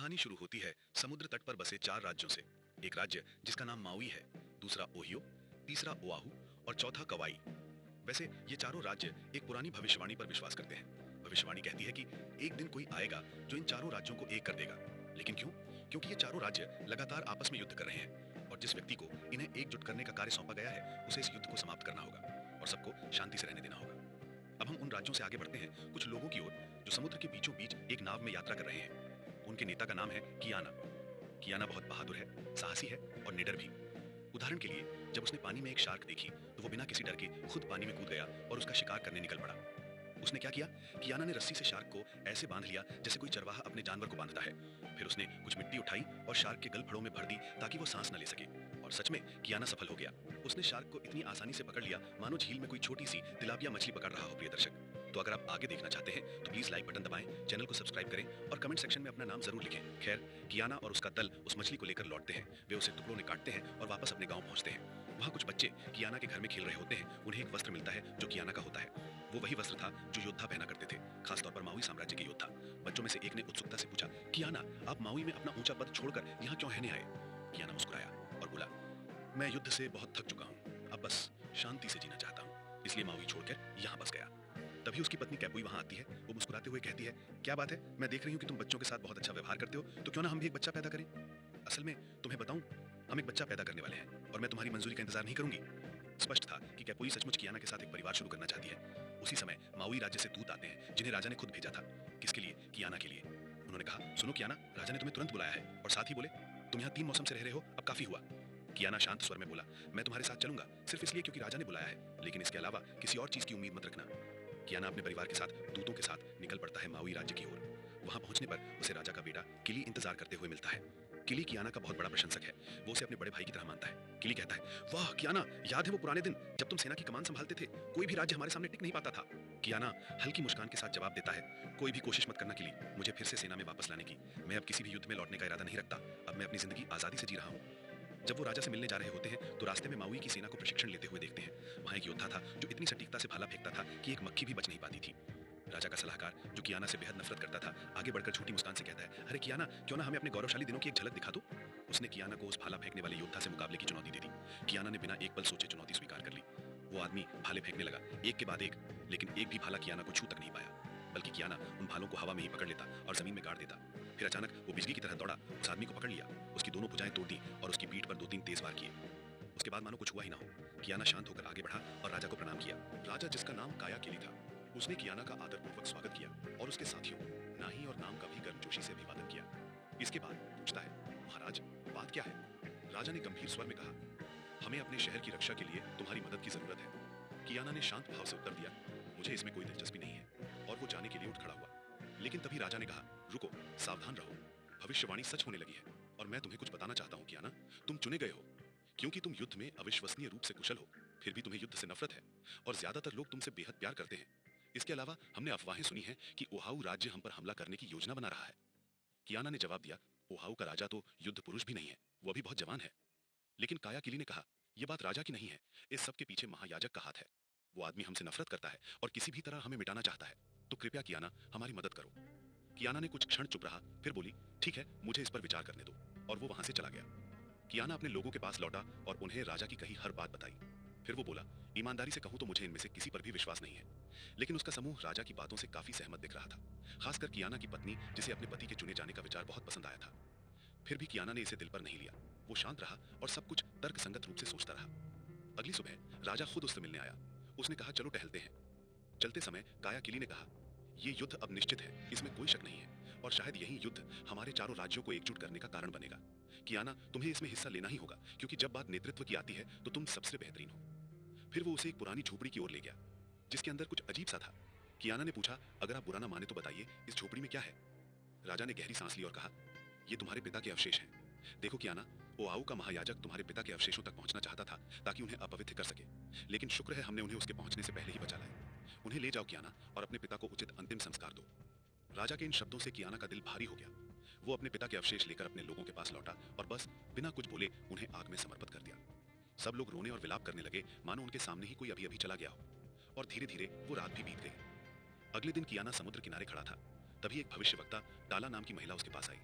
कहानी शुरू होती है समुद्र तट पर बसे 4 राज्यों से। एक राज्य जिसका नाम माउई है, दूसरा ओहियो, तीसरा ओआहू और चौथा कवाई। वैसे ये चारों राज्य एक पुरानी भविष्यवाणी पर विश्वास करते हैं। भविष्यवाणी कहती है कि एक दिन कोई आएगा जो इन चारों राज्यों को एक कर देगा। लेकिन क्यों? क्योंकि ये चारों राज्य लगातार आपस में युद्ध कर रहे हैं और जिस व्यक्ति को इन्हें एकजुट करने का कार्य सौंपा गया है उसे इस युद्ध को समाप्त करना होगा और सबको शांति से रहने देना होगा। अब हम उन राज्यों से आगे बढ़ते हैं कुछ लोगों की ओर जो समुद्र के बीचों बीच एक नाव में यात्रा कर रहे हैं। उनके नेता का नाम है कियाना। कियाना बहुत बहादुर है, साहसी है और निडर भी। उदाहरण के लिए जब उसने पानी में एक शार्क देखी तो वो बिना किसी डर के खुद पानी में कूद गया और उसका शिकार करने निकल पड़ा। उसने क्या किया? कियाना ने रस्सी से शार्क को ऐसे बांध लिया जैसे कोई चरवाहा अपने जानवर को बांधता है। फिर उसने कुछ मिट्टी उठाई और शार्क के गलफड़ों में भर दी ताकि वो सांस न ले सके। और सच में कियाना सफल हो गया। उसने शार्क को इतनी आसानी से पकड़ लिया मानो झील में कोई छोटी सी तिलापिया मछली पकड़ रहा हो। प्रिय दर्शक, तो अगर आप आगे देखना चाहते हैं तो प्लीज लाइक बटन दबाएं, चैनल को सब्सक्राइब करें और कमेंट सेक्शन में अपना नाम जरूर लिखें। खैर, कियाना और उसका दल उस मछली को लेकर लौटते हैं। वे उसे टुकड़ों में काटते हैं और वापस अपने गांव पहुंचते हैं। वहां कुछ बच्चे कियाना के घर में खेल रहे होते हैं। उन्हें एक वस्त्र मिलता है जो कियाना का होता है। वो वही वस्त्र था जो योद्धा पहना करते थे, खासतौर पर माउई साम्राज्य के योद्धा। बच्चों में से एक ने उत्सुकता से पूछा, कियाना, आप माउई में अपना ऊंचा पद छोड़कर यहाँ क्यों रहने आए? कियाना मुस्कुराया और बोला, मैं युद्ध से बहुत थक चुका हूँ, अब बस शांति से जीना चाहता हूँ, इसलिए माउई छोड़कर यहाँ बस गया। तभी उसकी पत्नी कैपुई वहां आती है। वो मुस्कुराते हुए कहती है, क्या बात है, मैं देख रही हूँ कि तुम बच्चों के साथ बहुत अच्छा व्यवहार करते हो, तो क्यों ना हम भी एक बच्चा पैदा करें? असल में तुम्हें बताऊं, हम एक बच्चा पैदा करने वाले हैं और मैं तुम्हारी मंजूरी का इंतजार नहीं करूंगी। स्पष्ट था कि कैपुई सचमुच कियाना के साथ एक परिवार शुरू करना चाहती है। उसी समय माउई राज्य से दूत आते हैं जिन्हें राजा ने खुद भेजा था। किसके लिए? कियाना के लिए। उन्होंने कहा, सुनो कियाना, राजा ने तुम्हें तुरंत बुलाया है और साथ ही बोले तुम यहाँ 3 मौसम से रह रहे हो, अब काफी हुआ। कियाना शांत स्वर में बोला, मैं तुम्हारे साथ चलूंगा सिर्फ इसलिए क्योंकि राजा ने बुलाया है, लेकिन इसके अलावा किसी और चीज की उम्मीद मत रखना। कियाना अपने परिवार के साथ दूतों के साथ निकल पड़ता है माउई राज्य की ओर। वहां पहुंचने पर उसे राजा का बेटा किली इंतजार करते हुए मिलता है। किली कियाना का बहुत बड़ा प्रशंसक है। वो उसे अपने बड़े भाई की तरह मानता है। किली कहता है, वाह कियाना, याद है वो पुराने दिन जब तुम सेना की कमान संभालते थे? कोई भी राज्य हमारे सामने टिक नहीं पाता था। कियाना हल्की मुस्कान के साथ जवाब देता है, कोई भी कोशिश मत करना किली, मुझे फिर से सेना में वापस लाने की। मैं अब किसी भी युद्ध में लौटने का इरादा नहीं रखता। अब मैं अपनी जिंदगी आजादी से जी रहा हूँ। जब वो राजा से मिलने जा रहे होते हैं तो रास्ते में माउई की सेना को प्रशिक्षण लेते हुए देखते हैं। वहां एक योद्धा था जो इतनी सटीकता से भाला फेंकता था कि एक मक्खी भी बच नहीं पाती थी। राजा का सलाहकार, जो कियाना से बेहद नफरत करता था, आगे बढ़कर छोटी मुस्कान से कहता है, अरे कियाना, क्यों ना हमें अपने गौरवशाली दिनों की एक झलक दिखा दो? उसने कियाना को उस भाला फेंकने वाले योद्धा से मुकाबले की चुनौती दे दी। कियाना ने बिना एक पल सोचे चुनौती स्वीकार कर ली। वो आदमी भाले फेंकने लगा, एक के बाद एक, लेकिन एक भी भाला कियाना को छू तक नहीं पाया। बल्कि कियाना उन भालों को हवा में ही पकड़ लेता और जमीन में गाड़ देता। फिर अचानक वो बिजली की तरह दौड़ा, उस आदमी को पकड़ लिया, उसकी दोनों भुजाएं तोड़ दी और उसकी पीठ पर 2-3 तेज वार किए। उसके बाद मानो कुछ हुआ ही ना हो। कियाना शांत होकर आगे बढ़ा और राजा को प्रणाम किया। राजा, जिसका नाम काया किली था, उसने कियाना का आदरपूर्वक स्वागत किया और उसके साथियों नाही और नाम का भी गर्मजोशी से अभिवादन किया। इसके बाद पूछता है, महाराज, बात क्या है? राजा ने गंभीर स्वर में कहा, हमें अपने शहर की रक्षा के लिए तुम्हारी मदद की जरूरत है। कियाना ने शांत भाव से उत्तर दिया, मुझे इसमें कोई दिलचस्पी नहीं है, और वो जाने के लिए उठ खड़ा हुआ। लेकिन तभी राजा ने कहा, रुको, सावधान रहो, भविष्यवाणी सच होने लगी है और मैं तुम्हें कुछ बताना चाहता हूँ कियाना। तुम चुने गए हो क्योंकि तुम युद्ध में अविश्वसनीय रूप से कुशल हो, फिर भी तुम्हें युद्ध से नफरत है और ज्यादातर लोग तुमसे बेहद प्यार करते हैं। इसके अलावा हमने अफवाहें सुनी हैं कि ओहाऊ राज्य हम पर हमला करने की योजना बना रहा है। कियाना ने जवाब दिया, ओहाऊ का राजा तो युद्ध पुरुष भी नहीं है, वो अभी बहुत जवान है। लेकिन काया किली ने कहा, यह बात राजा की नहीं है, इस सब के पीछे महायाजक का हाथ है। वो आदमी हमसे नफरत करता है और किसी भी तरह हमें मिटाना चाहता है, तो कृपया कियाना हमारी मदद करो। कियाना ने कुछ क्षण चुप रहा, फिर बोली, ठीक है, मुझे इस पर विचार करने दो, और वो वहां से चला गया। कियाना अपने लोगों के पास लौटा और उन्हें राजा की कही हर बात बताई। फिर वो बोला, ईमानदारी से कहूं तो मुझे इनमें से किसी पर भी विश्वास नहीं है। लेकिन उसका समूह राजा की बातों से काफी सहमत दिख रहा था, खासकर कियाना की पत्नी, जिसे अपने पति के चुने जाने का विचार बहुत पसंद आया था। फिर भी कियाना ने इसे दिल पर नहीं लिया। वो शांत रहा और सब कुछ तर्कसंगत रूप से सोचता रहा। अगली सुबह राजा खुद उससे मिलने आया। उसने कहा, चलो टहलते हैं। चलते समय काया किली ने कहा, ये युद्ध अब निश्चित है, इसमें कोई शक नहीं है, और शायद यही युद्ध हमारे चारों राज्यों को एकजुट करने का कारण बनेगा। कियाना, तुम्हें इसमें हिस्सा लेना ही होगा, क्योंकि जब बात नेतृत्व की आती है तो तुम सबसे बेहतरीन हो। फिर वो उसे एक पुरानी झोपड़ी की ओर ले गया जिसके अंदर कुछ अजीब सा था। कियाना ने पूछा, अगर आप बुरा ना माने तो बताइए, इस झोपड़ी में क्या है? राजा ने गहरी सांस ली और कहा, ये तुम्हारे पिता के अवशेष हैं। देखो कियाना, ओआऊ का महायाजक तुम्हारे पिता के अवशेषों तक पहुंचना चाहता था ताकि उन्हें अपवित्र कर सके, लेकिन शुक्र है हमने उन्हें उसके पहुंचने से पहले ही बचा लाया। उन्हें ले जाओ कियाना और अपने पिता को उचित अंतिम संस्कार दो। राजा के इन शब्दों से कियाना का दिल भारी हो गया। वो अपने पिता के अवशेष लेकर अपने लोगों के पास लौटा और बस बिना कुछ बोले उन्हें आग में समर्पित कर दिया। सब लोग रोने और विलाप करने लगे मानो उनके सामने ही कोई अभी अभी चला गया हो, और धीरे धीरे वो रात भी बीत गई। अगले दिन कियाना समुद्र किनारे खड़ा था। तभी एक भविष्यवक्ता टाला नाम की महिला उसके पास आई।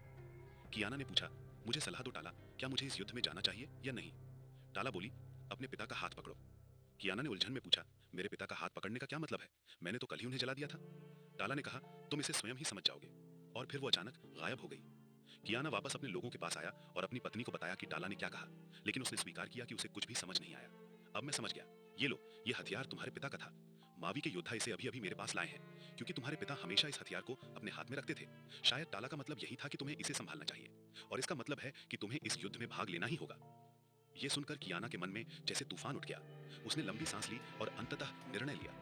कियाना ने पूछा, मुझे सलाह दो टाला, क्या मुझे इस युद्ध में जाना चाहिए या नहीं? टाला बोली, अपने पिता का हाथ पकड़ो। कियाना ने उलझन में पूछा, मेरे पिता का हाथ पकड़ने का क्या मतलब है? मैंने तो कल ही उन्हें जला दिया था। टाला ने कहा, तुम इसे स्वयं ही समझ जाओगे। और फिर वो अचानक गायब हो गई। कियाना वापस अपने लोगों के पास आया और अपनी पत्नी को बताया कि टाला ने क्या कहा, लेकिन उसने स्वीकार किया कि उसे कुछ भी समझ नहीं आया। अब मैं समझ गया, ये लो, ये हथियार तुम्हारे पिता का था। मावी के योद्धा इसे अभी अभी मेरे पास लाए हैं, क्योंकि तुम्हारे पिता हमेशा इस हथियार को अपने हाथ में रखते थे। शायद टाला का मतलब यही था कि तुम्हें इसे संभालना चाहिए, और इसका मतलब है कि तुम्हें इस युद्ध में भाग लेना ही होगा। ये सुनकर कियाना के मन में जैसे तूफान उठ गया। उसने लंबी सांस ली और अंततः निर्णय लिया।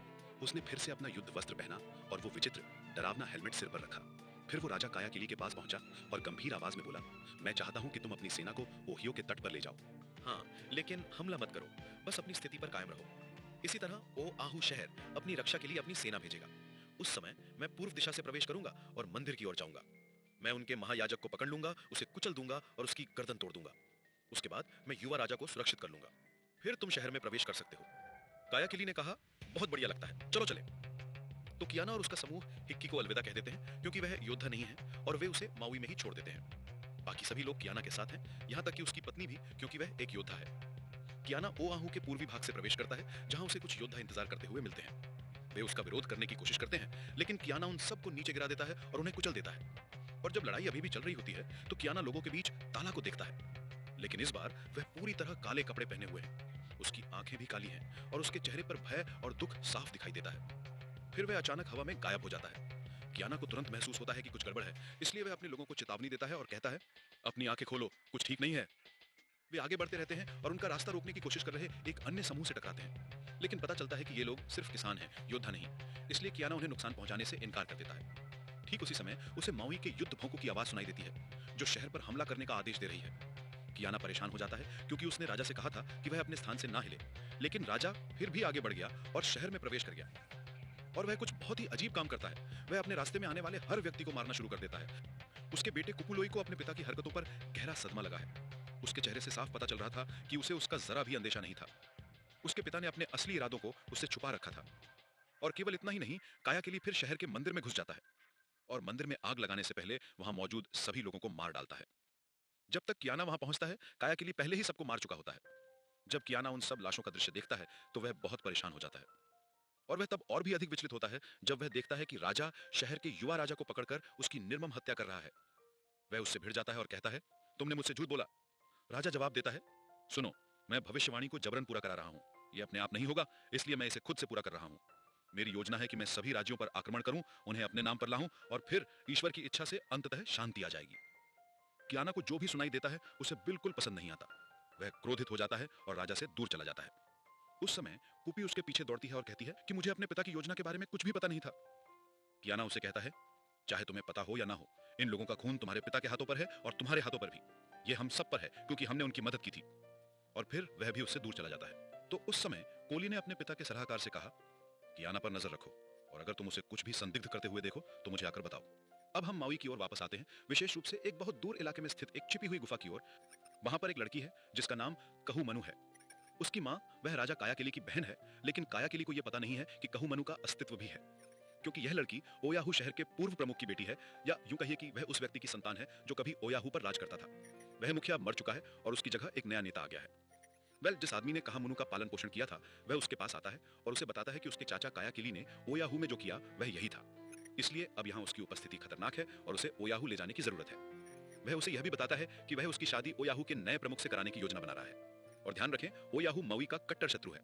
उसने फिर से अपना युद्ध वस्त्र पहना और वो विचित्र डरावना हेलमेट सिर पर रखा। फिर वो राजा कायाकिली के पास पहुंचा और गंभीर आवाज में बोला, मैं चाहता हूं कि तुम अपनी सेना को ओहियो के तट पर ले जाओ। हाँ, लेकिन हमला मत करो, बस अपनी स्थिति पर कायम रहो। इसी तरह ओ आहू शहर अपनी रक्षा के लिए अपनी सेना भेजेगा। उस समय मैं पूर्व दिशा से प्रवेश करूंगा और मंदिर की ओर जाऊंगा। मैं उनके महायाजक को पकड़ लूंगा, उसे कुचल दूंगा और उसकी गर्दन तोड़ दूंगा। उसके बाद मैं युवा राजा को सुरक्षित कर लूंगा। फिर तुम शहर में प्रवेश कर सकते हो। कायाकिली ने कहा, बहुत बढ़िया लगता है, चलो चले। तो कियाना और उसका समूह हिक्की को अलविदा कह देते हैं, क्योंकि वह योद्धा नहीं है, और वे उसे माउई में ही छोड़ देते हैं। बाकी सभी लोग कियाना के साथ हैं, यहाँ तक कि उसकी पत्नी भी, क्योंकि वह एक योद्धा है। कियाना ओआहू के पूर्वी भाग से प्रवेश करता है, जहां उसे कुछ योद्धा इंतजार करते हुए मिलते हैं। वे उसका विरोध करने की कोशिश करते हैं, लेकिन कियाना उन सबको नीचे गिरा देता है और उन्हें कुचल देता है। और जब लड़ाई अभी भी चल रही होती है, तो कियाना लोगों के बीच ताला को देखता है, लेकिन इस बार वह पूरी तरह काले कपड़े पहने हुए है। उसकी आंखें भी काली हैं और उसके चेहरे पर भय और दुख साफ दिखाई देता है। फिर वह अचानक हवा में गायब हो जाता है। कियाना को तुरंत महसूस होता है कि कुछ गड़बड़ है, इसलिए वह अपने लोगों को चेतावनी देता है और कहता है, अपनी आंखें खोलो, कुछ ठीक नहीं है। वे आगे बढ़ते रहते हैं और उनका रास्ता रोकने की कोशिश कर रहे एक अन्य समूह से टकराते हैं, लेकिन पता चलता है कि ये लोग सिर्फ किसान हैं, योद्धा नहीं। इसलिए कियाना उन्हें नुकसान पहुंचाने से इनकार कर देता है। ठीक उसी समय उसे माउई के युद्ध भोंकों की आवाज सुनाई देती है, जो शहर पर हमला करने का आदेश दे रही है। कियाना परेशान हो जाता है, क्योंकि उसने राजा से कहा था कि वह अपने स्थान से ना हिले, लेकिन राजा फिर भी आगे बढ़ गया और शहर में प्रवेश कर गया। और वह कुछ बहुत ही अजीब काम करता है। वह अपने रास्ते में आने वाले हर व्यक्ति को मारना शुरू कर देता है। उसके बेटे कुपुलोई को अपने पिता की हरकतों पर गहरा सदमा लगा है। उसके चेहरे से साफ पता चल रहा था कि उसे उसका जरा भी अंदेशा नहीं था। उसके पिता ने अपने असली इरादों को उससे छुपा रखा था। और केवल इतना ही नहीं, कायाकिली फिर शहर के मंदिर में घुस जाता है और मंदिर में आग लगाने से पहले वहां मौजूद सभी लोगों को मार डालता है। जब तक कियाना वहां पहुंचता है, कायाकिली पहले ही सबको मार चुका होता है। जब कियाना उन सब लाशों का दृश्य देखता है, तो वह बहुत परेशान हो जाता है। और वह तब और भी अधिक विचलित होता है जब वह देखता है कि राजा शहर के युवा राजा को पकड़कर उसकी निर्मम हत्या कर रहा है। वह उससे भिड़ जाता है और कहता है, तुमने मुझसे झूठ बोला। राजा जवाब देता है, सुनो, मैं भविष्यवाणी को जबरन पूरा करा रहा हूं। यह अपने आप नहीं होगा, इसलिए मैं इसे खुद से पूरा कर रहा हूं। मेरी योजना है कि मैं सभी राज्यों पर आक्रमण करूं, उन्हें अपने नाम पर लाऊं, और फिर ईश्वर की इच्छा से अंततः शांति आ जाएगी। कियाना को जो भी सुनाई देता है उसे बिल्कुल पसंद नहीं आता। वह क्रोधित हो जाता है और राजा से दूर चला जाता है। उस समय कुपी उसके पीछे दौड़ती है और कहती है कि मुझे अपने पिता की योजना के बारे में कुछ भी पता नहीं था। कियाना उसे कहता है, चाहे तुम्हें पता हो या ना हो, इन लोगों का खून तुम्हारे पिता के हाथों पर है और तुम्हारे हाथों पर भी। ये हम सब पर है, क्योंकि हमने उनकी मदद की थी। और फिर वह भी उससे दूर चला जाता है। तो उस समय कोली ने अपने पिता के सलाहकार से कहा, कियाना पर नजर रखो, और अगर तुम उसे कुछ भी संदिग्ध करते हुए देखो तो मुझे आकर बताओ। अब हम माउई की ओर वापस आते हैं, विशेष रूप से एक बहुत दूर इलाके में स्थित एक छिपी हुई गुफा की ओर। वहां पर एक लड़की है जिसका नाम कहू मनु है। उसकी माँ, वह राजा कायाकिली की बहन है, लेकिन कायाकिली को यह पता नहीं है कि कहू मनु का अस्तित्व भी है, क्योंकि यह लड़की ओयाहू शहर के पूर्व प्रमुख की बेटी है, या यूं कहिए कि वह उस व्यक्ति की संतान है जो कभी ओयाहू पर राज करता था। वह मुखिया मर चुका है और उसकी जगह एक नया नेता आ गया है। जिस आदमी ने कहा मनु का पालन पोषण किया था, वह उसके पास आता है और उसे बताता है कि उसके चाचा कायाकिली ने ओयाहू में जो किया वह यही था। इसलिए अब यहाँ उसकी उपस्थिति खतरनाक है और उसे ओयाहू ले जाने की जरूरत है। वह उसे यह भी बताता है कि वह उसकी शादी ओयाहू के नए प्रमुख से कराने की योजना बना रहा है। और ध्यान रखें, ओयाहू माउई का कट्टर शत्रु है।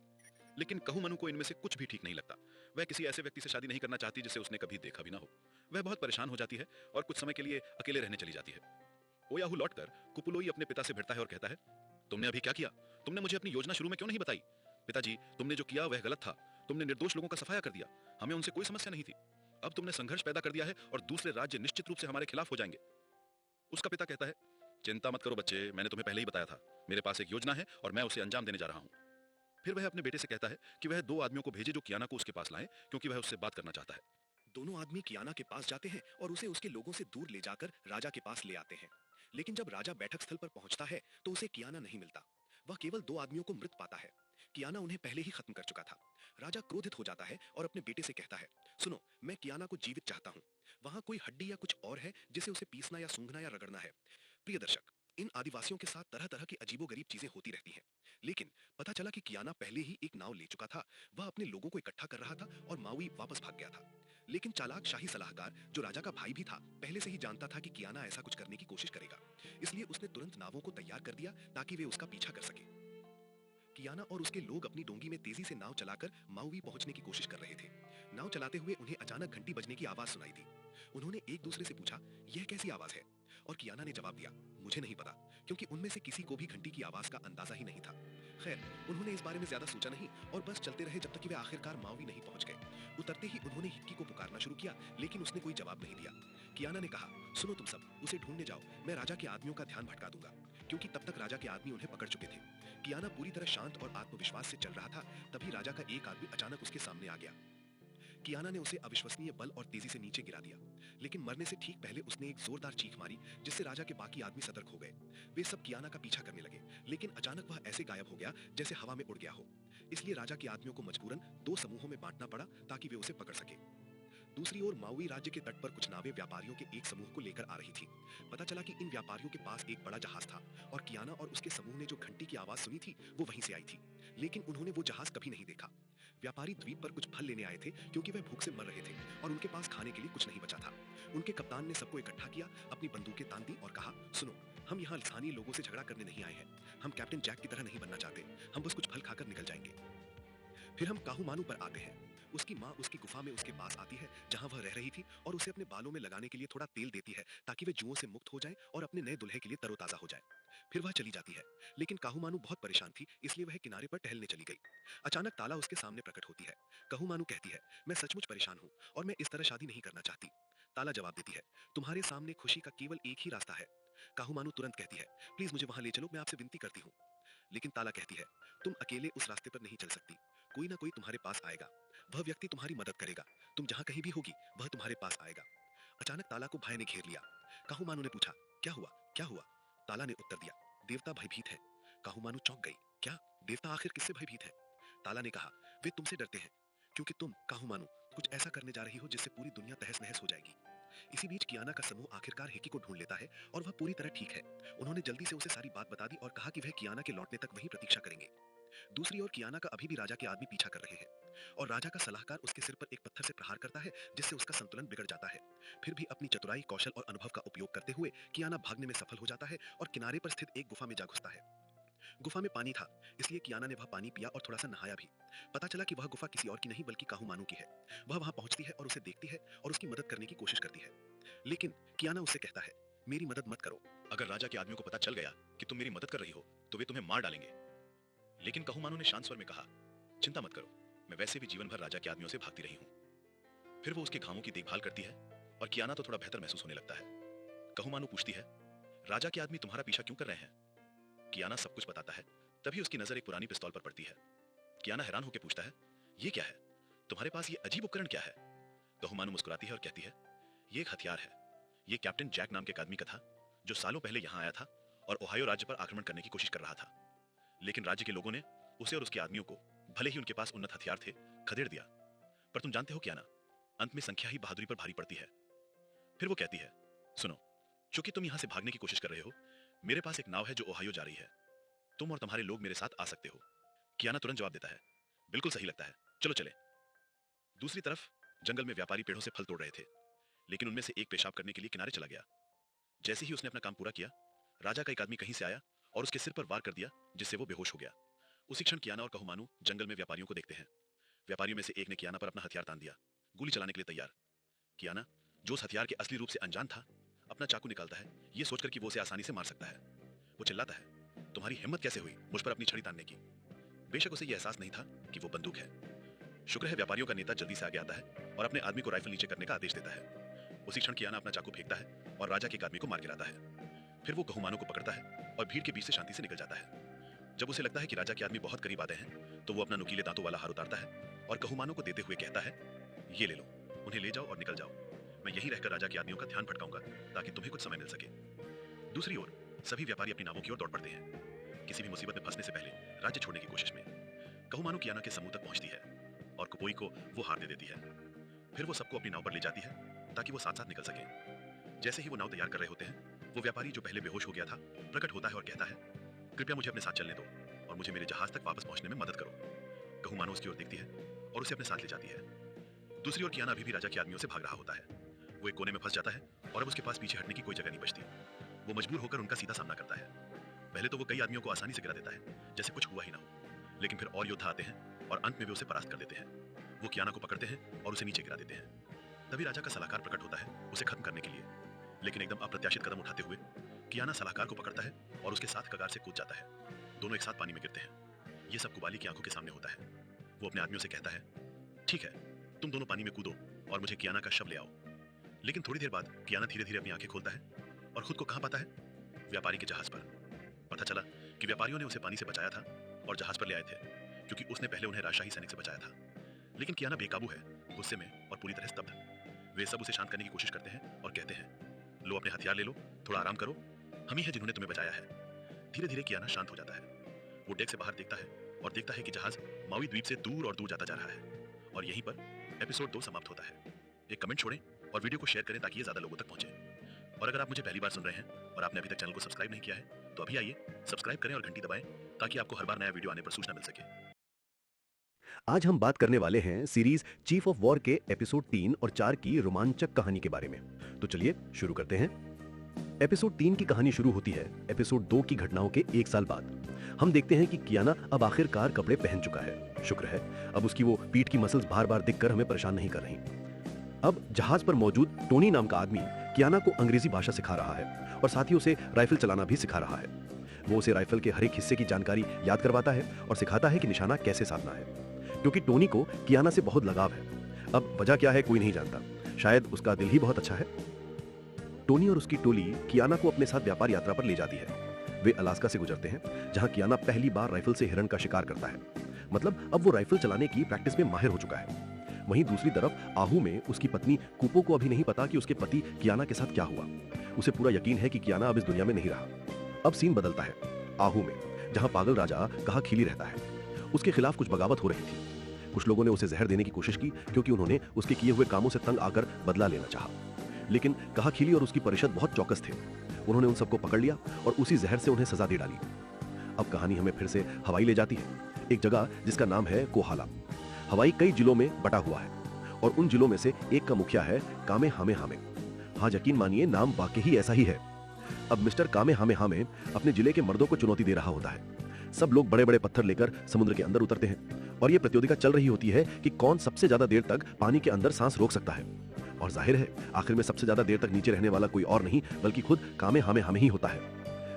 लेकिन कहू मनु को इनमें से कुछ भी ठीक नहीं लगता। वह किसी ऐसे व्यक्ति से शादी नहीं करना चाहती जिसे उसने कभी देखा भी ना हो। वह बहुत परेशान हो जाती है और कुछ समय के लिए अकेले रहने चली जाती है। ओयाहू लौटकर कुपुलोई अपने पिता से भिड़ता है और कहता है, तुमने अभी क्या किया? तुमने मुझे अपनी योजना शुरू में क्यों नहीं बताई? पिताजी, तुमने जो किया वह गलत था। तुमने निर्दोष लोगों का सफाया कर दिया। हमें उनसे कोई समस्या नहीं थी। अब तुमने संघर्ष पैदा कर दिया है और दूसरे राज्य निश्चित रूप से हमारे खिलाफ हो जाएंगे। उसका पिता कहता है, चिंता मत करो बच्चे, मैंने तुम्हें पहले ही बताया था। मेरे पास एक योजना है और मैं उसे अंजाम देने जा रहा हूँ। फिर वह अपने बेटे से कहता है कि वह 2 आदमियों को भेजे जो कियाना को उसके पास लाएं, क्योंकि वह उससे बात करना चाहता है। दोनों आदमी कियाना के पास जाते हैं और उसे उसके लोगों से दूर ले जाकर राजा के पास ले आते हैं। लेकिन जब राजा बैठक स्थल पर पहुंचता है तो उसे कियाना नहीं मिलता। वह केवल 2 आदमियों को मृत पाता है। कियाना उन्हें पहले ही खत्म कर चुका था। राजा क्रोधित हो जाता है और अपने बेटे से कहता है, सुनो, मैं कियाना को जीवित चाहता हूँ। वहां कोई हड्डी या कुछ और है जिसे उसे पीसना या सूंघना या रगड़ना है। प्रिय दर्शक, इन आदिवासियों के साथ तरह तरह की अजीबोगरीब चीजें होती रहती हैं। लेकिन पता चला कि कियाना पहले ही एक नाव ले चुका था। वह अपने लोगों को इकट्ठा कर रहा था और माउई वापस भाग गया था। लेकिन चालाक शाही सलाहकार, जो राजा का भाई भी था, पहले से ही जानता था कि कियाना ऐसा कुछ करने की कोशिश करेगा। इसलिए उसने तुरंत नावों को तैयार कर दिया ताकि वे उसका पीछा कर सके। कियाना और उसके लोग अपनी डोंगी में तेजी से नाव चलाकर माउई पहुंचने की कोशिश कर रहे थे। नाव चलाते हुए उन्हें अचानक घंटी बजने की आवाज सुनाई दी। उन्होंने एक दूसरे से पूछा, यह कैसी आवाज है? और कियाना ने जवाब दिया, मुझे नहीं पता, क्योंकि उनमें से किसी को भी घंटी की आवाज का अंदाजा ही नहीं था। खैर, उन्होंने इस बारे में ज्यादा सोचा नहीं और बस चलते रहे जब तक कि वे आखिरकार माउई नहीं पहुंच गए। उतरते ही उन्होंने हिक्की को पुकारना शुरू किया, लेकिन उसने कोई जवाब नहीं दिया। कियाना ने कहा, सुनो तुम सब, उसे ढूंढने जाओ, मैं राजा के आदमियों का ध्यान भटका दूंगा, क्योंकि तब तक राजा के आदमी उन्हें पकड़ चुके थे। कियाना पूरी तरह शांत और आत्मविश्वास से चल रहा था। तभी राजा का एक आदमी अचानक उसके सामने आ गया। कियाना ने उसे अविश्वसनीय बल और तेजी से नीचे गिरा दिया, लेकिन मरने से ठीक पहले उसने एक जोरदार चीख मारी, जिससे राजा के बाकी आदमी सतर्क हो गए। वे सब कियाना का पीछा करने लगे, लेकिन अचानक वह ऐसे गायब हो गया जैसे हवा में उड़ गया हो। इसलिए राजा के आदमियों को मजबूरन दो समूहों में बांटना पड़ा ताकि वे उसे पकड़ सके। दूसरी ओर माउई राज्य के तट पर कुछ नावें व्यापारियों के एक समूह को लेकर आ रही थी। पता चला कि इन व्यापारियों के पास एक बड़ा जहाज था और कियाना और उसके समूह ने जो घंटी की आवाज सुनी थी वो वहीं से आई थी, लेकिन उन्होंने वो जहाज कभी नहीं देखा। व्यापारी द्वीप पर कुछ फल लेने आए थे, क्योंकि वह भूख से मर रहे थे और उनके पास खाने के लिए कुछ नहीं बचा था। उनके कप्तान ने सबको इकट्ठा किया, अपनी बंदूकें तान दी और कहा, सुनो, हम यहाँ स्थानीय लोगों से झगड़ा करने नहीं आए हैं। हम कैप्टन जैक की तरह नहीं बनना चाहते। हम बस कुछ फल खाकर निकल जाएंगे। फिर हम काहूमानू पर आते हैं। उसकी माँ उसकी गुफा में उसके पास आती है जहाँ वह रह रही थी और उसे अपने बालों में लगाने के लिए थोड़ा तेल देती है ताकि वह जुओं से मुक्त हो जाए और अपने नए दुल्हे के लिए तरोताजा हो जाए। फिर वह चली जाती है, लेकिन काहूमानू बहुत परेशान थी, इसलिए वह किनारे पर टहलने चली गई। अचानक ताला उसके सामने प्रकट होती है। काहूमानू कहती है, मैं सचमुच परेशान हूँ और मैं इस तरह शादी नहीं करना चाहती। ताला जवाब देती है, तुम्हारे सामने खुशी का केवल एक ही रास्ता है। काहूमानू तुरंत कहती है, प्लीज मुझे वहां ले चलो, मैं आपसे विनती करती हूँ। लेकिन ताला कहती है, तुम अकेले उस रास्ते पर नहीं चल सकती। कोई ना कोई तुम्हारे पास आएगा। वह व्यक्ति तुम्हारी मदद करेगा। तुम जहां कहीं भी होगी, वह तुम्हारे पास आएगा। अचानक ताला को भय ने घेर लिया। काहूमानू ने पूछा, क्या हुआ, क्या हुआ? ताला ने उत्तर दिया, देवता भयभीत है। काहूमानू चौंक गई। क्या? देवता आखिर किससे भयभीत है? ताला ने कहा, वे तुमसे डरते हैं, क्योंकि तुम, काहूमानू, कुछ ऐसा करने जा रही हो जिससे पूरी दुनिया तहस नहस हो जाएगी। इसी बीच कियाना का समूह आखिरकार हिकी को ढूंढ लेता है और वह पूरी तरह ठीक है। उन्होंने जल्दी से उसे सारी बात बता दी और कहा कि वह कियाना के लौटने तक वहीं प्रतीक्षा करेंगे। दूसरी ओर कियाना का अभी भी राजा के आदमी पीछा कर रहे हैं और राजा का सलाहकार उसके सिर पर एक पत्थर से प्रहार करता है, जिससे उसका संतुलन बिगड़ जाता है। फिर भी अपनी चतुराई, कौशल और अनुभव का उपयोग करते हुए कियाना भागने में सफल हो जाता है और किनारे पर स्थित एक गुफा में जा घुसता है। गुफा में पानी था, इसलिए कियाना ने वह पानी पिया और थोड़ा सा नहाया भी। पता चला कि वह गुफा किसी और की नहीं बल्कि काहूमानू की है। वह वहां पहुंचती है और उसे देखती है और उसकी मदद करने की कोशिश करती है, लेकिन कियाना उससे कहता है, मेरी मदद मत करो। अगर राजा के आदमियों को पता चल गया कि तुम मेरी मदद कर रही हो तो वे तुम्हें मार डालेंगे। लेकिन कहूमानू ने शांत स्वर में कहा, चिंता मत करो, मैं वैसे भी जीवन भर राजा के आदमियों से भागती रही हूँ। फिर वो उसके घावों की देखभाल करती है और कियाना तो थोड़ा बेहतर महसूस होने लगता है। कहूमानू पूछती है, राजा के आदमी तुम्हारा पीछा क्यों कर रहे हैं? कियाना सब कुछ बताता है। तभी उसकी नजर एक पुरानी पिस्तौल पर पड़ती है। कियाना हैरान होकर पूछता है, ये क्या है? तुम्हारे पास ये अजीब उपकरण क्या है? कहूमानू मुस्कुराती है और कहती है, ये एक हथियार है। ये कैप्टन जैक नाम के एक आदमी का था, जो सालों पहले यहाँ आया था और ओहायो राज्य पर आक्रमण करने की कोशिश कर रहा था। लेकिन राज्य के लोगों ने उसे और उसके आदमियों को, भले ही उनके पास उन्नत हथियार थे, खदेड़ दिया। पर तुम जानते हो कियाना, अंत में संख्या ही बहादुरी पर भारी पड़ती है। फिर वो कहती है, सुनो, चूंकि तुम यहां से भागने की कोशिश कर रहे हो, मेरे पास एक नाव है जो ओहायो जा रही है। तुम और तुम्हारे लोग मेरे साथ आ सकते हो। कियाना तुरंत जवाब देता है, बिल्कुल सही लगता है, चलो चले। दूसरी तरफ जंगल में व्यापारी पेड़ों से फल तोड़ रहे थे, लेकिन उनमें से एक पेशाब करने के लिए किनारे चला गया। जैसे ही उसने अपना काम पूरा किया, राजा का एक आदमी कहीं से आया और उसके सिर पर वार कर दिया, जिससे वो बेहोश हो गया। उसी क्षण कियाना और कहूमानू जंगल में व्यापारियों को देखते हैं। व्यापारियों में से एक ने कियाना पर अपना हथियार तान दिया, गोली चलाने के लिए तैयार। कियाना, जो उस हथियार के असली रूप से अनजान था, अपना चाकू निकालता है, ये सोचकर कि वो उसे आसानी से मार सकता है। वो चिल्लाता है, तुम्हारी हिम्मत कैसे हुई मुझ पर अपनी छड़ी तानने की? बेशक उसे यह एहसास नहीं था कि वो बंदूक है। शुक्र है व्यापारियों का नेता जल्दी से आगे आता है और अपने आदमी को राइफल नीचे करने का आदेश देता है। उसी क्षण कियाना अपना चाकू फेंकता है और राजा के एक आदमी को मार गिराता है। फिर वो कहूमानू को पकड़ता है और भीड़ के बीच से शांति से निकल जाता है। जब उसे लगता है कि राजा के आदमी बहुत करीब आते हैं, तो वो अपना नुकीले दांतों वाला हार उतारता है और कहूमानू को देते हुए कहता है, ये ले लो, उन्हें ले जाओ और निकल जाओ। मैं यहीं रहकर राजा के आदमियों का ध्यान भटकाऊंगा ताकि तुम्हें कुछ समय मिल सके। दूसरी ओर सभी व्यापारी अपनी नावों की ओर दौड़ पड़ते हैं, किसी भी मुसीबत में फंसने से पहले राज्य छोड़ने की कोशिश में। कहूमानू कियाना के समूह तक पहुंचती है और कुपोई को वो हार दे देती है। फिर वो सबको अपनी नाव पर ले जाती है ताकि वो साथ साथ निकल सके। जैसे ही वो नाव तैयार कर रहे होते हैं, वो व्यापारी जो पहले बेहोश हो गया था प्रकट होता है और कहता है, कृपया मुझे अपने साथ चलने दो और मुझे मेरे जहाज तक वापस पहुंचने में मदद करो। कहू मानो उसकी ओर देखती है और उसे अपने साथ ले जाती है। दूसरी ओर कियाना अभी भी राजा के आदमियों से भाग रहा होता है। वो एक कोने में फंस जाता है और अब उसके पास पीछे हटने की कोई जगह नहीं बचती। वो मजबूर होकर उनका सीधा सामना करता है। पहले तो वो कई आदमियों को आसानी से गिरा देता है, जैसे कुछ हुआ ही ना हो। लेकिन फिर और योद्धा आते हैं और अंत में वे उसे परास्त कर देते हैं। वो कियाना को पकड़ते हैं और उसे नीचे गिरा देते हैं। तभी राजा का सलाहकार प्रकट होता है उसे खत्म करने के लिए। लेकिन एकदम अप्रत्याशित कदम उठाते हुए कियाना सलाहकार को पकड़ता है और उसके साथ कगार से कूद जाता है। दोनों एक साथ पानी में गिरते हैं। ये सब कुबाली की आंखों के सामने होता है। वो अपने आदमियों से कहता है, ठीक है, तुम दोनों पानी में कूदो और मुझे कियाना का शव ले आओ। लेकिन थोड़ी देर बाद कियाना धीरे धीरे अपनी आंखें खोलता है और खुद को कहां पाता है? व्यापारी के जहाज पर। पता चला कि व्यापारियों ने उसे पानी से बचाया था और जहाज पर ले आए थे, क्योंकि उसने पहले उन्हें राजशाही सैनिक से बचाया था। लेकिन कियाना बेकाबू है, गुस्से में और पूरी तरह स्तब्ध। वे सब उसे शांत करने की कोशिश करते हैं और कहते हैं, लो अपने हथियार ले लो, थोड़ा आराम करो, हम ही हैं जिन्होंने तुम्हें बचाया है। धीरे धीरे कियाना शांत हो जाता है। वो डेक से बाहर देखता है और देखता है कि जहाज माउई द्वीप से दूर और दूर जाता जा रहा है। और यहीं पर एपिसोड 2 समाप्त होता है। एक कमेंट छोड़ें और वीडियो को शेयर करें ताकि ये ज्यादा लोगों तक पहुंचे। और अगर आप मुझे पहली बार सुन रहे हैं और आपने अभी तक चैनल को सब्सक्राइब नहीं किया है तो अभी आइए सब्सक्राइब करें और घंटी दबाएं ताकि आपको हर बार नया वीडियो आने पर सूचना मिल सके। आज हम बात करने वाले हैं सीरीज चीफ ऑफ वॉर के एपिसोड 3 और 4 की रोमांचक कहानी के बारे में। तो चलिए शुरू करते हैं। एपिसोड 3 की कहानी शुरू होती है एपिसोड 2 की घटनाओं के 1 साल बाद। हम देखते हैं कि कियाना अब आखिरकार कपड़े पहन चुका है। शुक्र है, अब उसकी वो पीठ की मसल्स बार बार दिखकर हमें परेशान नहीं कर रही। अब जहाज पर मौजूद टोनी नाम का आदमी कियाना को अंग्रेजी भाषा सिखा रहा है और साथ ही उसे राइफल चलाना भी सिखा रहा है। वो उसे राइफल के हर एक हिस्से की जानकारी याद करवाता है और सिखाता है कि निशाना कैसे साधना है, क्योंकि टोनी को कियाना से बहुत लगाव है। अब वजह क्या है कोई नहीं जानता, शायद उसका दिल ही बहुत अच्छा है। टोनी और उसकी टोली कियाना को अपने साथ व्यापार यात्रा पर ले जाती है। वे अलास्का से गुजरते हैं, जहां कियाना पहली बार राइफल से हिरण का शिकार करता है। मतलब अब वो राइफल चलाने की प्रैक्टिस में माहिर हो चुका है। वहीं दूसरी तरफ आहू में उसकी पत्नी कुपो को अभी नहीं पता कि उसके पति कियाना के साथ क्या हुआ। उसे पूरा यकीन है कि कियाना अब इस दुनिया में नहीं रहा। अब सीन बदलता है आहू में, जहां पागल राजा कहा खिली रहता है। उसके खिलाफ कुछ बगावत हो रही थी। कुछ लोगों ने उसे जहर देने की कोशिश की, क्योंकि उन्होंने उसके किए हुए कामों से तंग आकर बदला लेना चाहा। लेकिन कहा खिली और उसकी परिषद बहुत चौकस थे। उन्होंने उन सबको पकड़ लिया और उसी जहर से उन्हें सजा दे डाली। अब कहानी हमें फिर से हवाई ले जाती है, एक जगह जिसका नाम है कोहाला। हवाई कई जिलों में बटा हुआ है और उन जिलों में से एक का मुखिया है कामे हामे हामे। हाँ, यकीन मानिए, नाम वाकई ही ऐसा ही है। अब मिस्टर कामे हामे हामे अपने जिले के मर्दों को चुनौती दे रहा होता है। सब लोग बड़े बड़े पत्थर लेकर समुद्र के अंदर उतरते हैं और ये प्रतियोगिता चल रही होती है कि कौन सबसे ज्यादा देर तक पानी के अंदर सांस रोक सकता है। और जाहिर है, आखिर में सबसे ज्यादा देर तक नीचे रहने वाला कोई और नहीं बल्कि खुद कामे हामे हामे ही होता है।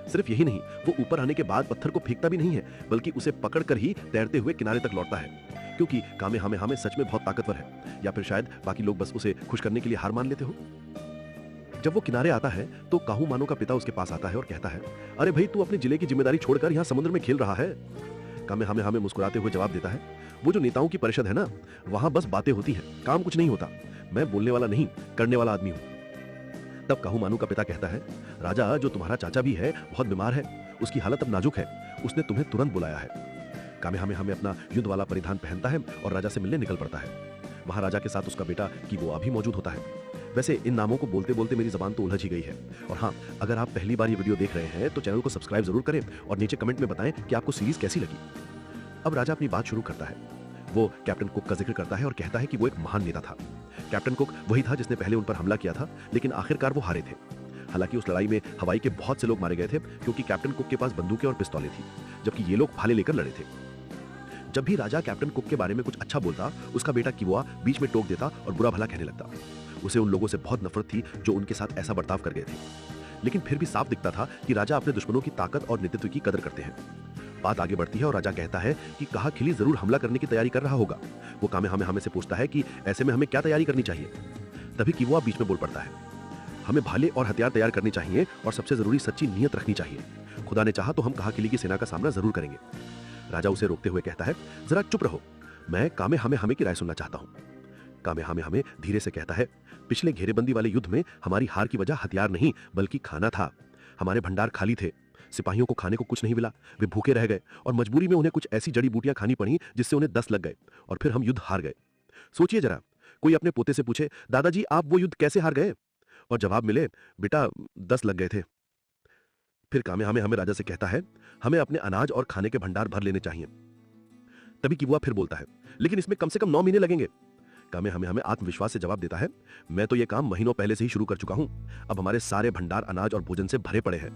सिर्फ यही नहीं, वो ऊपर आने के बाद पत्थर को फेंकता भी नहीं है, बल्कि उसे पकड़कर ही तैरते हुए किनारे तक लौटता है, क्योंकि कामे हामे हामे सच में बहुत ताकतवर है। या फिर शायद बाकी लोग बस उसे खुश करने के लिए हार मान लेते हो। जब वो किनारे आता है तो काहू मानो का पिता उसके पास आता है और कहता है, अरे भाई, तू अपने जिले की जिम्मेदारी छोड़कर यहाँ समुद्र में खेल रहा है। कामे हामे हामे मुस्कुराते हुए जवाब देता है, वो जो नेताओं की परिषद है ना, वहां बस बातें होती है, काम कुछ नहीं होता। मैं बोलने वाला नहीं, करने वाला आदमी हूँ। तब काहू मानू का पिता कहता है, राजा, जो तुम्हारा चाचा भी है बहुत बीमार है, उसकी हालत अब नाजुक है, उसने तुम्हें तुरंत बुलाया है। कामे हामे हमें अपना युद्ध वाला परिधान पहनता है और राजा से मिलने निकल पड़ता है। वहां राजा के साथ उसका बेटा किबोआ भी मौजूद होता है। वैसे इन नामों को बोलते बोलते मेरी जबान तो उलझ ही गई है। और हाँ, अगर आप पहली बार ये वीडियो देख रहे हैं तो चैनल को सब्सक्राइब जरूर करें और नीचे कमेंट में बताएं कि आपको सीरीज कैसी लगी। अब राजा अपनी बात शुरू करता है। वो कैप्टन कुक का जिक्र करता है और कहता है कि वो एक महान नेता था। कैप्टन कुक वही था जिसने पहले उन पर हमला किया था, लेकिन आखिरकार वो हारे थे। हालांकि उस लड़ाई में हवाई के बहुत से लोग मारे गए थे, क्योंकि कैप्टन कुक के पास बंदूकें और पिस्तौलें थी, जबकि ये लोग भाले लेकर लड़े थे। जब भी राजा कैप्टन कुक के बारे में कुछ अच्छा बोलता, उसका बेटा किबोआ बीच में टोक देता और बुरा भला कहने लगता। उसे उन लोगों से बहुत नफरत थी जो उनके साथ ऐसा बर्ताव कर गए थे। लेकिन फिर भी साफ दिखता था कि राजा अपने दुश्मनों की ताकत और नेतृत्व की कदर करते हैं। बात आगे बढ़ती है और राजा कहता है कि कहा खिली जरूर हमला करने की तैयारी कर रहा होगा। वो कामे हमें से पूछता है कि ऐसे में हमें क्या तैयारी करनी चाहिए। तभी किबोआ बीच में बोल पड़ता है, हमें भाले और हथियार तैयार करनी चाहिए और सबसे जरूरी सच्ची नीयत रखनी चाहिए। खुदा ने चाहा तो हम कहा खिली की सेना का सामना जरूर करेंगे। राजा उसे रोकते हुए कहता है, जरा चुप रहो, मैं कामे हमें की राय सुनना चाहता हूं। कामे हमें धीरे से कहता है, पिछले घेरेबंदी वाले युद्ध में हमारी हार की वजह हथियार नहीं बल्कि खाना था। हमारे भंडार खाली थे, सिपाहियों को खाने को कुछ नहीं मिला, वे भूखे रह गए और मजबूरी में उन्हें कुछ ऐसी जड़ी बूटियां खानी पड़ी जिससे उन्हें 10 लग गए और फिर हम युद्ध हार गए। सोचिए जरा, कोई अपने पोते से पूछे, दादाजी आप वो युद्ध कैसे हार गए? और जवाब मिले, बेटा 10 लग गए थे। फिर कामेहामेहा हमें राजा से कहता है हमें अपने अनाज और खाने के भंडार भर लेने चाहिए। तभी किबुआ फिर बोलता है लेकिन इसमें कम से कम 9 महीने लगेंगे। कामेहामेहा हमें आत्मविश्वास से जवाब देता है मैं तो ये काम महीनों पहले से ही शुरू कर चुका हूं। अब हमारे सारे भंडार अनाज और भोजन से भरे पड़े हैं।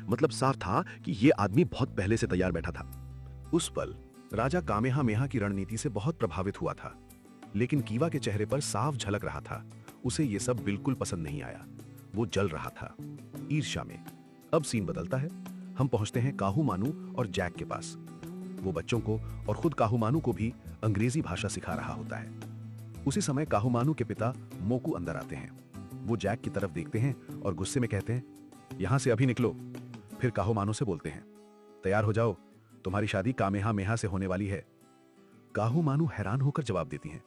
मतलब साफ था कि ये आदमी बहुत पहले से तैयार बैठा था। उस पल राजा कामेहामेहा की रणनीति से बहुत प्रभावित हुआ था, लेकिन कीवा के चेहरे पर साफ झलक रहा था उसे ये सब बिल्कुल पसंद नहीं आया। वो जल रहा था ईर्ष्या में। अब सीन बदलता है। हम पहुंचते हैं काहूमानू और जैक के पास। वो बच्चों को और खुद काहूमानू को भी अंग्रेजी भाषा सिखा रहा होता है। उसी समय काहूमानू के पिता मोकू अंदर आते हैं। वो जैक की तरफ देखते हैं और गुस्से में कहते हैं यहां से अभी निकलो। फिर काहूमानू से बोलते हैं तैयार हो जाओ, तुम्हारी शादी कामेहामेहा से होने वाली है। काहूमानू हैरान होकर जवाब देती हैं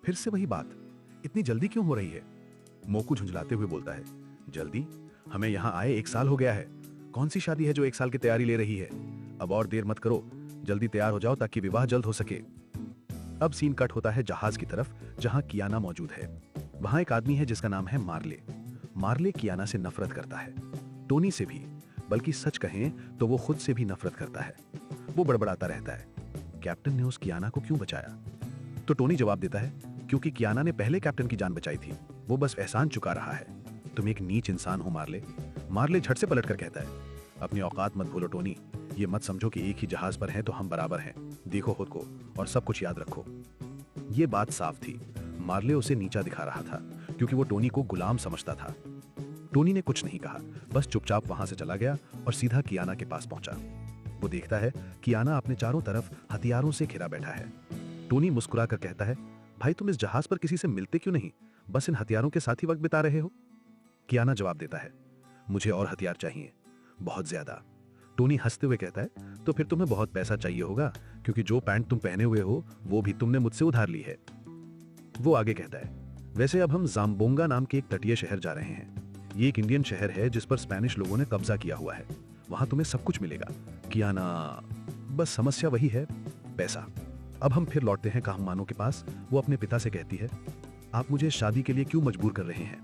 फिर से वही बात, इतनी जल्दी क्यों हो रही है? मोकू झुंझलाते हुए बोलता है जल्दी? हमें यहां आए 1 साल हो गया है। कौन सी शादी है जो 1 साल की तैयारी ले रही है? अब और देर मत करो, जल्दी तैयार हो जाओ ताकि विवाह जल्द हो सके। अब सीन कट होता है जहाज की तरफ जहां कियाना मौजूद है। वहां एक आदमी है जिसका नाम है मार्ले। मार्ले कियाना से नफरत करता है, टोनी से भी, बल्कि सच कहें तो वो खुद से भी नफरत करता है। वो बड़बड़ाता रहता है कैप्टन ने उस कियाना को क्यों बचाया? तो टोनी जवाब देता है क्योंकि कियाना ने पहले कैप्टन की जान बचाई थी, वो बस एहसान चुका रहा है। तुम एक नीच इंसान हो मार्ले। मार्ले झट से पलटकर कहता है अपनी औकात मत भूलो टोनी, ये मत समझो कि एक ही जहाज पर हैं तो हम बराबर हैं। देखो खुद को और सब कुछ याद रखो। ये बात साफ थी, मार्ले उसे नीचा दिखा रहा था क्योंकि वो टोनी को गुलाम समझता था। टोनी ने कुछ नहीं कहा, बस चुपचाप वहां से चला गया और सीधा कियाना के पास पहुंचा। वो देखता है कियाना अपने चारों तरफ हथियारों से घिरा बैठा है। टोनी मुस्कुरा कर कहता है भाई तुम इस जहाज पर किसी से मिलते क्यों नहीं, बस इन हथियारों के साथ ही वक्त बिता रहे हो? कियाना जवाब देता है मुझे और हथियार चाहिए, बहुत ज्यादा। टोनी हंसते हुए कहता है तो फिर तुम्हें बहुत पैसा चाहिए होगा क्योंकि जो पैंट तुम पहने हुए हो वो भी तुमने मुझसे उधार ली है। वो आगे कहता है वैसे अब हम जाम्बोंगा नाम के एक तटीय शहर जा रहे हैं। ये एक इंडियन शहर है जिस पर स्पेनिश लोगों ने कब्जा किया हुआ है। वहां तुम्हें सब कुछ मिलेगा। कियाना बस समस्या वही है, पैसा। अब हम फिर लौटते हैं काहूमानू के पास। वो अपने पिता से कहती है आप मुझे शादी के लिए क्यों मजबूर कर रहे हैं?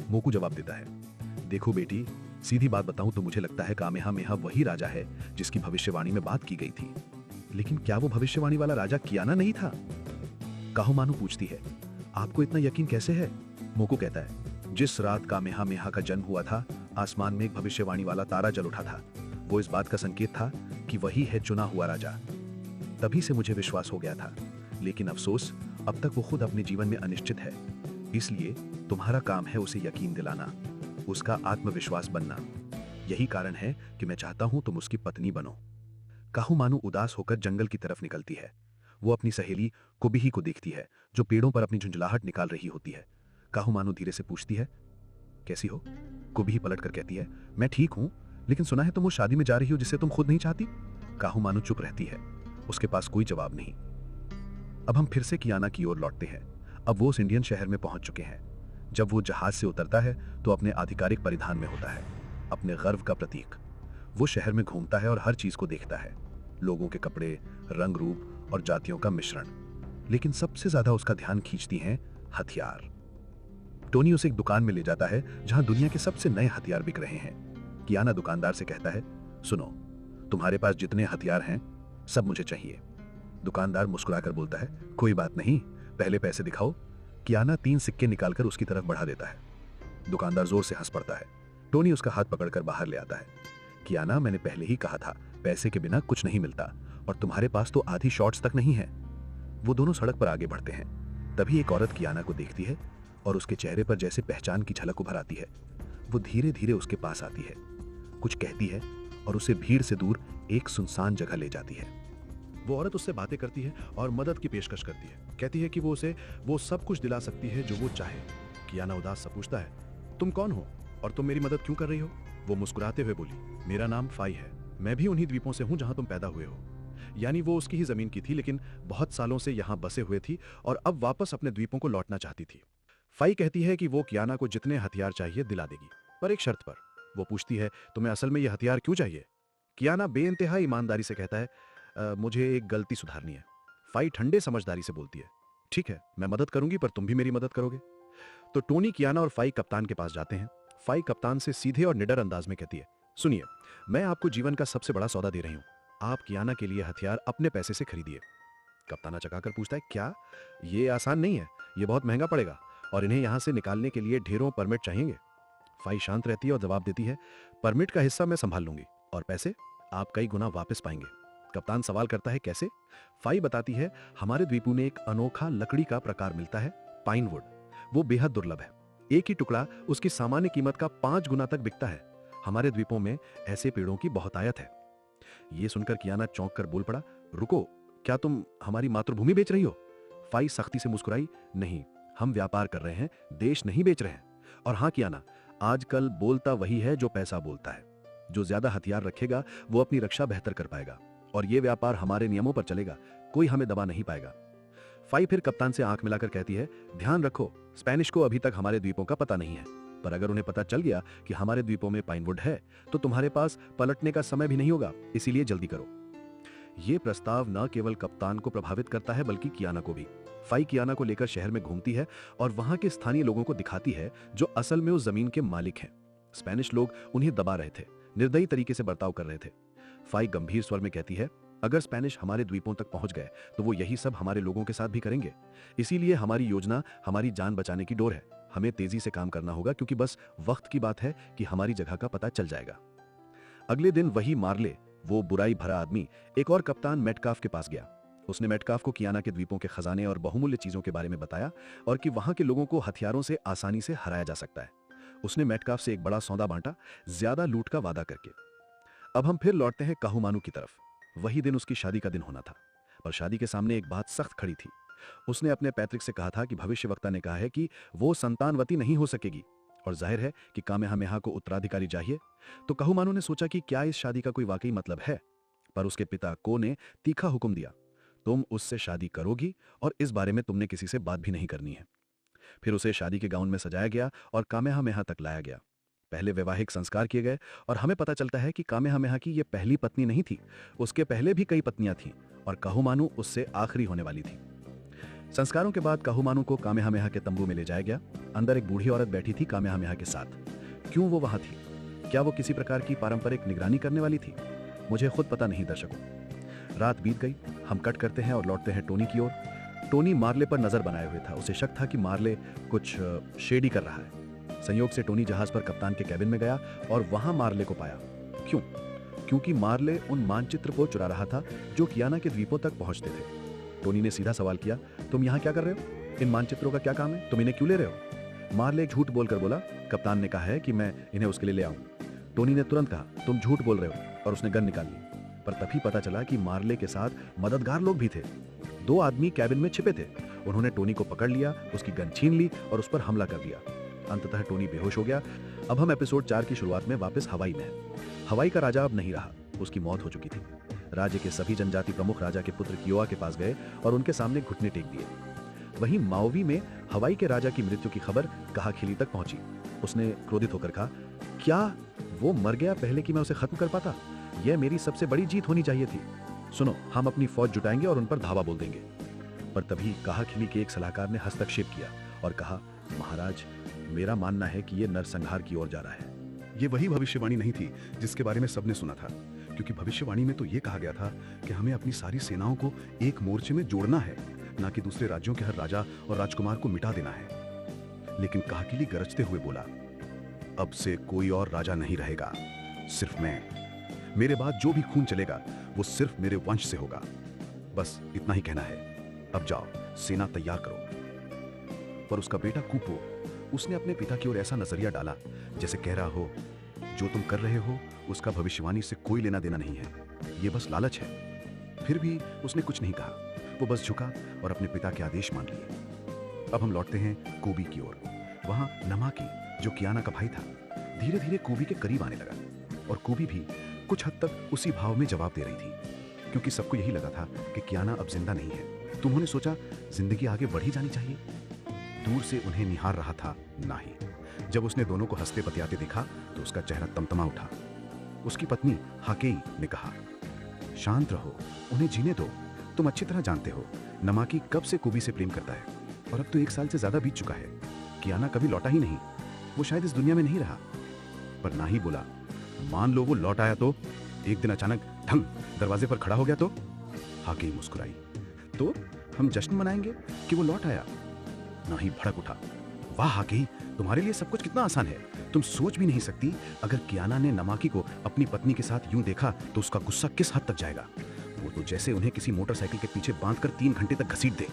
मोकू जवाब देता है देखो बेटी, सीधी बात बताऊं तो मुझे लगता है कामेहामेहा वही राजा है जिसकी भविष्यवाणी में बात की गई थी। लेकिन क्या वो भविष्यवाणी वाला राजा कियाना नहीं था? काहूमानू पूछती है आपको इतना यकीन कैसे है? मोकू कहता है जिस रात कामेहामेहा का जन्म हुआ था आसमान में एक भविष्यवाणी वाला तारा जल उठा था। वो इस बात का संकेत था कि वही है चुना हुआ राजा। तभी से मुझे विश्वास हो गया था, लेकिन अफसोस अब तक वो खुद अपने जीवन में अनिश्चित है। इसलिए तुम्हारा काम है उसे यकीन दिलाना, उसका आत्मविश्वास बनना। यही कारण है कि मैं चाहता हूं तुम उसकी पत्नी बनो। काहूमानू उदास होकर जंगल की तरफ निकलती है। वो अपनी सहेली कुबिही को देखती है जो पेड़ों पर अपनी झुंझलाहट निकाल रही होती है। काहूमानू धीरे से पूछती है कैसी हो? कुबिही पलट कर कहती है मैं ठीक हूं, लेकिन सुना है तुम वो शादी में जा रही हो जिसे तुम खुद नहीं चाहती। काहूमानू चुप रहती है, उसके पास कोई जवाब नहीं। अब हम फिर से कियाना की ओर लौटते हैं। अब वो उस इंडियन शहर में पहुंच चुके हैं। जब वो जहाज से उतरता है तो अपने आधिकारिक परिधान में होता है, अपने गर्व का प्रतीक। वो शहर में घूमता है और हर चीज को देखता है, लोगों के कपड़े, रंग रूप और जातियों का मिश्रण। लेकिन सबसे ज्यादा उसका ध्यान खींचती हैं हथियार। टोनी उसे एक दुकान में ले जाता है जहां दुनिया के सबसे नए हथियार बिक रहे हैं। कियाना दुकानदार से कहता है सुनो, तुम्हारे पास जितने हथियार हैं सब मुझे चाहिए। दुकानदार मुस्कुराकर बोलता है कोई बात नहीं, पहले पैसे दिखाओ। कियाना 3 सिक्के निकालकर उसकी तरफ बढ़ा देता है। दुकानदार जोर से हंस पड़ता है। टोनी उसका हाथ पकड़कर बाहर ले आता है। कियाना, मैंने पहले ही कहा था पैसे के बिना कुछ नहीं मिलता, और तुम्हारे पास तो आधी शॉर्ट्स तक नहीं है। वो दोनों सड़क पर आगे बढ़ते हैं। तभी एक औरत कियाना को देखती है और उसके चेहरे पर जैसे पहचान की झलक उभर आती है। वो धीरे धीरे उसके पास आती है, कुछ कहती है और उसे भीड़ से दूर एक सुनसान जगह ले जाती है। वो औरत उससे बातें करती है और मदद की पेशकश करती है। कहती है कि वो उसे वो सब कुछ दिला सकती है जो वो चाहे। कियाना उदास सा पूछता है तुम कौन हो और तुम मेरी मदद क्यों कर रही हो? वो मुस्कुराते हुए बोली मेरा नाम फाई है, मैं भी उन्हीं द्वीपों से हूं जहां तुम पैदा हुए हो। यानी वो उसकी ही जमीन की थी, लेकिन बहुत सालों से यहां बसे हुए थी और अब वापस अपने द्वीपों को लौटना चाहती थी। फाई कहती है कि वो कियाना को जितने हथियार चाहिए दिला देगी, पर एक शर्त पर। वो पूछती है तुम्हें असल में ये हथियार क्यों चाहिए? कियाना बेइंतहा ईमानदारी से कहता है मुझे एक गलती सुधारनी है। फाई ठंडे समझदारी से बोलती है ठीक है, मैं मदद करूंगी, पर तुम भी मेरी मदद करोगे। तो टोनी, कियाना और फाई कप्तान के पास जाते हैं। फाई कप्तान से सीधे और निडर अंदाज में कहती है सुनिए, मैं आपको जीवन का सबसे बड़ा सौदा दे रही हूँ। आप कियाना के लिए हथियार अपने पैसे से खरीदिए। कप्तान चकाकर पूछता है, क्या? ये आसान नहीं है, ये बहुत महंगा पड़ेगा और इन्हें यहाँ से निकालने के लिए ढेरों परमिट चाहिएंगे। फाई शांत रहती है और जवाब देती है, परमिट का हिस्सा मैं संभाल लूंगी और पैसे आप कई गुना वापस पाएंगे। कप्तान सवाल करता है, कैसे? फाई बताती है, हमारे द्वीपों में एक अनोखा लकड़ी का प्रकार मिलता है, पाइन वुड। वो बेहद दुर्लभ है। एक ही टुकड़ा उसकी सामान्य कीमत का 5 गुना तक बिकता है। हमारे द्वीपों में ऐसे पेड़ों की बहुतायत है। ये सुनकर कियाना चौंक कर बोल पड़ा, रुको, क्या तुम हमारी मातृभूमि बेच रही हो? फाई सख्ती से मुस्कुराई, नहीं, हम व्यापार कर रहे हैं, देश नहीं बेच रहे हैं। और हाँ कियाना, आजकल बोलता वही है जो पैसा बोलता है। जो ज्यादा हथियार रखेगा वो अपनी रक्षा बेहतर कर पाएगा और ये व्यापार हमारे नियमों पर चलेगा, कोई हमें दबा नहीं पाएगा। फाई फिर कप्तान से आंख मिलाकर कहती है, ध्यान रखो, स्पेनिश को अभी तक हमारे द्वीपों का पता नहीं है, पर अगर उन्हें पता चल गया कि हमारे द्वीपों में पाइनवुड है तो तुम्हारे पास पलटने का समय भी नहीं होगा, इसीलिए जल्दी करो। यह प्रस्ताव न केवल कप्तान को प्रभावित करता है बल्कि कियाना को भी। फाई कियाना को लेकर शहर में घूमती है और वहां के स्थानीय लोगों को दिखाती है जो असल में उस जमीन के मालिक हैं। स्पेनिश लोग उन्हें दबा रहे थे, निर्दयी तरीके से बर्ताव कर रहे थे। फाई गंभीर स्वर में कहती है, अगर स्पेनिश हमारे द्वीपों तक पहुंच गए तो वो यही सब हमारे लोगों के साथ भी करेंगे। इसीलिए हमारी योजना हमारी जान बचाने की डोर है। हमें तेजी से काम करना होगा क्योंकि बस वक्त की बात है कि हमारी जगह का पता चल जाएगा। अगले दिन वही मार्ले, वो बुराई भरा आदमी, एक और कप्तान मेटकाफ के पास गया। उसने मेटकाफ को कियाना के द्वीपों के खजाने और बहुमूल्य चीजों के बारे में बताया और कि वहां के लोगों को हथियारों से आसानी से हराया जा सकता है। उसने मेटकाफ से एक बड़ा सौदा बांटा, ज्यादा लूट का वादा करके। अब हम फिर लौटते हैं काहुमानू की तरफ। वही दिन उसकी शादी का दिन होना था, पर शादी के सामने एक बात सख्त खड़ी थी। उसने अपने पैतृक से कहा था कि भविष्यवक्ता ने कहा है कि वो संतानवती नहीं हो सकेगी और जाहिर है कि कामेहामेहा को उत्तराधिकारी चाहिए। तो काहुमानू ने सोचा कि क्या इस शादी का कोई वाकई मतलब है, पर उसके पिता को ने तीखा हुक्म दिया, तुम उससे शादी करोगी और इस बारे में तुमने किसी से बात भी नहीं करनी है। फिर उसे शादी के गाउन में सजाया गया और कामेहामेहा तक लाया गया। पहले वैवाहिक संस्कार किए गए और हमें पता चलता है कि कामेहामेहा की यह पहली पत्नी नहीं थी, उसके पहले भी कई पत्नियां थीं और काहुमानू उससे आखिरी होने वाली थी। संस्कारों के बाद काहुमानू को कामेहामेहा के तंबू में ले जाया गया। अंदर एक बूढ़ी औरत बैठी थी कामेहामेहा के साथ। क्यों वो वहां थी? क्या वो किसी प्रकार की पारंपरिक निगरानी करने वाली थी? मुझे खुद पता नहीं दर्शकों। रात बीत गई, हम कट करते हैं और लौटते हैं टोनी की ओर। टोनी मार्ले पर नजर बनाए हुए था। उसे शक था कि मार्ले कुछ शेडी कर रहा है। संयोग से टोनी जहाज पर कप्तान के कैबिन में गया और वहां मार्ले को पाया। क्यों? क्योंकि मार्ले उन मानचित्र को चुरा रहा था जो कियाना के द्वीपों तक पहुंचते थे। टोनी ने सीधा सवाल किया, तुम यहाँ क्या कर रहे हो? इन मानचित्रों का क्या काम है? तुम इन्हें क्यों ले रहे हो? मार्ले झूठ बोलकर बोला, कप्तान ने कहा है कि मैं इन्हें उसके लिए ले आऊं। टोनी ने तुरंत कहा, तुम झूठ बोल रहे हो, और उसने गन निकाल ली। पर तभी पता चला कि मार्ले के साथ मददगार लोग भी थे। 2 आदमी कैबिन में छिपे थे। उन्होंने टोनी को पकड़ लिया, उसकी गन छीन ली और उस पर हमला कर दिया। अंततः टोनी बेहोश हो गया। अब हम एपिसोड 4 की शुरुआत में वापस हवाई में हैं। हवाई का राजा अब नहीं रहा, उसकी मौत हो चुकी थी। राज्य के सभी जनजाति प्रमुख राजा के पुत्र कियोआ के पास गए और उनके सामने घुटने टेक दिए। वहीं माओवी में हवाई के राजा की मृत्यु की खबर कहाखिली तक पहुंची। उसने क्रोधित होकर कहा, क्या वो मर गया पहले कि मैं उसे खत्म कर पाता? यह मेरी सबसे बड़ी जीत होनी चाहिए थी। सुनो, हम अपनी फौज जुटाएंगे और उन पर धावा बोल देंगे। पर तभी कहाखिली के एक सलाहकार ने हस्तक्षेप किया और कहा, महाराज, मेरा मानना है कि यह नरसंहार की ओर जा रहा है। ये वही भविष्यवाणी नहीं थी जिसके बारे में सबने सुना था, क्योंकि भविष्यवाणी में तो ये कहा गया था कि हमें अपनी सारी सेनाओं को एक मोर्चे में जोड़ना है, ना कि दूसरे राज्यों के हर राजा और राजकुमार को मिटा देना है। लेकिन कहाकिली गरजते हुए बोला, अब से कोई और राजा नहीं रहेगा, सिर्फ मैं। मेरे बाद जो भी खून चलेगा वो सिर्फ मेरे वंश से होगा। बस इतना ही कहना है। अब जाओ, सेना तैयार करो। पर उसका बेटा कूपो, उसने अपने पिता की ओर ऐसा नजरिया डाला जैसे कह रहा हो, जो तुम कर रहे हो उसका भविष्यवाणी से कोई लेना देना नहीं है, ये बस लालच है। फिर भी उसने कुछ नहीं कहा, वो बस झुका और अपने पिता के आदेश मान लिए। अब हम लौटते हैं कोबी की ओर। वहां नमाकी, जो कियाना का भाई था, धीरे धीरे कोबी के करीब आने लगा और कोबी भी कुछ हद तक उसी भाव में जवाब दे रही थी, क्योंकि सबको यही लगा था कि कियाना अब जिंदा नहीं है। तो उन्होंने सोचा जिंदगी आगे बढ़ी जानी चाहिए। दूर से उन्हें निहार रहा था नाही। जब उसने दोनों को हंसते बतियाते देखा तो उसका चेहरा तमतमा उठा। उसकी पत्नी हाकेई ने कहा, शांत रहो, उन्हें जीने दो। तुम अच्छी तरह जानते हो नमाकी कब से कोबी से प्रेम करता है, और अब तो 1 साल से ज्यादा बीत चुका है। कियाना कभी लौटा ही नहीं, वो शायद इस दुनिया में नहीं रहा। पर नाही बोला, मान लो वो लौट आया तो? एक दिन अचानक ढंग दरवाजे पर खड़ा हो गया तो? हाकेई मुस्कुराई। तो हम जश्न मनाएंगे कि वो लौट आया? नाही भड़क उठा। वाह हाकेई, तुम्हारे लिए सब कुछ कितना आसान है। तुम सोच भी नहीं सकती, अगर कियाना ने नमाकी को अपनी पत्नी के साथ यूं देखा तो उसका गुस्सा किस हद तक जाएगा। वो तो जैसे उन्हें किसी मोटरसाइकिल के पीछे बांधकर 3 घंटे तक घसीट दे।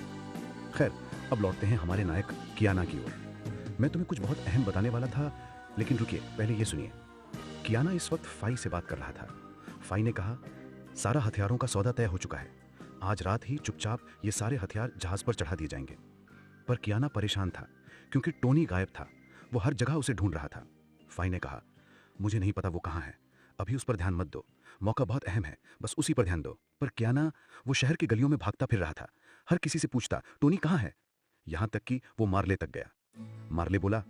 खैर, अब लौटते हैं हमारे नायक कियाना की ओर। मैं तुम्हें कुछ बहुत अहम बताने वाला था, लेकिन रुकिए, पहले ये सुनिए। कियाना इस वक्त फाई से बात कर रहा था। फाई ने कहा, सारा हथियारों का सौदा तय हो चुका है। आज रात ही चुपचाप ये सारे हथियार जहाज पर चढ़ा दिए जाएंगे। पर कियाना परेशान था क्योंकि टोनी गायब था। वो हर जगह उसे ढूंढ रहा था। फाई ने कहा, मुझे नहीं पता वो कहाँ है, अभी उस पर ध्यान मत दो। मौका बहुत अहम है, बस उसी पर ध्यान दो। पर कियाना वो शहर की गलियों में भागता फिर रहा था, हर किसी से पूछता, टोनी कहाँ है? यहां तक कि वो मार्ले तक गया। मार्ले बोला,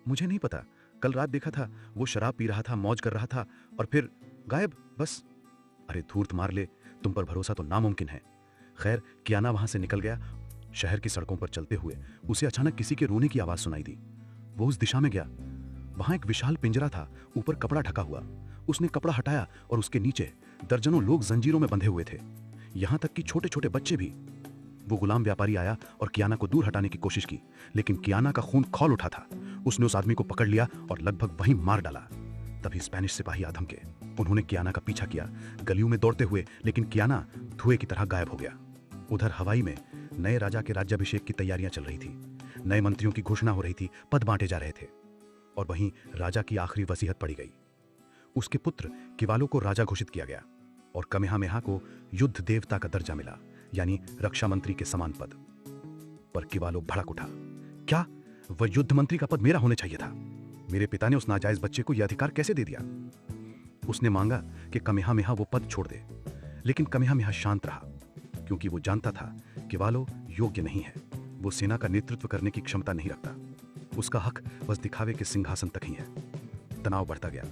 मुझे नहीं पता, कल रात देखा था, वो शराब पी रहा था, मौज कर रहा था और फिर गायब, बस। अरे धूर्त मार्ले, तुम पर भरोसा तो नामुमकिन है। खैर, कियाना वहां से निकल गया। शहर की सड़कों पर चलते हुए उसे अचानक किसी के रोने की आवाज सुनाई दी। वो उस दिशा में गया। वहां एक विशाल पिंजरा था, ऊपर कपड़ा ढका हुआ। उसने कपड़ा हटाया और उसके नीचे दर्जनों लोग जंजीरों में बंधे हुए थे, यहां तक कि छोटे छोटे बच्चे भी। वो गुलाम व्यापारी आया और कियाना को दूर हटाने की कोशिश की, लेकिन कियाना का खून खौल उठा था। उसने उस आदमी को पकड़ लिया और लगभग वहीं मार डाला। तभी स्पेनिश सिपाही आ धमके। उन्होंने कियाना का पीछा किया, गलियों में दौड़ते हुए, लेकिन कियाना धुएं की तरह गायब हो गया। उधर हवाई में नए राजा के राज्याभिषेक की तैयारियां चल रही थी। नए मंत्रियों की घोषणा हो रही थी, पद बांटे जा रहे थे। और वहीं राजा की आखिरी वसीयत पड़ी गई। उसके पुत्र किवालो को राजा घोषित किया गया और कमेहामेहा को युद्ध देवता का दर्जा मिला, यानी रक्षा मंत्री के समान पद। पर किवालो भड़क उठा। क्या? वह युद्ध मंत्री का पद मेरा होने चाहिए था? मेरे पिता ने उस नाजायज बच्चे को यह अधिकार कैसे दे दिया? उसने मांगा कि कमेहामेहा वो पद छोड़ दे, लेकिन कमेहामेहा शांत रहा, क्योंकि वो जानता था किवालो योग्य नहीं है। वो सेना का नेतृत्व करने की क्षमता नहीं रखता। उसका हक बस दिखावे के सिंहासन तक ही है। तनाव बढ़ता गया।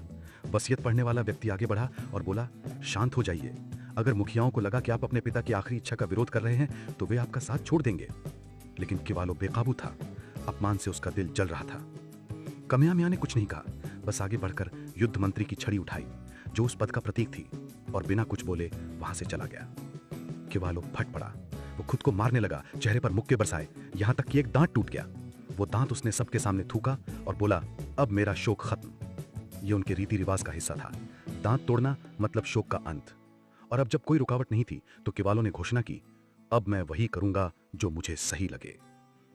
वसीयत पढ़ने वाला व्यक्ति आगे बढ़ा और बोला, शांत हो जाइए। अगर मुखियाओं को लगा कि आप अपने पिता की आखिरी इच्छा का विरोध कर रहे हैं तो वे आपका साथ छोड़ देंगे। लेकिन किवालो बेकाबू था। अपमान से उसका दिल जल रहा था। कमेहामेहा ने कुछ नहीं कहा, बस आगे बढ़कर युद्ध मंत्री की छड़ी उठाई, जो उस पद का प्रतीक थी, और बिना कुछ बोले वहां से चला गया। किवालो फट पड़ा। वो खुद को मारने लगा, चेहरे पर मुक्के बरसाए, यहां तक कि एक दांत टूट गया। वो दांत उसने सबके सामने थूका और बोला, अब मेरा शोक खत्म। ये उनके रीति रिवाज का हिस्सा था। दांत तोड़ना मतलब शोक का अंत। और अब जब कोई रुकावट नहीं थी तो किवालो ने घोषणा की, अब मैं वही करूंगा जो मुझे सही लगे।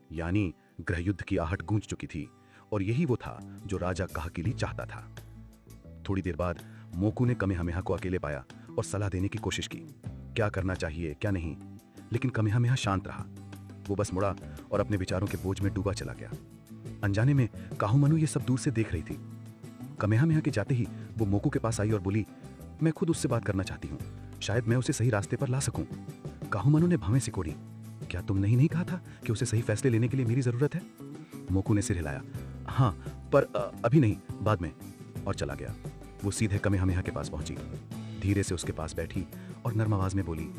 यानी गृहयुद्ध की आहट गूंज चुकी थी और यही वो था जो राजा काहकिली चाहता था। थोड़ी देर बाद मोकू ने कमेहामेहा को अकेले पाया और सलाह देने की कोशिश की, क्या करना चाहिए क्या नहीं। लेकिन कमेहामेहा शांत रहा। वो बस मुड़ा और अपने विचारों के बोझ में डूबा चला गया। अनजाने में काहुमनु ये सब दूर से देख रही थी। कमेहामेहा के जाते ही वो मोकू के पास आई और बोली, मैं खुद उससे बात करना चाहती हूँ, शायद मैं उसे सही रास्ते पर ला सकूं। काहुमनु ने भवें सिकोड़ी, क्या तुमने ही नहीं कहा था कि उसे सही फैसले लेने के लिए मेरी जरूरत है? मोकू ने सिर हिलाया, हाँ, पर अभी नहीं, बाद में, और चला गया। वो सीधे कमेहामेहा के पास पहुंची, धीरे से उसके पास बैठी और नर्म आवाज में बोली,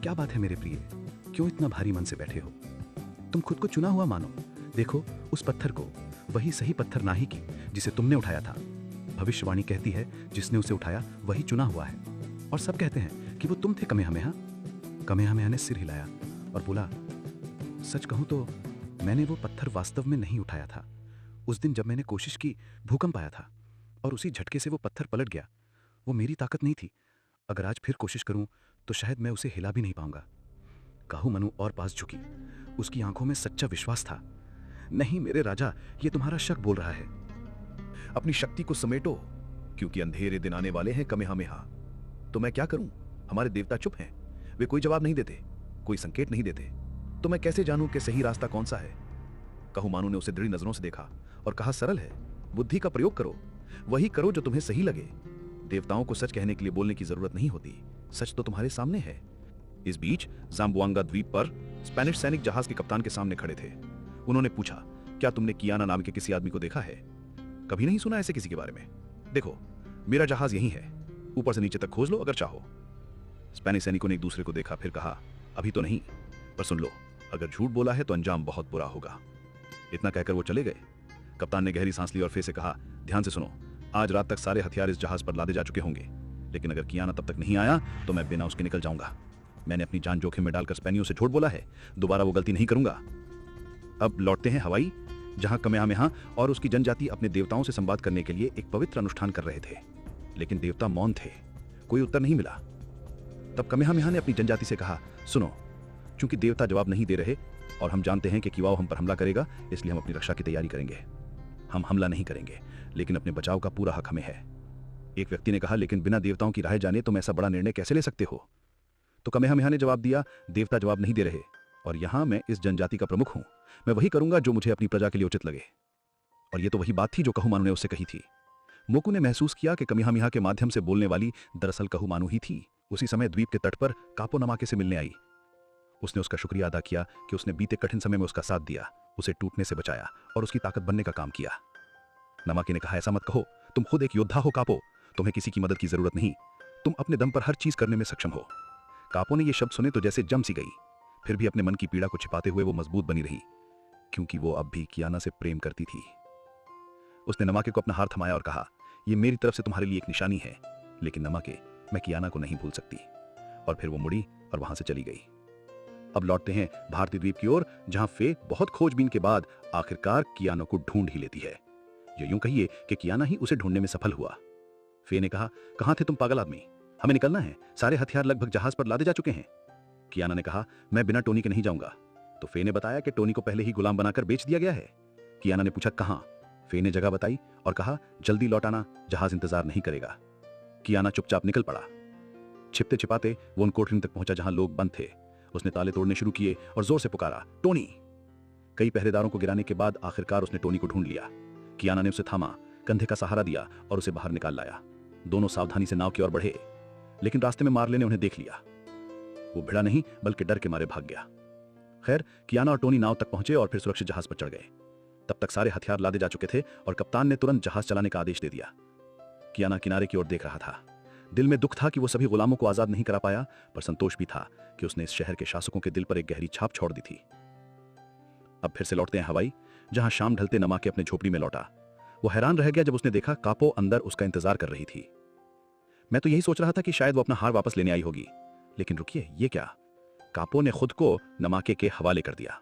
क्या बात है मेरे प्रिय, क्यों इतना भारी मन से बैठे हो? तुम खुद को चुना हुआ मानो। देखो उस पत्थर को, वही सही पत्थर नाही की जिसे तुमने उठाया था। भविष्यवाणी कहती है जिसने उसे उठाया वही चुना हुआ है, और सब कहते हैं कि वो तुम थे कमेहामेहा। कमेहामेहा ने सिर हिलाया और बोला, सच कहूं तो मैंने वो पत्थर वास्तव में नहीं उठाया था। उस दिन जब मैंने कोशिश की, भूकंप आया था और उसी झटके से वो पत्थर पलट गया। वो मेरी ताकत नहीं थी। अगर आज फिर कोशिश करूं तो शायद मैं उसे हिला भी नहीं पाऊंगा। काहुमनु और पास झुकी। उसकी आंखों में सच्चा विश्वास था। नहीं मेरे राजा, ये तुम्हारा शक बोल रहा है। अपनी शक्ति को समेटो, क्योंकि अंधेरे दिन आने वाले हैं कमेहामेहा। तो मैं क्या करूं? हमारे देवता चुप हैं, वे कोई जवाब नहीं देते, कोई संकेत नहीं देते। तो मैं कैसे जानूं कि सही रास्ता कौन सा है? काहुमानु ने उसे दृढ़ नजरों से देखा और कहा, सरल है, बुद्धि का प्रयोग करो, वही करो जो तुम्हें सही लगे। देवताओं को सच कहने के लिए बोलने की जरूरत नहीं होती, सच तो तुम्हारे सामने है। इस बीच जाम्बुआंगा द्वीप पर स्पेनिश सैनिक जहाज के कप्तान के सामने खड़े थे। उन्होंने पूछा, क्या तुमने कियाना नाम के किसी आदमी को देखा है? कभी नहीं सुना ऐसे किसी के बारे में? देखो, मेरा जहाज यहीं है, ऊपर से नीचे तक खोज लो अगर चाहो। स्पेनिश सैनिकों ने एक दूसरे को देखा, फिर कहा, अभी तो नहीं, पर सुन लो, अगर झूठ बोला है तो अंजाम बहुत बुरा होगा। इतना कहकर वो चले गए। कप्तान ने गहरी सांस ली और फिर से कहा, ध्यान से सुनो, आज रात तक सारे हथियार इस जहाज पर लादे जा चुके होंगे, लेकिन अगर कियाना तब तक नहीं आया तो मैं बिना उसके निकल जाऊंगा। मैंने अपनी जान जोखिम में डालकर स्पेनियों से झूठ बोला है, दोबारा वो गलती नहीं करूंगा। अब लौटते हैं हवाई, जहां कमेहामेहा और उसकी जनजाति अपने देवताओं से संवाद करने के लिए एक पवित्र अनुष्ठान कर रहे थे, लेकिन देवता मौन थे, कोई उत्तर नहीं मिला। तब कमेहामेहा ने अपनी जनजाति से कहा, सुनो, चूंकि देवता जवाब नहीं दे रहे और हम जानते हैं कि किवाओ हम पर हमला करेगा, इसलिए हम अपनी रक्षा की तैयारी करेंगे। हम हमला नहीं करेंगे, लेकिन अपने बचाव का पूरा हक हमें है। एक व्यक्ति ने कहा, लेकिन बिना देवताओं की राय जाने तुम ऐसा बड़ा निर्णय कैसे ले सकते हो? तो कमेहामेहा ने जवाब दिया, देवता जवाब नहीं दे रहे और यहां मैं इस जनजाति का प्रमुख हूं। मैं वही करूंगा जो मुझे अपनी प्रजा के लिए उचित लगे। और यह तो वही बात थी जो कहूमानू ने उससे कही थी। मोकू ने महसूस किया कि कमेहामेहा के माध्यम से बोलने वाली दरअसल कहूमानू ही थी। उसी समय द्वीप के तट पर कापो नमाके से मिलने आई। उसने उसका शुक्रिया अदा किया कि उसने बीते कठिन समय में उसका साथ दिया, उसे टूटने से बचाया और उसकी ताकत बनने का काम किया। नमाके ने कहा, ऐसा मत कहो, तुम खुद एक योद्धा हो कापो, तुम्हें किसी की मदद की जरूरत नहीं, तुम अपने दम पर हर चीज करने में सक्षम हो। कापो ने ये शब्द सुने तो जैसे जम सी गई, फिर भी अपने मन की पीड़ा को छिपाते हुए वो मजबूत बनी रही, क्योंकि वो अब भी कियाना से प्रेम करती थी। उसने नमाके को अपना हार थमाया और कहा, यह मेरी तरफ से तुम्हारे लिए एक निशानी है, लेकिन नमाके, मैं कियाना को नहीं भूल सकती। और फिर वो मुड़ी और वहां से चली गई। अब लौटते हैं भारतीय द्वीप की ओर, जहां फे बहुत खोजबीन के बाद आखिरकार कियाना को ढूंढ ही लेती है। या यूं कहिए कि कियाना ही उसे ढूंढने में सफल हुआ। फे ने कहा, कहां थे तुम पागल आदमी, हमें निकलना है, सारे हथियार लगभग जहाज पर लादे जा चुके हैं। कियाना ने कहा, मैं बिना टोनी के नहीं जाऊंगा। तो फे ने बताया कि टोनी को पहले ही गुलाम बनाकर बेच दिया गया है। कियाना ने पूछा, कहां? फे ने जगह बताई और कहा, जल्दी लौट आना, जहाज इंतजार नहीं करेगा। कियाना चुपचाप निकल पड़ा। छिपते छिपाते वो उन कोठरियों तक पहुंचा जहां लोग बंद थे। उसने ताले तोड़ने शुरू किए और जोर से पुकारा, टोनी। कई पहरेदारों को गिराने के बाद आखिरकार उसने टोनी को ढूंढ लिया। कियाना ने उसे थामा, कंधे का सहारा दिया और उसे बाहर निकाल लाया। दोनों सावधानी से नाव की ओर बढ़े, लेकिन रास्ते में मार्ले ने उन्हें देख लिया। वो भिड़ा नहीं, बल्कि डर के मारे भाग गया। खैर, कियाना और टोनी नाव तक पहुंचे और फिर सुरक्षित जहाज पर चढ़ गए। तब तक सारे हथियार लादे जा चुके थे और कप्तान ने तुरंत जहाज चलाने का आदेश दे दिया। कियाना किनारे की ओर देख रहा था। दिल में दुख था कि वो सभी गुलामों को आजाद नहीं करा पाया, पर संतोष भी था कि उसने इस शहर के शासकों के दिल पर एक गहरी छाप छोड़ दी थी। अब फिर से लौटते हैं हवाई, जहां शाम ढलते नमाके अपने झोपड़ी में लौटा। वो हैरान रह गया जब उसने देखा कापो अंदर उसका इंतजार कर रही थी। मैं तो यही सोच रहा था कि शायद वो अपना हार वापस लेने आई होगी, लेकिन रुकिए, ये क्या? कापो ने खुद को नमाके के हवाले कर दिया।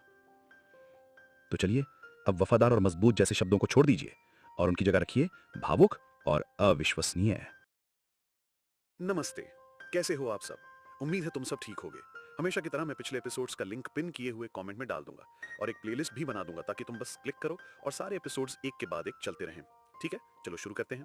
तो चलिए, अब वफादार और मजबूत जैसे शब्दों को छोड़ दीजिए और उनकी जगह रखिए भावुक और अविश्वसनीय। नमस्ते, कैसे हो आप सब? उम्मीद है तुम सब ठीक होगे। हमेशा की तरह मैं पिछले एपिसोड्स का लिंक पिन किए हुए कमेंट में डाल दूंगा और एक प्लेलिस्ट भी बना दूंगा, ताकि तुम बस क्लिक करो और सारे एपिसोड्स एक के बाद एक चलते रहें। ठीक है, चलो शुरू करते हैं।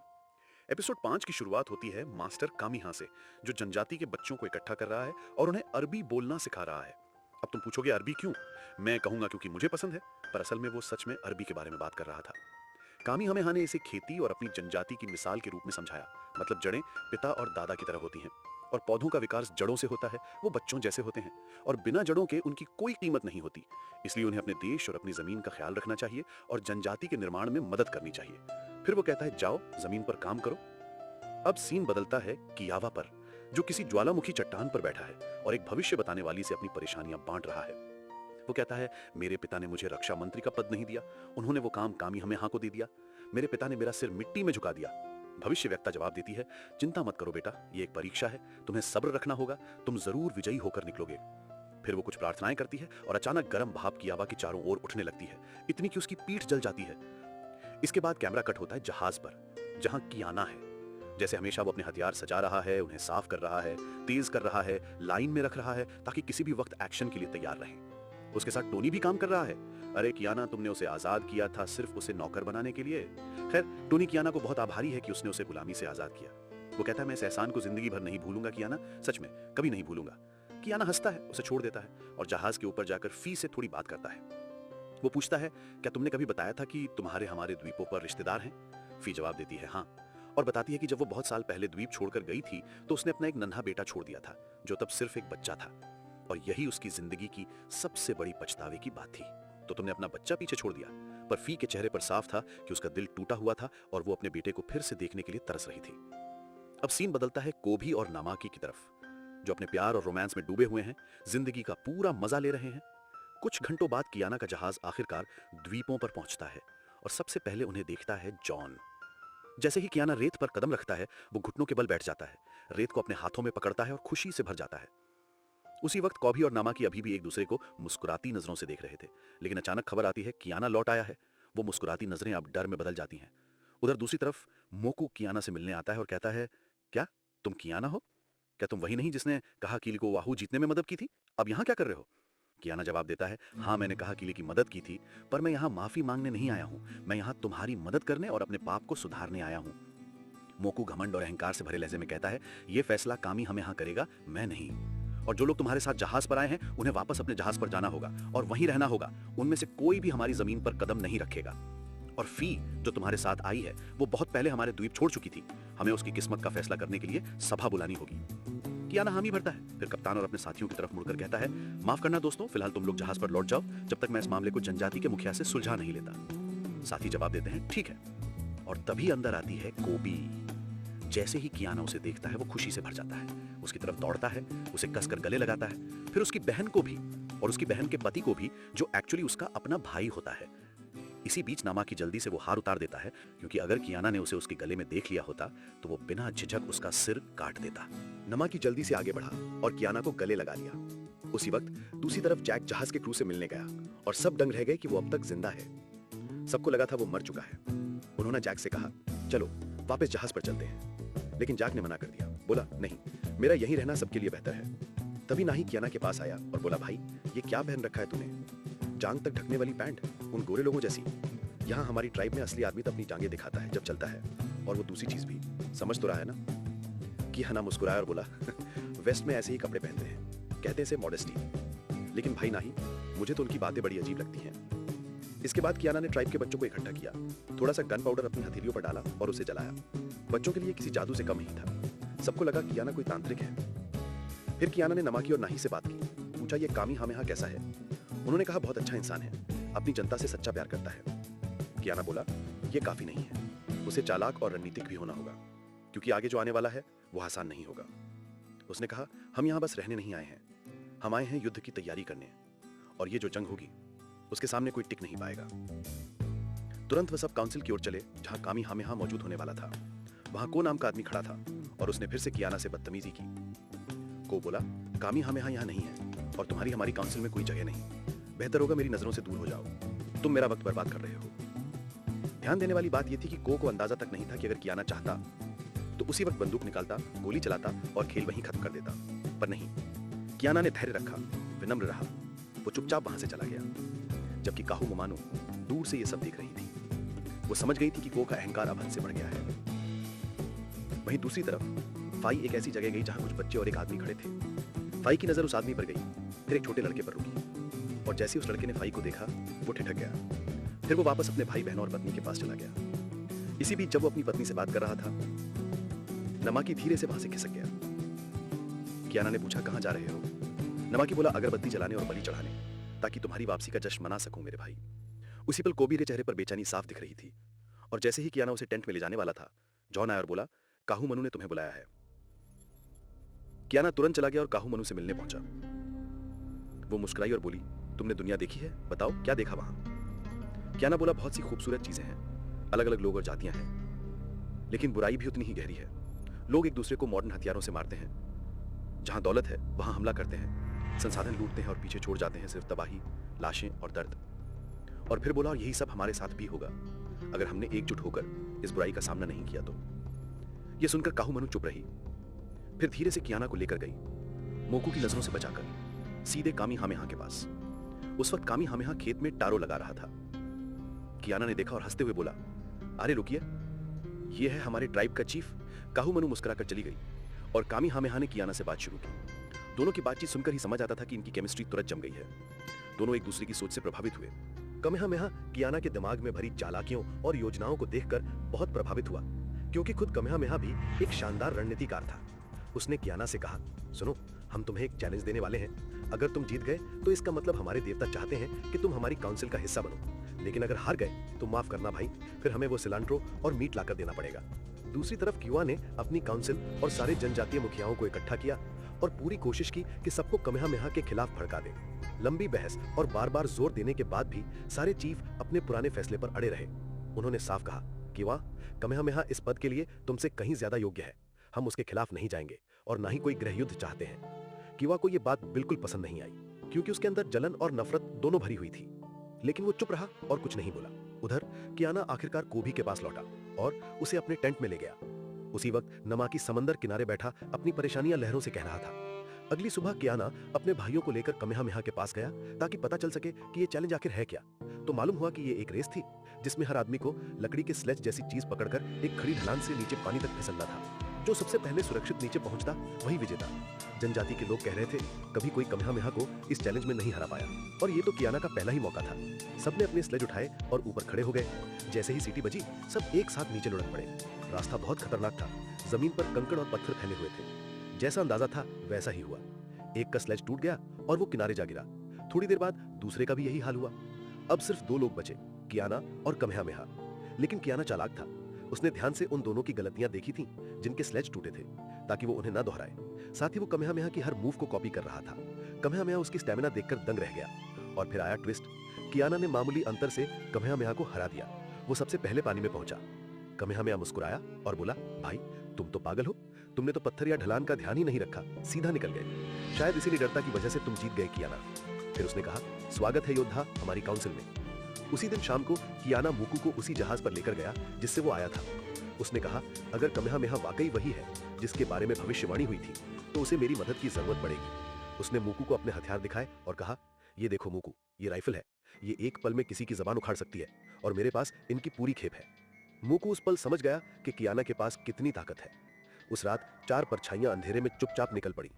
एपिसोड 5 की शुरुआत होती है मास्टर कामिहा से, जो जनजाति के बच्चों को इकट्ठा कर रहा है और उन्हें अरबी बोलना सिखा रहा है। अब तुम पूछोगे, अरबी क्यों? मैं कहूंगा क्योंकि मुझे पसंद है, पर असल में वो सच में अरबी के बारे में बात कर रहा था। कामिहामेहा ने इसे खेती और अपनी जनजाति की मिसाल के रूप में समझाया। मतलब जड़ें पिता और दादा की तरह होती हैं और पौधों का विकास जड़ों से होता है, वो बच्चों जैसे होते हैं और बिना जड़ों के उनकी कोई कीमत नहीं होती। इसलिए उन्हें अपने देश और अपनी जमीन का ख्याल रखना चाहिए और जनजाति के निर्माण में मदद करनी चाहिए। फिर वो कहता है, जाओ जमीन पर काम करो। अब सीन बदलता है कियावा पर, जो किसी ज्वालामुखी चट्टान पर बैठा है और एक भविष्य बताने वाली से अपनी परेशानियां बांट रहा है। वो कहता है, मेरे पिता ने मुझे रक्षा मंत्री का पद नहीं दिया, उन्होंने वो काम कामिहामेहा को दे दिया। मेरे पिता ने मेरा सिर मिट्टी में झुका दिया। भविष्यवक्ता जवाब देती है, चिंता मत करो बेटा, ये एक परीक्षा है, तुम्हें सब्र रखना होगा, तुम जरूर विजयी होकर निकलोगे। फिर वो कुछ प्रार्थनाएं करती है और अचानक गर्म भाप कियावा की चारों ओर उठने लगती है, इतनी कि उसकी पीठ जल जाती है। इसके बाद कैमरा कट होता है जहाज पर, जहां कियाना है। जैसे हमेशा वो अपने हथियार सजा रहा है, उन्हें साफ कर रहा है, तेज कर रहा है, लाइन में रख रहा है, ताकि किसी भी वक्त एक्शन के लिए तैयार रहे। उसके साथ टोनी भी काम कर रहा है। अरे कियाना, तुमने उसे आजाद किया था सिर्फ उसे नौकर बनाने के लिए। खैर, टोनी कियाना को बहुत आभारी है कि उसने उसे गुलामी से आजाद किया। वो कहता है, मैं इस एहसान को जिंदगी भर नहीं भूलूंगा कियाना, सच में कभी नहीं भूलूंगा। कियाना हंसता है, उसे छोड़ देता है और जहाज के ऊपर जाकर फी से थोड़ी बात करता है। वो पूछता है, क्या तुमने कभी बताया था कि तुम्हारे हमारे द्वीपों पर रिश्तेदार हैं? फी जवाब देती है, हाँ, और बताती है कि जब वो बहुत साल पहले द्वीप छोड़कर गई थी तो उसने अपना एक नन्हा बेटा छोड़ दिया था, जो तब सिर्फ एक बच्चा था, और यही उसकी जिंदगी की सबसे बड़ी पछतावे की बात थी। तो तुमने अपना बच्चा पीछे छोड़ दिया। पर फी के चेहरे पर साफ था कि उसका दिल टूटा हुआ था और वो अपने बेटे को फिर से देखने के लिए तरस रही थी। अब सीन बदलता है कोभी और नामाकी की तरफ, जो अपने प्यार और रोमांस में डूबे हुए हैं, जिंदगी का पूरा मजा ले रहे हैं। कुछ घंटों बाद कियाना का जहाज आखिरकार द्वीपों पर पहुंचता है और सबसे पहले उन्हें देखता है जॉन। जैसे ही कियाना रेत पर कदम रखता है, वो घुटनों के बल बैठ जाता है, रेत को अपने हाथों में पकड़ता है और खुशी से भर जाता है। उसी वक्त कॉबी और नामा की अभी भी एक दूसरे को मुस्कुराती नजरों से देख रहे थे, लेकिन अचानक खबर आती है कियाना लौट आया है। वो मुस्कुराती नजरें अब डर में बदल जाती हैं। उधर दूसरी तरफ मोकू कियाना से मिलने आता है और कहता है, क्या तुम कियाना हो? क्या तुम वही नहीं जिसने कहा किली को वाहू जीतने में मदद की थी? अब यहाँ क्या कर रहे हो? कियाना जवाब देता है, हाँ मैंने कहा किली की मदद की थी, पर मैं यहाँ माफी मांगने नहीं आया हूँ, मैं यहाँ तुम्हारी मदद करने और अपने पाप को सुधारने आया हूँ। मोकू घमंड और अहंकार से भरे लहजे में कहता है, ये फैसला कामी हमें यहाँ करेगा, मैं नहीं। और जो लोग तुम्हारे साथ जहाज पर आए हैं उन्हें वापस अपने जहाज पर जाना होगा और वहीं रहना होगा। उनमें से कोई भी हमारी जमीन पर कदम नहीं रखेगा। और फी जो तुम्हारे साथ आई है वो बहुत पहले हमारे द्वीप छोड़ चुकी थी, हमें उसकी किस्मत का फैसला करने के लिए सभा बुलानी होगी। कियाना हामी भरता है, फिर कप्तान और अपने साथियों की तरफ मुड़कर कहता है, माफ करना दोस्तों, फिलहाल तुम लोग जहाज पर लौट जाओ जब तक मैं इस मामले को जनजाति के मुखिया से सुलझा नहीं लेता। साथी जवाब देते हैं, ठीक है। और तभी अंदर आती है कोबी। जैसे ही कियाना उसे देखता है वो खुशी से भर जाता है, उसकी तरफ दौड़ता है, उसे कसकर गले लगाता है, फिर उसकी बहन को भी और उसकी बहन के पति को भी, जो एक्चुअली उसका अपना भाई होता है। इसी बीच नामा की जल्दी से वो हार उतार देता है, क्योंकि अगर कियाना ने उसे उसके गले में देख लिया होता तो वो बिना झिझक उसका सिर काट देता। नमा की जल्दी से आगे बढ़ा और कियाना को गले लगा लिया। उसी वक्त दूसरी तरफ जैक जहाज के क्रू से मिलने गया और सब दंग रह गए कि वो अब तक जिंदा है। सबको लगा था वो मर चुका है। उन्होंने जैक से कहा, चलो वापस जहाज पर चलते हैं, लेकिन जैक ने मना कर दिया। बोला, नहीं, मेरा यहीं रहना सबके लिए बेहतर है। तभी नाही कियाना के पास आया और बोला, भाई ये क्या पहन रखा है तूने? जांग तक ढकने वाली पैंट, उन गोरे लोगों जैसी। यहाँ हमारी ट्राइब में असली आदमी तो अपनी जांघें दिखाता है जब चलता है, और वो दूसरी चीज भी, समझ तो रहा है ना? कियाना मुस्कुराया और बोला, वेस्ट में ऐसे ही कपड़े पहनते हैं, कहते हैं इसे मॉडेस्टी। लेकिन भाई नाही, मुझे तो उनकी बातें बड़ी अजीब लगती हैं। इसके बाद कियाना ने ट्राइब के बच्चों को इकट्ठा किया, थोड़ा सा गन पाउडर अपनी हथेलियों पर डाला और उसे जलाया। बच्चों के लिए किसी जादू से कम ही था। सबको लगा कियाना कोई तांत्रिक है। फिर कियाना ने नमाकी और नाही से बात की, पूछा, ये कामी हामेहा कैसा है? उन्होंने कहा, बहुत अच्छा इंसान है, अपनी जनता से सच्चा प्यार करता है। कियाना बोला, ये काफी नहीं है, उसे चालाक और रणनीतिक भी होना होगा, क्योंकि आगे जो आने वाला है वो आसान नहीं होगा। उसने कहा, हम यहाँ बस रहने नहीं आए हैं, हम आए हैं युद्ध की तैयारी करने, और ये जो जंग होगी उसके सामने कोई टिक नहीं पाएगा। तुरंत वह सब काउंसिल की ओर चले जहां कामी हामेहा मौजूद होने वाला था। वहां को नाम का आदमी खड़ा था और उसने फिर से कियाना से बदतमीजी की। को बोला, कामी हामेहा यहाँ नहीं है और तुम्हारी हमारी काउंसिल में कोई जगह नहीं, बेहतर होगा मेरी नजरों से दूर हो जाओ, तुम मेरा वक्त बर्बाद कर रहे हो। ध्यान देने वाली बात यह थी कि को अंदाजा तक नहीं था कि अगर कियाना चाहता तो उसी वक्त बंदूक निकालता, गोली चलाता और खेल वहीं खत्म कर देता, पर नहीं। कियाना ने धैर्य रखा, विनम्र रहा, वो चुपचाप वहां से चला गया। जबकि काहू मुमानो दूर से ये सब देख रही थी। वो समझ गई थी कि को का अहंकार अब हद से बढ़ गया है। वहीं दूसरी तरफ फाई एक ऐसी जगह गई जहां कुछ बच्चे और एक आदमी खड़े थे। फाई की नजर उस आदमी पर गई, फिर एक छोटे लड़के पर रुकी, और जैसे उस लड़के ने फाई को देखा वो ठिठक गया। फिर वो वापस अपने भाई बहनों और पत्नी के पास चला गया। इसी बीच जब वो अपनी पत्नी से बात कर रहा था, नमाकी धीरे से वहां से खिसक गया। कियाना ने पूछा, कहां जा रहे हो? नमाकी बोला, अगरबत्ती जलाने और बलि चढ़ाने, ताकि तुम्हारी वापसी का जश्न मना सकूं मेरे भाई। उसी पल कोबी के चेहरे पर बेचैनी साफ दिख रही थी, और जैसे ही कियाना उसे टेंट में ले जाने वाला था, जॉन आया और बोला, काहू मनु ने तुम्हें बुलाया है। कियाना तुरंत चला गया और काहू मनु से मिलने पहुंचा। वो मुस्कुराई और बोली, तुमने दुनिया देखी है, बताओ क्या देखा वहां? कियाना बोला, बहुत सी खूबसूरत चीजें हैं, अलग अलग लोग और जातियां हैं, लेकिन बुराई भी उतनी ही गहरी है। लोग एक दूसरे को मॉडर्न हथियारों से मारते हैं, जहां दौलत है वहां हमला करते हैं, संसाधन लूटते हैं और पीछे छोड़ जाते हैं सिर्फ तबाही, लाशें और दर्द। और फिर बोला, और यही सब हमारे साथ भी होगा अगर हमने एकजुट होकर इस बुराई का सामना नहीं किया तो। यह सुनकर काहू मनु चुप रही, फिर धीरे से कियाना को लेकर गई, मोकू की नजरों से बचाकर सीधे कामी हामेहा के पास। उस वक्त कामी हामेहा खेत में टारो लगा रहा था। कियाना ने देखा और हंसते हुए बोला, अरे रुकिए, ये है हमारे ट्राइब का चीफ। काहू मनु मुस्कुराकर चली गई और कामी हामेहा ने कियाना से बात शुरू की। दोनों की बातचीत सुनकर ही समझ आता था कि इनकी केमिस्ट्री तुरंत जम गई है। दोनों एक दूसरे की सोच से प्रभावित हुए। कामेहामेहा कियाना के दिमाग में भरी चालाकियों और योजनाओं को देखकर बहुत प्रभावित हुआ, क्योंकि खुद कामेहामेहा भी एक शानदार रणनीतिकार था। उसने कियाना से कहा, सुनो, हम तुम्हें एक चैलेंज देने वाले हैं। अगर तुम जीत गए तो इसका मतलब हमारे देवता चाहते हैं कि तुम हमारी काउंसिल का हिस्सा बनो, लेकिन अगर हार गए तो माफ करना भाई, फिर हमें वो सिलांट्रो और मीट लाकर देना पड़ेगा। दूसरी तरफ क्यूआ ने अपनी काउंसिल और सारे जनजातीय मुखियाओं को इकट्ठा किया और पूरी कोशिश की कि सबको कामेहामेहा के खिलाफ भड़का दे। लंबी बहस और बार बार जोर देने के बाद भी सारे चीफ अपने पुराने फैसले पर अड़े रहे। उन्होंने साफ कहा किवा, कमेहामेहा इस पद के लिए तुमसे कहीं ज्यादा योग्य है। हम उसके खिलाफ नहीं जाएंगे और ना ही कोई गृहयुद्ध चाहते हैं। किवा को यह बात बिल्कुल पसंद नहीं आई, क्योंकि उसके अंदर जलन और नफरत दोनों भरी हुई थी। लेकिन वो चुप रहा और कुछ नहीं बोला। उधर कियाना आखिरकार कोभी के पास लौटा और उसे अपने टेंट में ले गया। उसी वक्त नमाकी समंदर किनारे बैठा अपनी परेशानियां लहरों से कह रहा था। अगली सुबह कियाना अपने भाइयों को लेकर कमेहामेहा के पास गया ताकि पता चल सके कि ये चैलेंज आखिर है क्या। तो मालूम हुआ कि ये एक रेस थी जिसमें हर आदमी को लकड़ी के स्लेज जैसी चीज पकड़कर एक खड़ी ढलान से नीचे पानी तक फिसलना था। जो सबसे पहले सुरक्षित नीचे पहुंचता वही विजेता। जनजाति के लोग कह रहे थे कभी कोई कमेहामेहा को इस चैलेंज में नहीं हरा पाया, और ये तो कियाना का पहला ही मौका था। सबने अपने स्लेज उठाए और ऊपर खड़े हो गए। जैसे ही सीटी बजी, सब एक साथ नीचे लुढ़क पड़े। रास्ता बहुत खतरनाक था। जमीन पर कंकड़ और पत्थर फैले हुए थे। जैसा अंदाजा था वैसा ही हुआ। एक का स्लेज टूट गया और वो किनारे जा गिरा। थोड़ी देर बाद दूसरे का भी यही हाल हुआ। अब सिर्फ 2 लोग बचे, कियाना और कमेहामेहा। लेकिन कियाना चालाक था। उसने ध्यान से उन दोनों की गलतियां देखी थीं जिनके स्लेज टूटे थे, ताकि वो उन्हें ना दोहराए। साथ ही वो कमेहामेहा की हर मूव को कॉपी कर रहा था। कमेहामेहा उसकी स्टैमिना देखकर दंग रह गया। और फिर आया ट्विस्ट। कियाना ने मामूली अंतर से कमेहामेहा को हरा दिया। वो सबसे पहले पानी में पहुंचा। कमेहामेहा मुस्कुराया और बोला, भाई तुम तो पागल हो, तुमने तो पत्थर या ढलान का ध्यान ही नहीं रखा, सीधा निकल गए। शायद इसी निडरता की वजह से तुम जीत गए कियाना। फिर उसने कहा, स्वागत है योद्धा हमारी काउंसिल में। उसी दिन शाम को कियाना मूकू को उसी जहाज पर लेकर गया जिससे वो आया था। उसने कहा, अगर कमेहामेहा वाकई वही है जिसके बारे में भविष्यवाणी हुई थी तो उसे मेरी मदद की जरूरत पड़ेगी। उसने मूकू को अपने हथियार दिखाए और कहा, ये देखो मूकू, ये राइफल है। ये एक पल में किसी की जबान उखाड़ सकती है और मेरे पास इनकी पूरी खेप है। मूकू उस पल समझ गया कि कियाना के पास कितनी ताकत है। उस रात 4 परछाइयां अंधेरे में चुपचाप निकल पड़ी।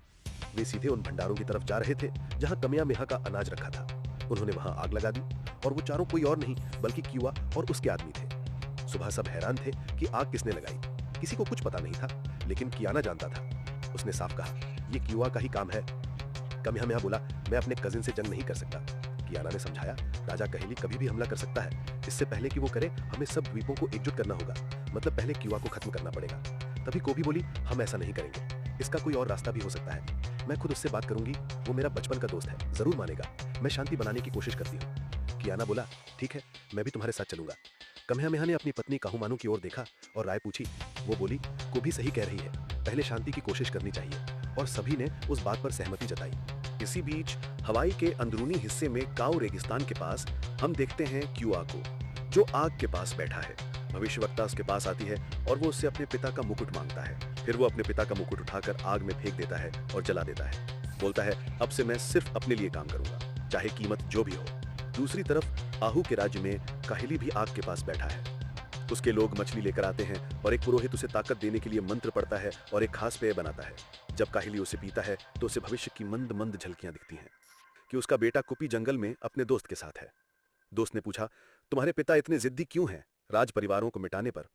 वे सीधे उन भंडारों की तरफ जा रहे थे जहां कमेहामेहा का अनाज रखा था। उन्होंने वहां आग लगा दी और वो चारों कोई और नहीं बल्कि किवा और उसके आदमी थे। सुबह सब हैरान थे कि आग किसने लगाई। किसी को कुछ पता नहीं था, लेकिन कियाना जानता था। उसने साफ कहा, ये किवा का ही काम है। कमेहामेहा बोला, मैं अपने कजिन से जंग नहीं कर सकता। कियाना ने समझाया, राजा कहेली कभी भी हमला कर सकता है। इससे पहले कि वो करे, हमें सब द्वीपों को एकजुट करना होगा। मतलब पहले किवा को खत्म करना पड़ेगा। तभी कोभी बोली, हम ऐसा नहीं करेंगे, इसका कोई और रास्ता भी हो सकता है। मैं खुद उससे बात करूंगी, वो मेरा बचपन का दोस्त है, जरूर मानेगा। मैं शांति बनाने की कोशिश करती हूँ। कियाना बोला, ठीक है, मैं भी तुम्हारे साथ चलूंगा। कमेहामेहा ने अपनी पत्नी काहुमानू की ओर देखा और राय पूछी। वो बोली, कोभी सही कह रही है, पहले शांति की कोशिश करनी चाहिए। और सभी ने उस बात पर सहमति जताई। इसी बीच हवाई के अंदरूनी हिस्से में काऊ रेगिस्तान के पास हम देखते हैं क्यूआ को, जो आग के पास बैठा है। भविष्यवक्ता उसके पास आती है और वो उससे अपने पिता का मुकुट मांगता है। फिर वो अपने पिता का मुकुट उठाकर आग में फेंक देता है और जला देता है। बोलता है, अब से मैं सिर्फ अपने लिए काम करूंगा, चाहे कीमत जो भी हो। दूसरी तरफ आहू के राज्य में काहिली भी आग के पास बैठा है। उसके लोग मछली लेकर आते हैं और एक पुरोहित उसे ताकत देने के लिए मंत्र पढ़ता है और एक खास पेय बनाता है। जब काहिली उसे पीता है तो उसे भविष्य की मंद मंद झलकियां दिखती हैं कि उसका बेटा कुपी जंगल में अपने दोस्त के साथ है। दोस्त ने पूछा, तुम्हारे पिता इतने जिद्दी क्यों हैं राज परिवारों को मिटाने पर?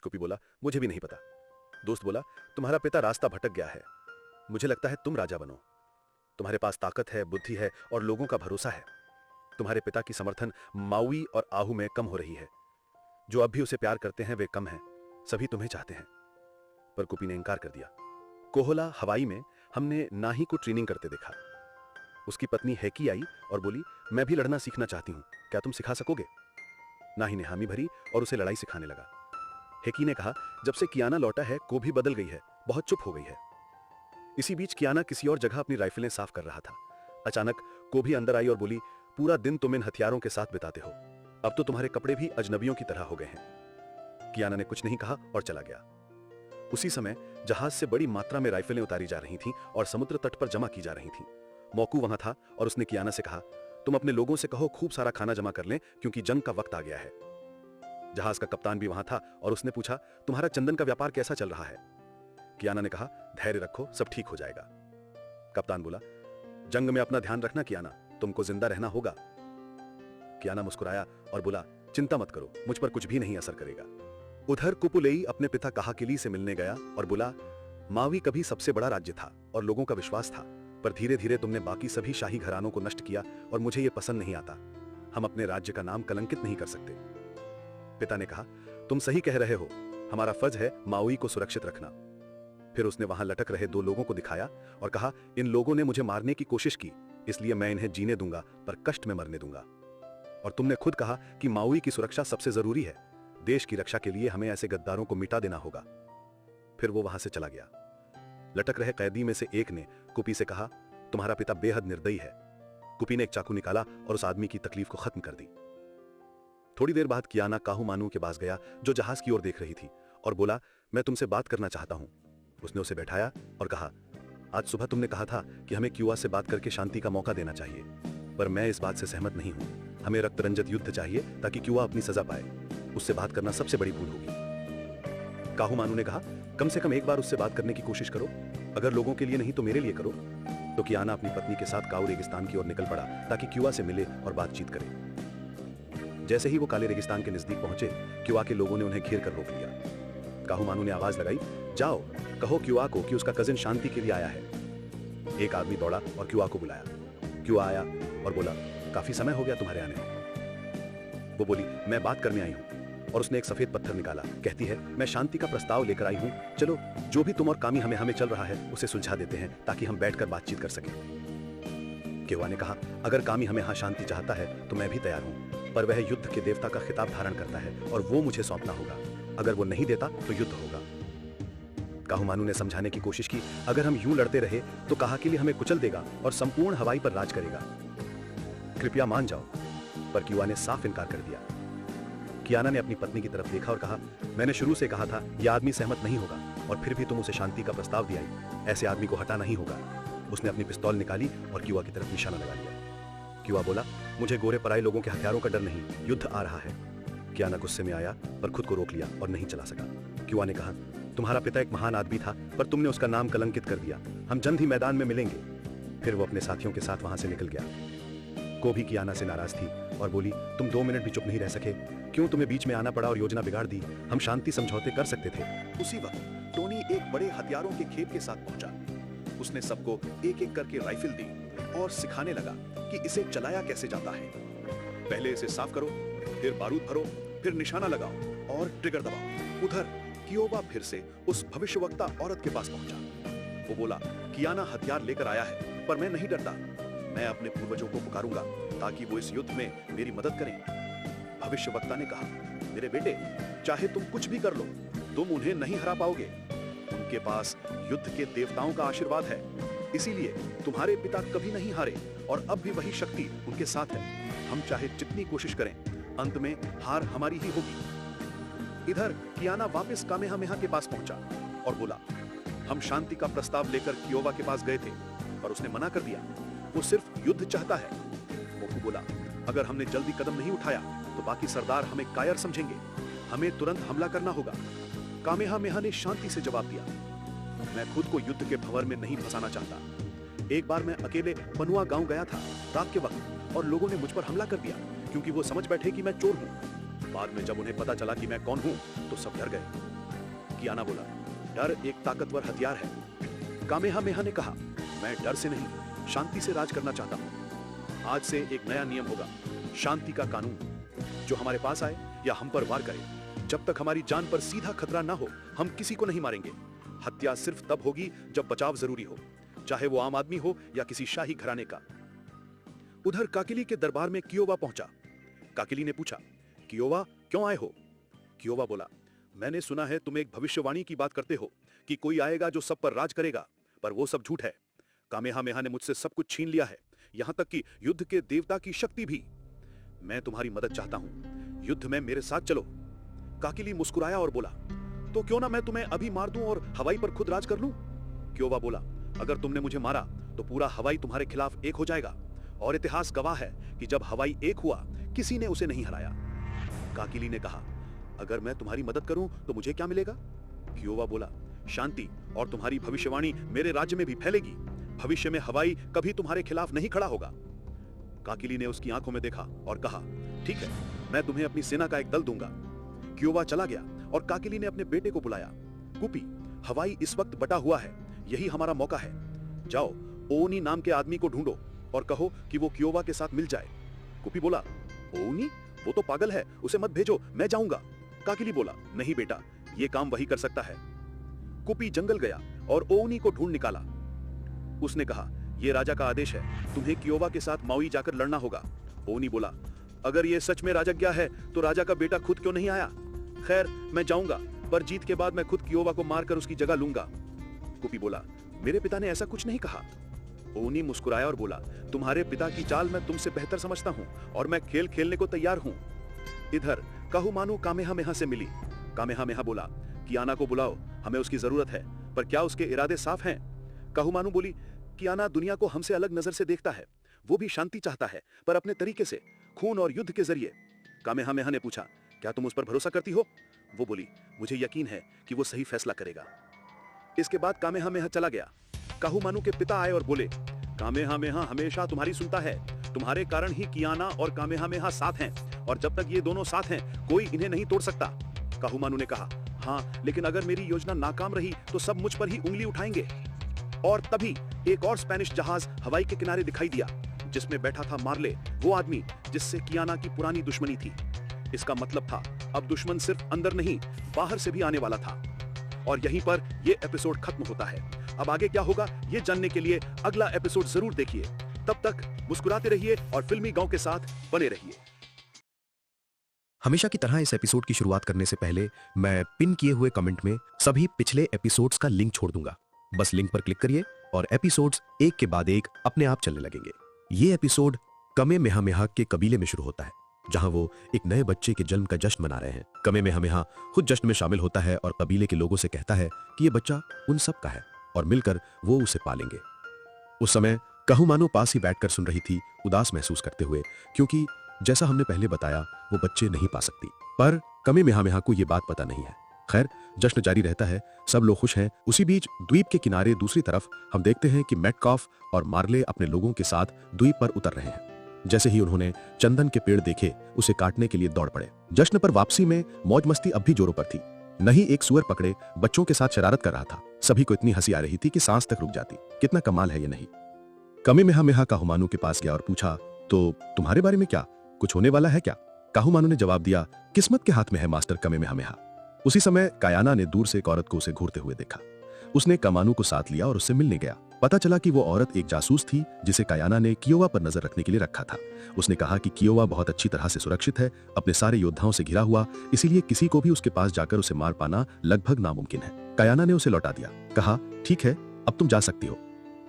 कुपी बोला, मुझे भी नहीं पता। दोस्त बोला, तुम्हारा पिता रास्ता भटक गया है, मुझे लगता है तुम राजा बनो। तुम्हारे पास ताकत है, बुद्धि है और लोगों का भरोसा है। तुम्हारे पिता की समर्थन माउई और आहू में कम हो रही है। जो अब भी उसे प्यार करते हैं वे कम हैं, सभी तुम्हें चाहते हैं। पर कुपी ने इनकार कर दिया। कोहला हवाई में हमने नाही को ट्रेनिंग करते देखा। उसकी पत्नी हैकी आई और बोली, मैं भी लड़ना सीखना चाहती हूं, क्या तुम सिखा सकोगे? नाही ने हामी भरी और उसे लड़ाई सिखाने लगा। हैकी ने कहा, जब से कियाना लौटा है कोभी बदल गई है, बहुत चुप हो गई है। इसी बीच कियाना किसी और जगह अपनी राइफलें साफ कर रहा था। अचानक कोभी अंदर आई और बोली, पूरा दिन तुम इन हथियारों के साथ बिताते हो, अब तो तुम्हारे कपड़े भी अजनबियों की तरह हो गए हैं। कियाना ने कुछ नहीं कहा और चला गया। उसी समय जहाज से बड़ी मात्रा में राइफलें उतारी जा रही थीं और समुद्र तट पर जमा की जा रही थीं। मौकू वहां था और उसने कियाना से कहा, तुम अपने लोगों से कहो खूब सारा खाना जमा कर लें क्योंकि जंग का वक्त आ गया है। जहाज का कप्तान भी वहां था और उसने पूछा, तुम्हारा चंदन का व्यापार कैसा चल रहा है? कियाना ने कहा, धैर्य रखो, सब ठीक हो जाएगा। कप्तान बोला, जंग में अपना ध्यान रखना कियाना, तुमको जिंदा रहना होगा। कियाना मुस्कुराया और बोला, चिंता मत करो, मुझ पर कुछ भी नहीं असर करेगा। उधर कुपुलेई अपने पिता कहाकिली से मिलने गया और बोला, मावी कभी सबसे बड़ा राज्य था और लोगों का विश्वास था, पर धीरे धीरे तुमने बाकी सभी शाही घरानों को नष्ट किया और मुझे यह पसंद नहीं आता। हम अपने राज्य का नाम कलंकित नहीं कर सकते। पिता ने कहा, तुम सही कह रहे हो, हमारा फर्ज है माउई को सुरक्षित रखना। फिर उसने वहां लटक रहे 2 लोगों को दिखाया और कहा, इन लोगों ने मुझे मारने की कोशिश की, इसलिए मैं इन्हें जीने दूंगा पर कष्ट में मरने दूंगा। और तुमने खुद कहा कि माउई की सुरक्षा सबसे जरूरी है, देश की रक्षा के लिए हमें ऐसे गद्दारों को मिटा देना होगा। फिर वो वहां से चला गया। लटक रहे कैदी में से एक ने कुपी से कहा, तुम्हारा पिता बेहद निर्दयी है। कुपी ने एक चाकू निकाला और उस आदमी की तकलीफ को खत्म कर दी। थोड़ी देर बाद कियाना काहू मानू के पास गया जो जहाज की ओर देख रही थी और बोला, मैं तुमसे बात करना चाहता हूं। उसने उसे बैठाया और कहा, आज सुबह तुमने कहा था कि हमें क्यूआ से बात करके शांति का मौका देना चाहिए, पर मैं इस बात से सहमत नहीं हूं। हमें रक्त रंजित युद्ध चाहिए ताकि क्यूआ अपनी सजा पाए। उससे बात करना सबसे बड़ी भूल होगी। काहू मानू ने कहा, कम से कम एक बार उससे बात करने की कोशिश करो। अगर लोगों के लिए नहीं तो मेरे लिए करो। तो कियाना अपनी पत्नी के साथ काऊ रेगिस्तान की ओर निकल पड़ा ताकि क्यूआ से मिले और बातचीत करे। जैसे ही वो काले रेगिस्तान के नजदीक पहुंचे, क्यूआ के लोगों ने उन्हें घेर कर रोक लिया। काहू मानू ने आवाज लगाई, जाओ कहो क्यूआ को कि उसका कजिन शांति के लिए आया है। एक आदमी दौड़ा और क्यूआ को बुलाया। क्यूआ आया और बोला, काफी समय हो गया तुम्हारे आने में। वो बोली, मैं बात करने आई हूं। और उसने एक सफेद पत्थर निकाला। कहती है, मैं शांति का प्रस्ताव लेकर आई हूं। चलो जो भी तुम और कामी हमें चल रहा है उसे सुलझा देते हैं ताकि हम बैठकर बातचीत कर सकें। क्यूआ ने कहा, अगर कामी हमें यहाँ शांति चाहता है तो मैं भी तैयार हूं, पर वह युद्ध के देवता का खिताब धारण करता है और वो मुझे सौंपना होगा। अगर वो नहीं देता तो युद्ध होगा। काहू मानू ने समझाने की कोशिश की, अगर हम यूं लड़ते रहे तो काहाकिली हमें कुचल देगा और संपूर्ण हवाई पर राज करेगा। कृपया मान जाओ। पर क्यूआ ने साफ इनकार कर दिया। कियाना ने अपनी पत्नी की तरफ देखा और कहा, मैंने शुरू से कहा था यह आदमी सहमत नहीं होगा और फिर भी तुम उसे शांति का प्रस्ताव दिया। ऐसे आदमी को हटाना ही होगा। उसने अपनी पिस्तौल निकाली और क्यूआ की तरफ निशाना लगा लिया। क्यूआ बोला, मुझे गोरे पराई लोगों के हथियारों का डर नहीं, युद्ध आ रहा है। कियाना गुस्से में आया पर खुद को रोक लिया और नहीं चला सका। क्यूआ ने कहा, तुम्हारा पिता एक महान आदमी था पर तुमने उसका नाम कलंकित कर दिया। हम जल्द ही मैदान में मिलेंगे। फिर वो अपने साथियों के साथ वहां से निकल गया। को भी कियाना से नाराज थी और बोली, तुम 2 मिनट भी चुप नहीं रह सके? क्यों तुम्हें बीच में आना पड़ा और योजना बिगाड़ दी? हम शांति समझौते कर सकते थे। उसी वक्त टोनी एक बड़े हथियारों के खेप के साथ पहुंचा। उसने सबको एक एक करके राइफल दी और सिखाने लगा कि इसे चलाया कैसे जाता है। पहले इसे साफ करो, फिर बारूद भरो, फिर निशाना लगाओ और ट्रिगर दबाओ। उधर कियोबा फिर से उस भविष्यवक्ता औरत के पास पहुंचा। वो बोला, कियाना हथियार लेकर आया है पर मैं नहीं डरता। मैं अपने पूर्वजों को पुकारूंगा ताकि वो इस युद्ध में मेरी मदद करें। भविष्यवक्ता ने कहा, मेरे बेटे, चाहे तुम कुछ भी कर लो, तुम उन्हें नहीं हरा पाओगे। उनके पास युद्ध के देवताओं का आशीर्वाद है, इसीलिए तुम्हारे पिता कभी नहीं हारे और अब भी वही शक्ति उनके साथ है। हम चाहे जितनी कोशिश करें, अंत में हार हमारी ही होगी। इधर कियाना वापस कामेहामेहा के पास पहुंचा और बोला, हम शांति का प्रस्ताव लेकर कियोबा के पास गए थे पर उसने मना कर दिया। वो सिर्फ युद्ध चाहता है। मोकू बोला, अगर हमने जल्दी कदम नहीं उठाया तो बाकी सरदार हमें कायर समझेंगे। हमें तुरंत हमला करना होगा। कामेहामेहा ने शांति से जवाब दिया, मैं खुद को युद्ध के भंवर में नहीं फंसाना चाहता। एक बार मैं अकेले पनुआ गांव गया था रात के वक्त और लोगों ने मुझ पर हमला कर दिया क्योंकि वो समझ बैठे कि मैं चोर हूं। बाद में जब उन्हें पता चला कि मैं कौन हूं तो सब डर गए। कियाना बोला, डर एक ताकतवर हथियार है। कामेहामेहा ने कहा, मैं डर से नहीं, शांति से राज करना चाहता हूं। आज से एक नया नियम होगा, शांति का कानून। जो हमारे पास आए या हम पर वार करे, जब तक हमारी जान पर सीधा खतरा ना हो, हम किसी को नहीं मारेंगे। हत्या सिर्फ तब होगी जब बचाव जरूरी हो, चाहे वो आम आदमी हो या किसी शाही घराने का। उधर काकिली के दरबार में कियोबा पहुंचा। काकिली ने पूछा, कियोबा क्यों आए हो? कियोबा बोला, मैंने सुना है तुम एक भविष्यवाणी की बात करते हो कि कोई आएगा जो सब पर राज करेगा, पर वो सब झूठ है। कामेहामेहा ने मुझसे सब कुछ छीन लिया है, यहां तक कि युद्ध के देवता की शक्ति भी। मैं तुम्हारी मदद चाहता हूं, युद्ध में मेरे साथ चलो। काकिली मुस्कुराया और बोला, तो क्यों ना मैं तुम्हें अभी मार दूं और हवाई पर खुद राज कर लूं? कियोबा बोला, अगर तुमने मुझे मारा तो पूरा हवाई तुम्हारे खिलाफ एक हो जाएगा और इतिहास गवाह है कि जब हवाई एक हुआ किसी ने उसे नहीं हराया। काकिली ने कहा, अगर मैं तुम्हारी मदद करूं तो मुझे क्या मिलेगा? कियोबा बोला, शांति और तुम्हारी भविष्यवाणी मेरे राज्य में भी फैलेगी। भविष्य में हवाई कभी तुम्हारे खिलाफ नहीं खड़ा होगा। काकिली ने उसकी आंखों में देखा और कहा, ठीक है, मैं तुम्हें अपनी सेना का एक दल दूंगा। कियोबा चला गया और काकिली ने अपने बेटे को बुलाया। कुपी, हवाई इस वक्त बटा हुआ है, यही हमारा मौका है। जाओ ओनी नाम के आदमी को ढूंढो और कहो कि वो कियोबा के साथ मिल जाए। कुपी बोला, ओनी? वो तो पागल है, उसे मत भेजो, मैं जाऊंगा। काकिली बोला, नहीं बेटा, ये काम वही कर सकता है। कुपी जंगल गया और ओनी को ढूंढ निकाला। उसने कहा, यह राजा का आदेश है, तुम्हें कियोबा के साथ माउई जाकर लड़ना होगा। ओनी बोला, अगर यह सच में राजज्ञा है तो राजा का बेटा खुद क्यों नहीं आया? खैर मैं जाऊंगा, पर जीत के बाद मैं खुद कियोवा को मारकर उसकी जगह लूंगा। कुपी बोला, मेरे पिता ने ऐसा कुछ नहीं कहा। ओनी मुस्कुराया और बोला, तुम्हारे पिता की चाल मैं तुमसे बेहतर समझता हूं और मैं खेल खेलने को तैयार हूं। इधर काहुमानू कामेहामेहा से मिली। कामेहामेहा बोला, कियाना को बुलाओ, हमें उसकी जरूरत है, पर क्या उसके इरादे साफ हैं? काहुमानू बोली, कियाना दुनिया को हमसे अलग नजर से देखता है, वो भी शांति चाहता है, पर अपने तरीके से, खून और युद्ध के जरिए। कामेहामेहा ने पूछा, क्या तुम उस पर भरोसा करती हो? वो बोली, मुझे यकीन है कि वो सही फैसला करेगा। इसके बाद कामेहामेहा चला गया। काहुमानू के पिता आए और बोले, कामेहामेहा हमेशा तुम्हारी सुनता है, तुम्हारे कारण ही कियाना और कामेहामेहा साथ हैं, और जब तक ये दोनों साथ हैं कोई इन्हें नहीं तोड़ सकता। काहुमानू ने कहा, हाँ, लेकिन अगर मेरी योजना नाकाम रही तो सब मुझ पर ही उंगली उठाएंगे। और तभी एक और स्पेनिश जहाज हवाई के किनारे दिखाई दिया, जिसमें बैठा था मार्ले, वो आदमी जिससे कियाना की पुरानी दुश्मनी थी। इसका मतलब था अब दुश्मन सिर्फ अंदर नहीं, बाहर से भी आने वाला था। और यहीं पर यह एपिसोड खत्म होता है। अब आगे क्या होगा ये जानने के लिए अगला एपिसोड जरूर देखिए। तब तक मुस्कुराते रहिए और फिल्मी गांव के साथ बने रहिए। हमेशा की तरह इस एपिसोड की शुरुआत करने से पहले मैं पिन किए हुए कमेंट में सभी पिछले एपिसोड्स का लिंक छोड़ दूंगा। बस लिंक पर क्लिक करिए और एपिसोड्स एक के बाद एक अपने आप चलने लगेंगे। ये एपिसोड कामेहामेहा के कबीले में शुरू होता है, जहां वो एक नए बच्चे के जन्म का जश्न मना रहे हैं। कामेहामेहा खुद जश्न में शामिल होता है और कबीले के लोगों से कहता है कि ये बच्चा उन सब का है और मिलकर वो उसे पालेंगे। उस समय काहुमानू पास ही बैठकर सुन रही थी, उदास महसूस करते हुए, क्योंकि जैसा हमने पहले बताया वो बच्चे नहीं पा सकती। पर कामेहामेहा को ये बात पता नहीं है। खैर, जश्न जारी रहता है, सब लोग खुश हैं। उसी बीच द्वीप के किनारे दूसरी तरफ हम देखते हैं कि मेटकॉफ और मार्ले अपने लोगों के साथ द्वीप पर उतर रहे हैं। जैसे ही उन्होंने चंदन के पेड़ देखे, उसे काटने के लिए दौड़ पड़े। जश्न पर वापसी में मौज मस्ती अब भी जोरों पर थी। नहीं एक सुअर पकड़े बच्चों के साथ शरारत कर रहा था। सभी को इतनी हंसी आ रही थी कि सांस तक रुक जाती। कितना कमाल है ये नहीं। कामेहामेहा काहुमानू के पास गया और पूछा, तो तुम्हारे बारे में क्या, कुछ होने वाला है क्या? काहुमानू ने जवाब दिया, किस्मत के हाथ में है मास्टर कामेहामेहा। उसी समय कायाना ने दूर से एक औरत को उसे घूरते हुए देखा। उसने कामानू को साथ लिया और उससे मिलने गया। पता चला कि वो औरत एक जासूस थी जिसे कायाना ने कियोवा पर नजर रखने के लिए रखा था। उसने कहा कि कियोवा बहुत अच्छी तरह से सुरक्षित है, अपने सारे योद्धाओं से घिरा हुआ, इसीलिए किसी को भी उसके पास जाकर उसे मार पाना लगभग नामुमकिन है। कायाना ने उसे लौटा दिया, कहा, ठीक है, अब तुम जा सकती हो।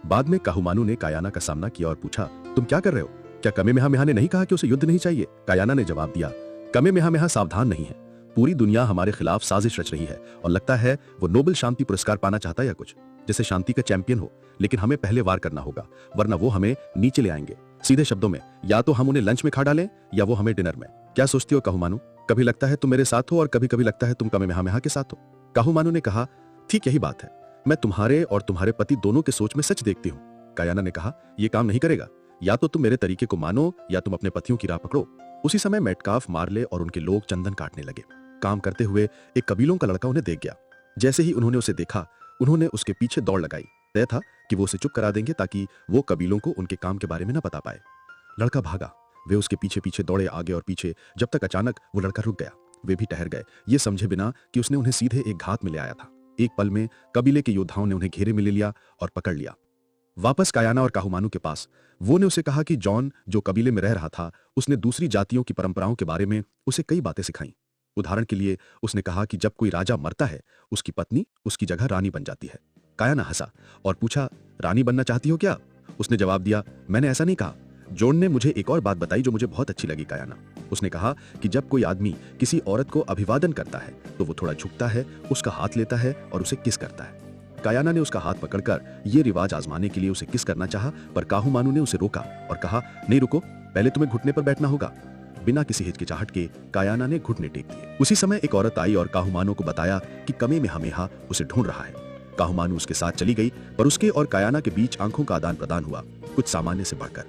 बाद में काहुमानू ने कायाना का सामना किया और पूछा, तुम क्या कर रहे हो? क्या कामेहामेहा ने नहीं कहा कि उसे युद्ध नहीं चाहिए? कायाना ने जवाब दिया, कामेहामेहा सावधान नहीं है, पूरी दुनिया हमारे खिलाफ साजिश रच रही है और लगता है वो नोबेल शांति पुरस्कार पाना चाहता है या कुछ, जैसे शांति का चैंपियन हो। लेकिन हमें पहले वार करना होगा, वरना वो हमें नीचे ले आएंगे। सीधे शब्दों में, या तो हम उन्हें लंच में खा डालें या वो हमें डिनर में। क्या सोचती हो काहुमानू? कभी लगता है तुम मेरे साथ हो और कभी कभी लगता है तुम कामेहामेहा के साथ हो। काहुमानू ने कहा, ठीक यही बात है, मैं तुम्हारे और तुम्हारे पति दोनों के सोच में सच देखती हूँ। कायाना ने कहा, यह काम नहीं करेगा, या तो तुम मेरे तरीके को मानो या तुम अपने पतियों की राह पकड़ो। उसी समय मेटकाफ, मार्ले और उनके लोग चंदन काटने लगे। काम करते हुए एक कबीलों का लड़का उन्हें देख गया। जैसे ही उन्होंने उसे देखा, उन्होंने उसके पीछे दौड़ लगाई। तय था कि वो उसे चुप करा देंगे ताकि वो कबीलों को उनके काम के बारे में न बता पाए। लड़का भागा, वे उसके पीछे पीछे दौड़े आगे और पीछे, जब तक अचानक वो लड़का रुक गया। वे भी ठहर गए, ये समझे बिना कि उसने उन्हें सीधे एक घात में ले आया था। एक पल में कबीले के योद्धाओं ने उन्हें घेरे में ले लिया और पकड़ लिया। वापस कायाना और काहुमानू के पास, वो ने उसे कहा कि जॉन जो कबीले में रह रहा था, उसने दूसरी जातियों की परंपराओं के बारे में उसे कई बातें सिखाई। उदाहरण के लिए उसने कहा कि जब कोई राजा मरता है, उसकी पत्नी उसकी जगह रानी बन जाती है। कायाना हंसा और पूछा, रानी बनना चाहती हो क्या? उसने जवाब दिया, मैंने ऐसा नहीं कहा। जॉन ने मुझे एक और बात बताई जो मुझे बहुत अच्छी लगी कायाना। उसने कहा कि जब कोई आदमी किसी औरत को अभिवादन करता है तो वो थोड़ा झुकता है, उसका हाथ लेता है और उसे किस करता है। कायाना ने उसका हाथ पकड़कर ये रिवाज आजमाने के लिए उसे किस करना चाहा, पर काहुमानू ने उसे रोका और कहा, नहीं रुको, पहले तुम्हें घुटने पर बैठना होगा। बिना किसी हिचकिचाहट के कायाना ने घुटने टेक दिए। उसी समय एक औरत आई और काहुमानू को बताया कि कामेहामेहा उसे ढूंढ रहा है। काहुमानू उसके साथ चली गई, पर उसके और कायाना के बीच आंखों का आदान प्रदान हुआ, कुछ सामान्य से बढ़कर।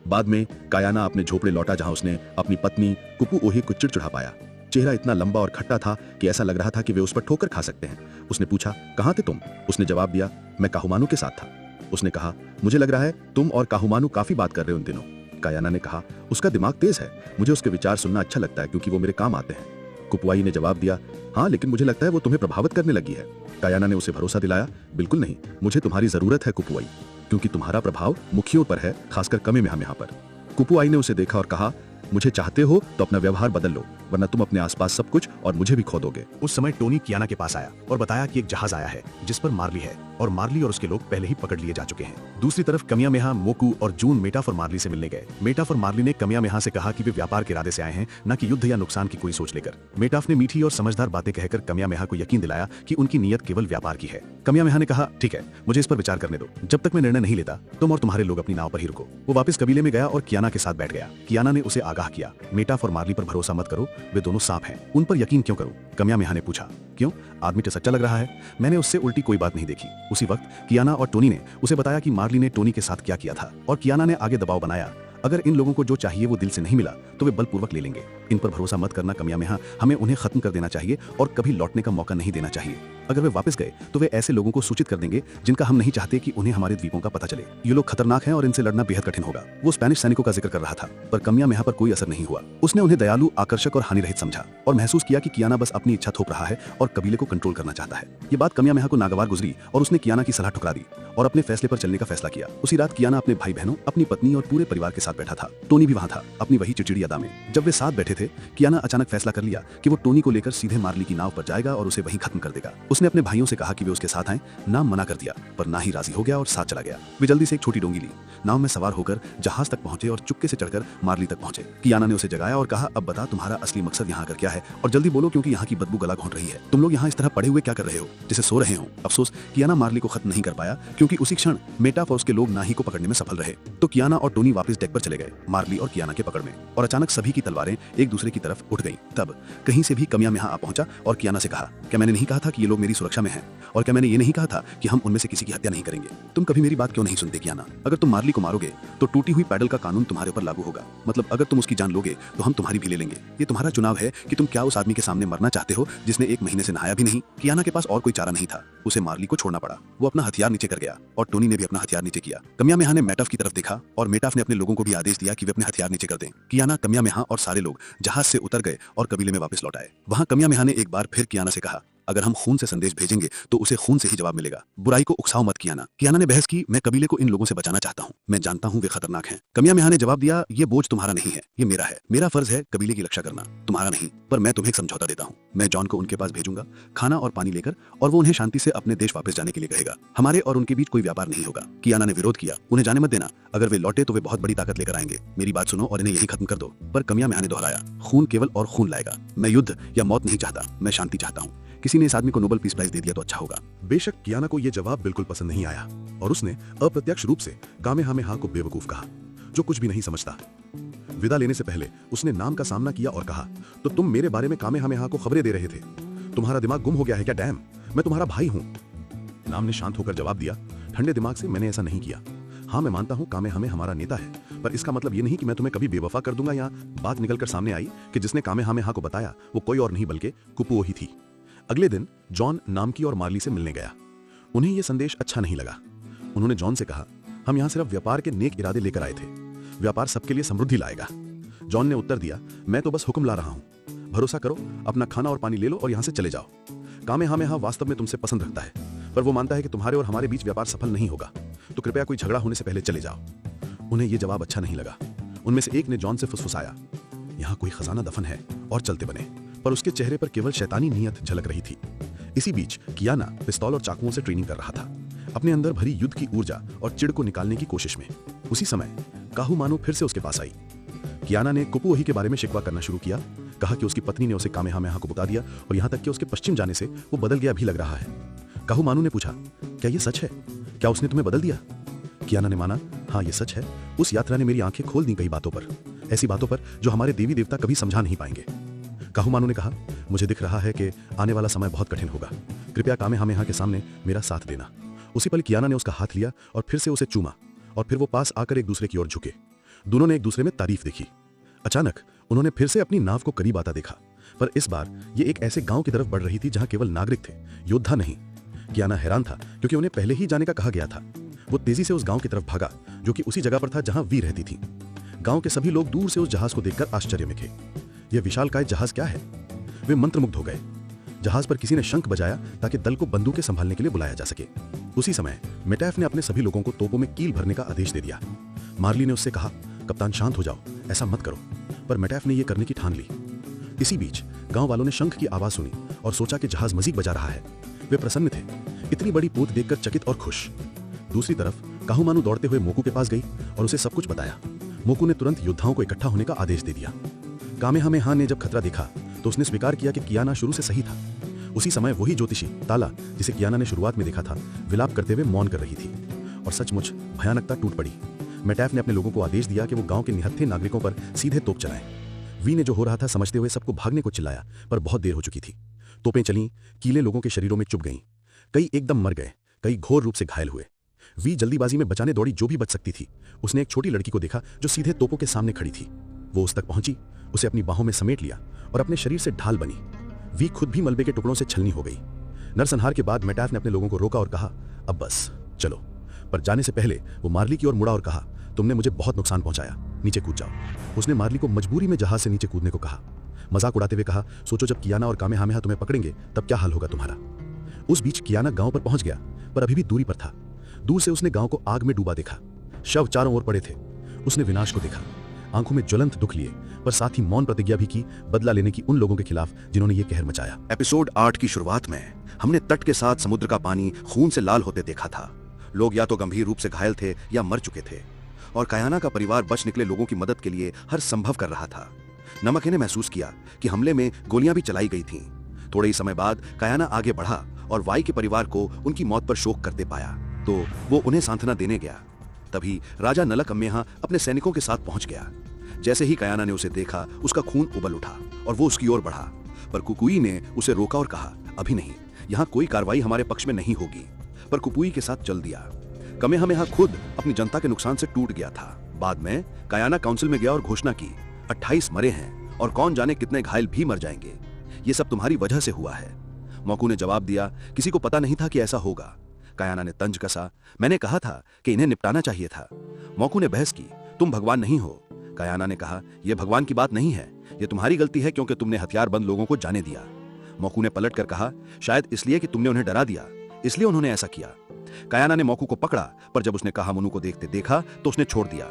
बाद में कायाना अपने झोपड़े लौटा, जहां उसने अपनी पत्नी कुपू ओहे को चिड़चिड़ा पाया। चेहरा इतना लंबा और खट्टा था कि ऐसा लग रहा था कि वे उस पर ठोकर खा सकते हैं। उसने पूछा, कहाँ थे तुम? उसने जवाब दिया, मैं काहुमानू के साथ था। उसने कहा, मुझे लग रहा है तुम और काहुमानू काफी बात कर रहे हो इन दिनों। कायाना ने कहा, उसका दिमाग तेज है, मुझे उसके विचार सुनना अच्छा लगता है क्योंकि वो मेरे काम आते हैं। कुपवाई ने जवाब दिया, हाँ, लेकिन मुझे लगता है वो तुम्हें प्रभावित करने लगी है। कायाना ने उसे भरोसा दिलाया, बिल्कुल नहीं, मुझे तुम्हारी जरूरत है कुपवाई, क्योंकि तुम्हारा प्रभाव मुखियों पर है, खासकर कामेहामेहा पर। कुपवाई ने उसे देखा और कहा, मुझे चाहते हो तो अपना व्यवहार बदल लो, वरना तुम अपने आसपास सब कुछ और मुझे भी खो दोगे। उस समय टोनी कियाना के पास आया और बताया कि एक जहाज आया है जिस पर मार्ली है और मार्ली और उसके लोग पहले ही पकड़ लिए जा चुके हैं। दूसरी तरफ कमियामेहा, मोकू और जून मेटाफ और मार्ली से मिलने गए। मेटाफ और मार्ली ने कमियामेहा से कहा कि वे व्यापार के इरादे से आए हैं, न कि युद्ध या नुकसान की कोई सोच लेकर। मेटाफ ने मीठी और समझदार बातें कहकर कमियामेहा को यकीन दिलाया कि उनकी नीयत केवल व्यापार की है। कमियामेहा ने कहा, ठीक है, मुझे इस पर विचार करने दो, जब तक मैं निर्णय नहीं लेता तुम और तुम्हारे लोग अपनी नाव पर ही रुको। वो वापस कबीले में गया और कियाना के साथ बैठ गया। कियाना ने उसे आगाह किया, मेटाफ और मार्ली पर भरोसा मत करो, वे दोनों सांप हैं, उन पर यकीन क्यों करूं? कमियामेहा ने पूछा, क्यों? आदमी तो सच्चा लग रहा है, मैंने उससे उल्टी कोई बात नहीं देखी। उसी वक्त कियाना और टोनी ने उसे बताया कि मार्ली ने टोनी के साथ क्या किया था और कियाना ने आगे दबाव बनाया, अगर इन लोगों को जो चाहिए वो दिल से नहीं मिला तो वे बलपूर्वक ले लेंगे। इन पर भरोसा मत करना कमियामेहा, हमें उन्हें खत्म कर देना चाहिए और कभी लौटने का मौका नहीं देना चाहिए। अगर वे वापस गए तो वे ऐसे लोगों को सूचित कर देंगे जिनका हम नहीं चाहते कि उन्हें हमारे द्वीपों का पता चले। ये लोग खतरनाक हैं और इनसे लड़ना बेहद कठिन होगा। वो स्पेनिश सैनिकों का जिक्र कर रहा था, पर कमियामेहा पर कोई असर नहीं हुआ। उसने उन्हें दयालु, आकर्षक और हानिरहित समझा और महसूस किया कि कियाना बस अपनी इच्छा थोप रहा है और कबीले को कंट्रोल करना चाहता है। ये बात कमियामेहा को नागवार गुजरी और उसने कियाना की सलाह ठुकरा दी और अपने फैसले पर चलने का फैसला किया। उसी रात कियाना अपने भाई बहनों, अपनी पत्नी और पूरे परिवार के साथ बैठा था। टोनी भी वहां था, अपनी वही चिड़चिड़ी अदा में। जब वे साथ बैठे थे, कियाना अचानक फैसला कर लिया कि वो टोनी को लेकर सीधे मार्ली की नाव पर जाएगा और उसे वहीं खत्म कर देगा। उसने अपने भाइयों से कहा कि वे उसके साथ आएं, नाम मना कर दिया, पर ना ही राजी हो गया और साथ चला गया। वे जल्दी से एक छोटी डोंगी ली, नाव में सवार होकर जहाज तक पहुंचे और चुपके से चढ़कर मार्ली तक पहुंचे। कियाना ने उसे जगाया और कहा, अब बता तुम्हारा असली मकसद यहाँ आकर क्या है, और जल्दी बोलो क्योंकि यहाँ की बदबू गला घोंट रही है। तुम लोग यहाँ इस तरह पड़े हुए क्या कर रहे हो, जैसे सो रहे हो। अफसोस, कियाना मार्ली को खत्म नहीं कर पाया क्योंकि उसी क्षण मेटाफ और उसके लोग नाही को पकड़ने में सफल रहे। तो कियाना और टोनी वापस डेक पर चले गए, मार्ली और कियाना के पकड़ में, और अचानक सभी की तलवारें एक दूसरे की तरफ उठ गईं। तब कहीं से भी कमियामेहा आ पहुंचा और कियाना से कहा, क्या मैंने नहीं कहा था कि ये लोग मेरी सुरक्षा में हैं, और क्या मैंने ये नहीं कहा था कि हम उनमें से किसी की हत्या नहीं करेंगे? तुम कभी मेरी बात क्यों नहीं सुनते कियाना? अगर तुम मार्ली को मारोगे तो टूटी हुई पैडल का कानून तुम्हारे ऊपर लागू होगा। मतलब अगर तुम उसकी जान लोगे तो हम तुम्हारी भी ले लेंगे। ये तुम्हारा चुनाव है कि तुम क्या उस आदमी के सामने मरना चाहते हो जिसने 1 महीने से नहाया भी नहीं। कियाना के पास और कोई चारा नहीं था, उसे मार्ली को छोड़ना पड़ा। वो अपना हथियार नीचे कर गया और टोनी ने भी अपना हथियार नीचे किया। कमियामेहा ने मेटाफ की तरफ देखा और मेटाफ ने अपने लोगों को भी आदेश दिया कि वे अपने हथियार नीचे कर दें। कियाना, कमियामेहा और सारे लोग जहाज से उतर गए और कबीले में वापस लौट आए। वहां कमियामेहा ने एक बार फिर कियाना से कहा, अगर हम खून से संदेश भेजेंगे तो उसे खून से ही जवाब मिलेगा। बुराई को उकसाओ मत कियाना। कियाना ने बहस की, मैं कबीले को इन लोगों से बचाना चाहता हूँ, मैं जानता हूँ वे खतरनाक हैं। कमियामेहा ने जवाब दिया, ये बोझ तुम्हारा नहीं है, ये मेरा है। मेरा फर्ज है कबीले की रक्षा करना, तुम्हारा नहीं। पर मैं तुम्हें एक समझौता देता हूँ, मैं जॉन को उनके पास भेजूंगा खाना और पानी लेकर, और वो उन्हें शांति से अपने देश वापस जाने के लिए कहेगा। हमारे और उनके बीच कोई व्यापार नहीं होगा। कियाना ने विरोध किया, उन्हें जाने मत देना, अगर वे लौटे तो वे बहुत बड़ी ताकत लेकर आएंगे। मेरी बात सुनो और इन्हें यही खत्म कर दो। पर कमियामेहा ने दोहराया, खून केवल और खून लाएगा। मैं युद्ध या मौत नहीं चाहता, मैं शांति चाहता हूँ। किसी ने इस आदमी को नोबेल पीस प्राइज दे दिया तो अच्छा होगा। बेशक कियाना को यह जवाब बिल्कुल पसंद नहीं आया और उसने अप्रत्यक्ष रूप से कामेहामेहा को बेवकूफ कहा, जो कुछ भी नहीं समझता। विदा लेने से पहले उसने नाम का सामना किया और कहा, तो तुम मेरे बारे में कामेहामेहा को खबरें दे रहे थे? तुम्हारा दिमाग गुम हो गया है क्या? डैम, मैं तुम्हारा भाई हूं। नाम ने शांत होकर जवाब दिया, ठंडे दिमाग से, मैंने ऐसा नहीं किया। हाँ, मैं मानता हूं कामेहामे हमारा नेता है, पर इसका मतलब ये नहीं कि मैं तुम्हें कभी बेवफा कर दूंगा। या बात निकलकर सामने आई कि जिसने कामेहामेहा को बताया वो कोई और नहीं बल्कि कुपुओ ही थी। अगले दिन जॉन नामकी और मार्ली से मिलने गया। उन्हें यह संदेश अच्छा नहीं लगा। उन्होंने जॉन से कहा, हम यहां सिर्फ व्यापार के नेक इरादे लेकर आए थे, व्यापार सबके लिए समृद्धि लाएगा। जॉन ने उत्तर दिया, मैं तो बस हुक्म ला रहा हूं, भरोसा करो, अपना खाना और पानी ले लो और यहां से चले जाओ। कामेहामेहा वास्तव में तुमसे पसंद रखता है, पर वो मानता है कि तुम्हारे और हमारे बीच व्यापार सफल नहीं होगा, तो कृपया कोई झगड़ा होने से पहले चले जाओ। उन्हें यह जवाब अच्छा नहीं लगा। उनमें से एक ने जॉन से फुसफुसाया, यहां कोई खजाना दफन है, और चलते बने, पर उसके चेहरे पर केवल शैतानी नीयत झलक रही थी। इसी बीच कियाना पिस्तौल और चाकुओं से ट्रेनिंग कर रहा था, अपने अंदर भरी युद्ध की ऊर्जा और चिढ़ को निकालने की कोशिश में। उसी समय काहूमानू फिर से उसके पास आई। कियाना ने कुपुओही के बारे में शिकवा करना शुरू किया, कहा कि उसकी पत्नी ने उसे कामेहामेहा को बता दिया और यहां तक कि उसके पश्चिम जाने से वो बदल गया भी लग रहा है। काहूमानू ने पूछा, क्या ये सच है? क्या उसने तुम्हें बदल दिया? कियाना ने माना, हाँ ये सच है। उस यात्रा ने मेरी आंखें खोल दी कई बातों पर, ऐसी बातों पर जो हमारे देवी देवता कभी समझा नहीं पाएंगे। काहूमानू ने कहा, मुझे दिख रहा है कि आने वाला समय बहुत कठिन होगा, कृपया कामेहामेहा के सामने मेरा साथ देना। उसी पल कियाना ने उसका हाथ लिया और फिर से उसे चूमा, और फिर वो पास आकर एक दूसरे की ओर झुके। दोनों ने एक दूसरे में तारीफ देखी। अचानक उन्होंने फिर से अपनी नाव को करीब आता देखा, पर इस बार ये एक ऐसे गांव की तरफ बढ़ रही थी जहां केवल नागरिक थे, योद्धा नहीं। कियाना हैरान था क्योंकि उन्हें पहले ही जाने का कहा गया था। वो तेजी से उस गांव की तरफ भागा जो कि उसी जगह पर था जहां वी रहती थी। गांव के सभी लोग दूर से उस जहाज को देखकर आश्चर्य में थे। यह विशालकाय जहाज क्या है? वे मंत्रमुग्ध हो गए। जहाज पर किसी ने शंख बजाया ताकि दल को बंदूकें संभालने के लिए बुलाया जा सके। उसी समय मेटाफ ने अपने सभी लोगों को तोपों में कील भरने का आदेश दे दिया। मार्ली ने उससे कहा, कप्तान शांत हो जाओ, ऐसा मत करो। पर पर मैटैफ ने यह करने की ठान ली। इसी बीच गांव वालों ने शंख की आवाज सुनी और सोचा कि जहाज मजीक बजा रहा है। वे प्रसन्न थे, इतनी बड़ी पोत देखकर चकित और खुश। दूसरी तरफ काहुमानू दौड़ते हुए मोकू के पास गई और उसे सब कुछ बताया। मोकू ने तुरंत योद्धाओं को इकट्ठा होने का आदेश दे दिया। कामेहामेहा ने जब खतरा देखा तो उसने स्वीकार किया कि कियाना शुरू से सही था। उसी समय वही ज्योतिषी ताला, जिसे कियाना ने शुरुआत में देखा था, विलाप करते हुए मौन कर रही थी और सचमुच भयानकता टूट पड़ी। मैटैफ ने अपने लोगों को आदेश दिया कि वो गांव के निहत्थे नागरिकों पर सीधे तोप चलाएं। वी ने जो हो रहा था समझते हुए सबको भागने को चिल्लाया, पर बहुत देर हो चुकी थी। तोपें चलीं, कीलें लोगों के शरीरों में चुभ गईं। कई एकदम मर गए, कई घोर रूप से घायल हुए। वी जल्दीबाजी में बचाने दौड़ी जो भी बच सकती थी। उसने एक छोटी लड़की को देखा जो सीधे तोपों के सामने खड़ी थी। वो उस तक पहुंची, उसे अपनी बाहों में समेट लिया और अपने शरीर से ढाल बनी। वी खुद भी मलबे के टुकड़ों से छलनी हो गई। नरसंहार के बाद मैटैफ ने अपने लोगों को रोका और कहा, अब बस चलो। पर जाने से पहले वो मार्ली की ओर मुड़ा और कहा, तुमने मुझे बहुत नुकसान पहुंचाया, नीचे कूद जाओ। उसने मार्ली को मजबूरी में जहाज से नीचे कूदने को कहा। मजाक उड़ाते हुए कहा, सोचो जब कियाना और कामेहामेहा तुम्हें पकड़ेंगे तब क्या हाल होगा तुम्हारा। उस बीच कियाना गांव पर पहुंच गया, पर अभी भी दूरी पर था। दूर से उसने गांव को आग में डूबा देखा। शव चारों ओर पड़े थे। उसने विनाश को देखा, आंखों में ज्वलंत दुख लिए, पर साथ ही मौन प्रतिज्ञा भी की बदला लेने की उन लोगों के खिलाफ जिन्होंने ये कहर मचाया। एपिसोड 8 की शुरुआत में हमने तट के साथ समुद्र का पानी खून से लाल होते देखा था। लोग या तो गंभीर रूप से घायल थे या मर चुके थे, और कायाना का परिवार बच निकले लोगों की मदद के लिए हर संभव कर रहा था। नमके ने महसूस किया कि हमले में गोलियां भी चलाई गई थीं। थोड़े ही समय बाद कायाना आगे बढ़ा और वाई के परिवार को उनकी मौत पर शोक करते पाया, तो वो उन्हें सांत्वना देने गया। तभी राजा नलक अम्मेहा अपने सैनिकों के साथ पहुंच गया। जैसे ही कायाना ने उसे देखा, उसका खून उबल उठा और वो उसकी ओर बढ़ा, पर कुकुई ने उसे रोका और कहा, अभी नहीं, यहाँ कोई कार्रवाई हमारे पक्ष में नहीं होगी। पर कुकुई के साथ चल दिया। कामेहामेहा खुद अपनी जनता के नुकसान से टूट गया था। बाद में कायाना काउंसिल में गया और घोषणा की, 28 मरे हैं और कौन जाने कितने घायल भी मर जाएंगे। ये सब तुम्हारी वजह से हुआ है। मोकू ने जवाब दिया, किसी को पता नहीं था कि ऐसा होगा। कायाना ने तंज कसा, मैंने कहा था कि इन्हें निपटाना चाहिए था। मोकू ने बहस की, तुम भगवान नहीं हो। कायाना ने कहा, यह भगवान की बात नहीं है, यह तुम्हारी गलती है क्योंकि तुमने हथियारबंद लोगों को जाने दिया। मोकू ने पलट कर कहा, शायद इसलिए कि तुमने उन्हें डरा दिया, इसलिए उन्होंने ऐसा किया। कायाना ने मोकू को पकड़ा, पर जब उसने काहामुनु को देखते देखा तो उसने छोड़ दिया।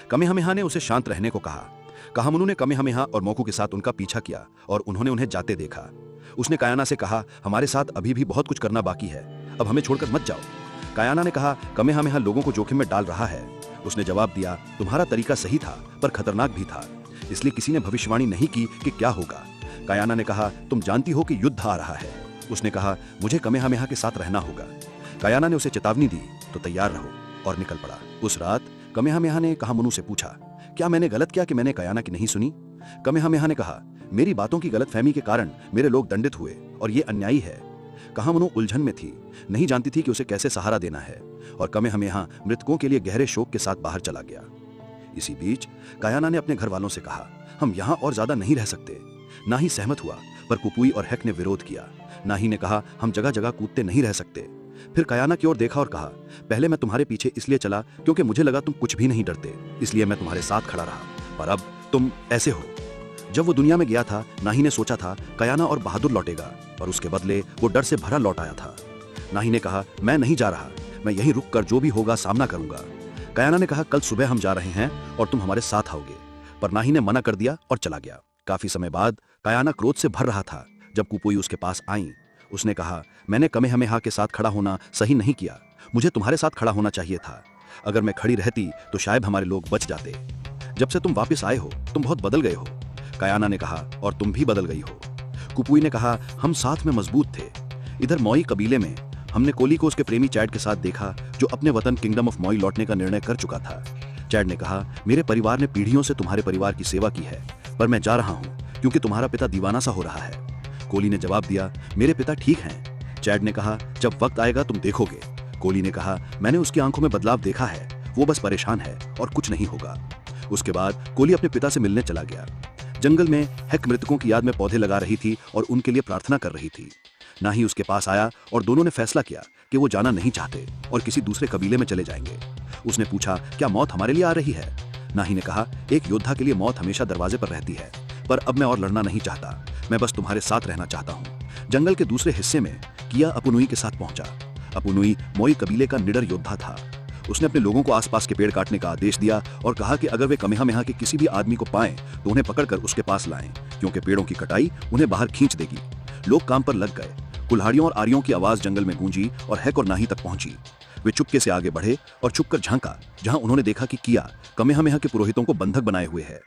कामेहामेहा ने उसे शांत रहने को कहा। काहामुनु ने कामेहामेहा और मोकू के साथ उनका पीछा किया और उन्होंने उन्हें जाते देखा। उसने कायाना से कहा, हमारे साथ अभी भी बहुत कुछ करना बाकी है, अब हमें छोड़कर मत जाओ। कायाना ने कहा, कामेहामेहा लोगों को जोखिम में डाल रहा है। उसने जवाब दिया, तुम्हारा तरीका सही था पर खतरनाक भी था, इसलिए किसी ने भविष्यवाणी नहीं की कि क्या होगा। कायाना ने कहा, तुम जानती हो कि युद्ध आ रहा है। उसने कहा, मुझे कामेहामेहा के साथ रहना होगा। कायाना ने उसे चेतावनी दी, तो तैयार रहो, और निकल पड़ा। उस रात कामेहामेहा ने काहामुनु से पूछा, क्या मैंने गलत किया कि मैंने कायाना की नहीं सुनी? कामेहामेहा ने कहा, मेरी बातों की गलतफहमी के कारण मेरे लोग दंडित हुए और ये अन्यायी है। काहामुनु उलझन में थी, नहीं जानती थी कि उसे कैसे सहारा देना है, और कामेहामेहा मृतकों के लिए गहरे शोक के साथ बाहर चला गया। इसी बीच कायाना ने अपने घर वालों से कहा, हम यहाँ और ज्यादा नहीं रह सकते। ना ही सहमत हुआ, पर कुपुई और हेक ने विरोध किया। ना ही ने कहा, हम जगह जगह कूदते नहीं रह सकते। फिर कायाना की ओर देखा और कहा, पहले मैं तुम्हारे पीछे इसलिए चला क्योंकि मुझे लगा तुम कुछ भी नहीं डरते, इसलिए मैं तुम्हारे साथ खड़ा रहा, पर अब तुम ऐसे हो। जब वो दुनिया में गया था, नाही ने सोचा था कायाना और बहादुर लौटेगा, पर उसके बदले वो डर से भरा लौट आया था। नाही ने कहा, मैं नहीं जा रहा, मैं यहीं रुक कर जो भी होगा सामना करूंगा। कायाना ने कहा, कल सुबह हम जा रहे हैं और तुम हमारे साथ आओगे, पर नाही ने मना कर दिया और चला गया। काफी समय बाद कायाना क्रोध से भर रहा था जब कुपुई उसके पास आई। उसने कहा, मैंने कामेहामेहा के साथ खड़ा होना सही नहीं किया, मुझे तुम्हारे साथ खड़ा होना चाहिए था। अगर मैं खड़ी रहती तो शायद हमारे लोग बच जाते। जब से तुम वापस आए हो तुम बहुत बदल गए हो। कायाना ने कहा, और तुम भी बदल गई हो। कुपुई ने कहा, हम साथ में मजबूत थे। इधर मॉई कबीले में हमने कोली को उसके प्रेमी चैड के साथ देखा, जो अपने वतन किंगडम ऑफ मॉई लौटने का निर्णय कर चुका था। चैड ने कहा, मेरे परिवार ने पीढ़ियों से तुम्हारे परिवार की सेवा की है, पर मैं जा रहा हूँ क्योंकि तुम्हारा पिता दीवाना सा हो रहा है। कोली ने जवाब दिया, मेरे पिता ठीक हैं। चैड ने कहा, जब वक्त आएगा तुम देखोगे। कोली ने कहा, मैंने उसकी आंखों में बदलाव देखा है, वो बस परेशान है और कुछ नहीं होगा। उसके बाद कोली अपने पिता से मिलने चला गया। जंगल में हेक मृतकों की याद में पौधे लगा रही थी और उनके लिए प्रार्थना कर रही थी। ना ही उसके पास आया और दोनों ने फैसला किया कि वो जाना नहीं चाहते और किसी दूसरे कबीले में चले जाएंगे। उसने पूछा, क्या मौत हमारे लिए आ रही है? नाही ने कहा, एक योद्धा के लिए मौत हमेशा दरवाजे पर रहती है, पर अब मैं और लड़ना नहीं चाहता, मैं बस तुम्हारे साथ रहना चाहता हूँ। जंगल के दूसरे हिस्से में किया अपुनुई के साथ पहुंचा। अपुनुई मोई कबीले का निडर योद्धा था। उसने अपने लोगों को आसपास के पेड़ काटने का आदेश दिया और कहा कि अगर वे कमेहामेहा के किसी भी आदमी को पाएं तो उन्हें पकड़कर उसके पास लाएं, क्योंकि पेड़ों की कटाई उन्हें बाहर खींच देगी। लोग काम पर लग गए। कुल्हाड़ियों और आरियों की आवाज जंगल में गूंजी और हैक और नाही तक पहुंची। वे चुपके से आगे बढ़े और छुपकर झांका, जहां उन्होंने देखा कि किया कमेहामेहा के पुरोहितों को बंधक बनाए हुए है।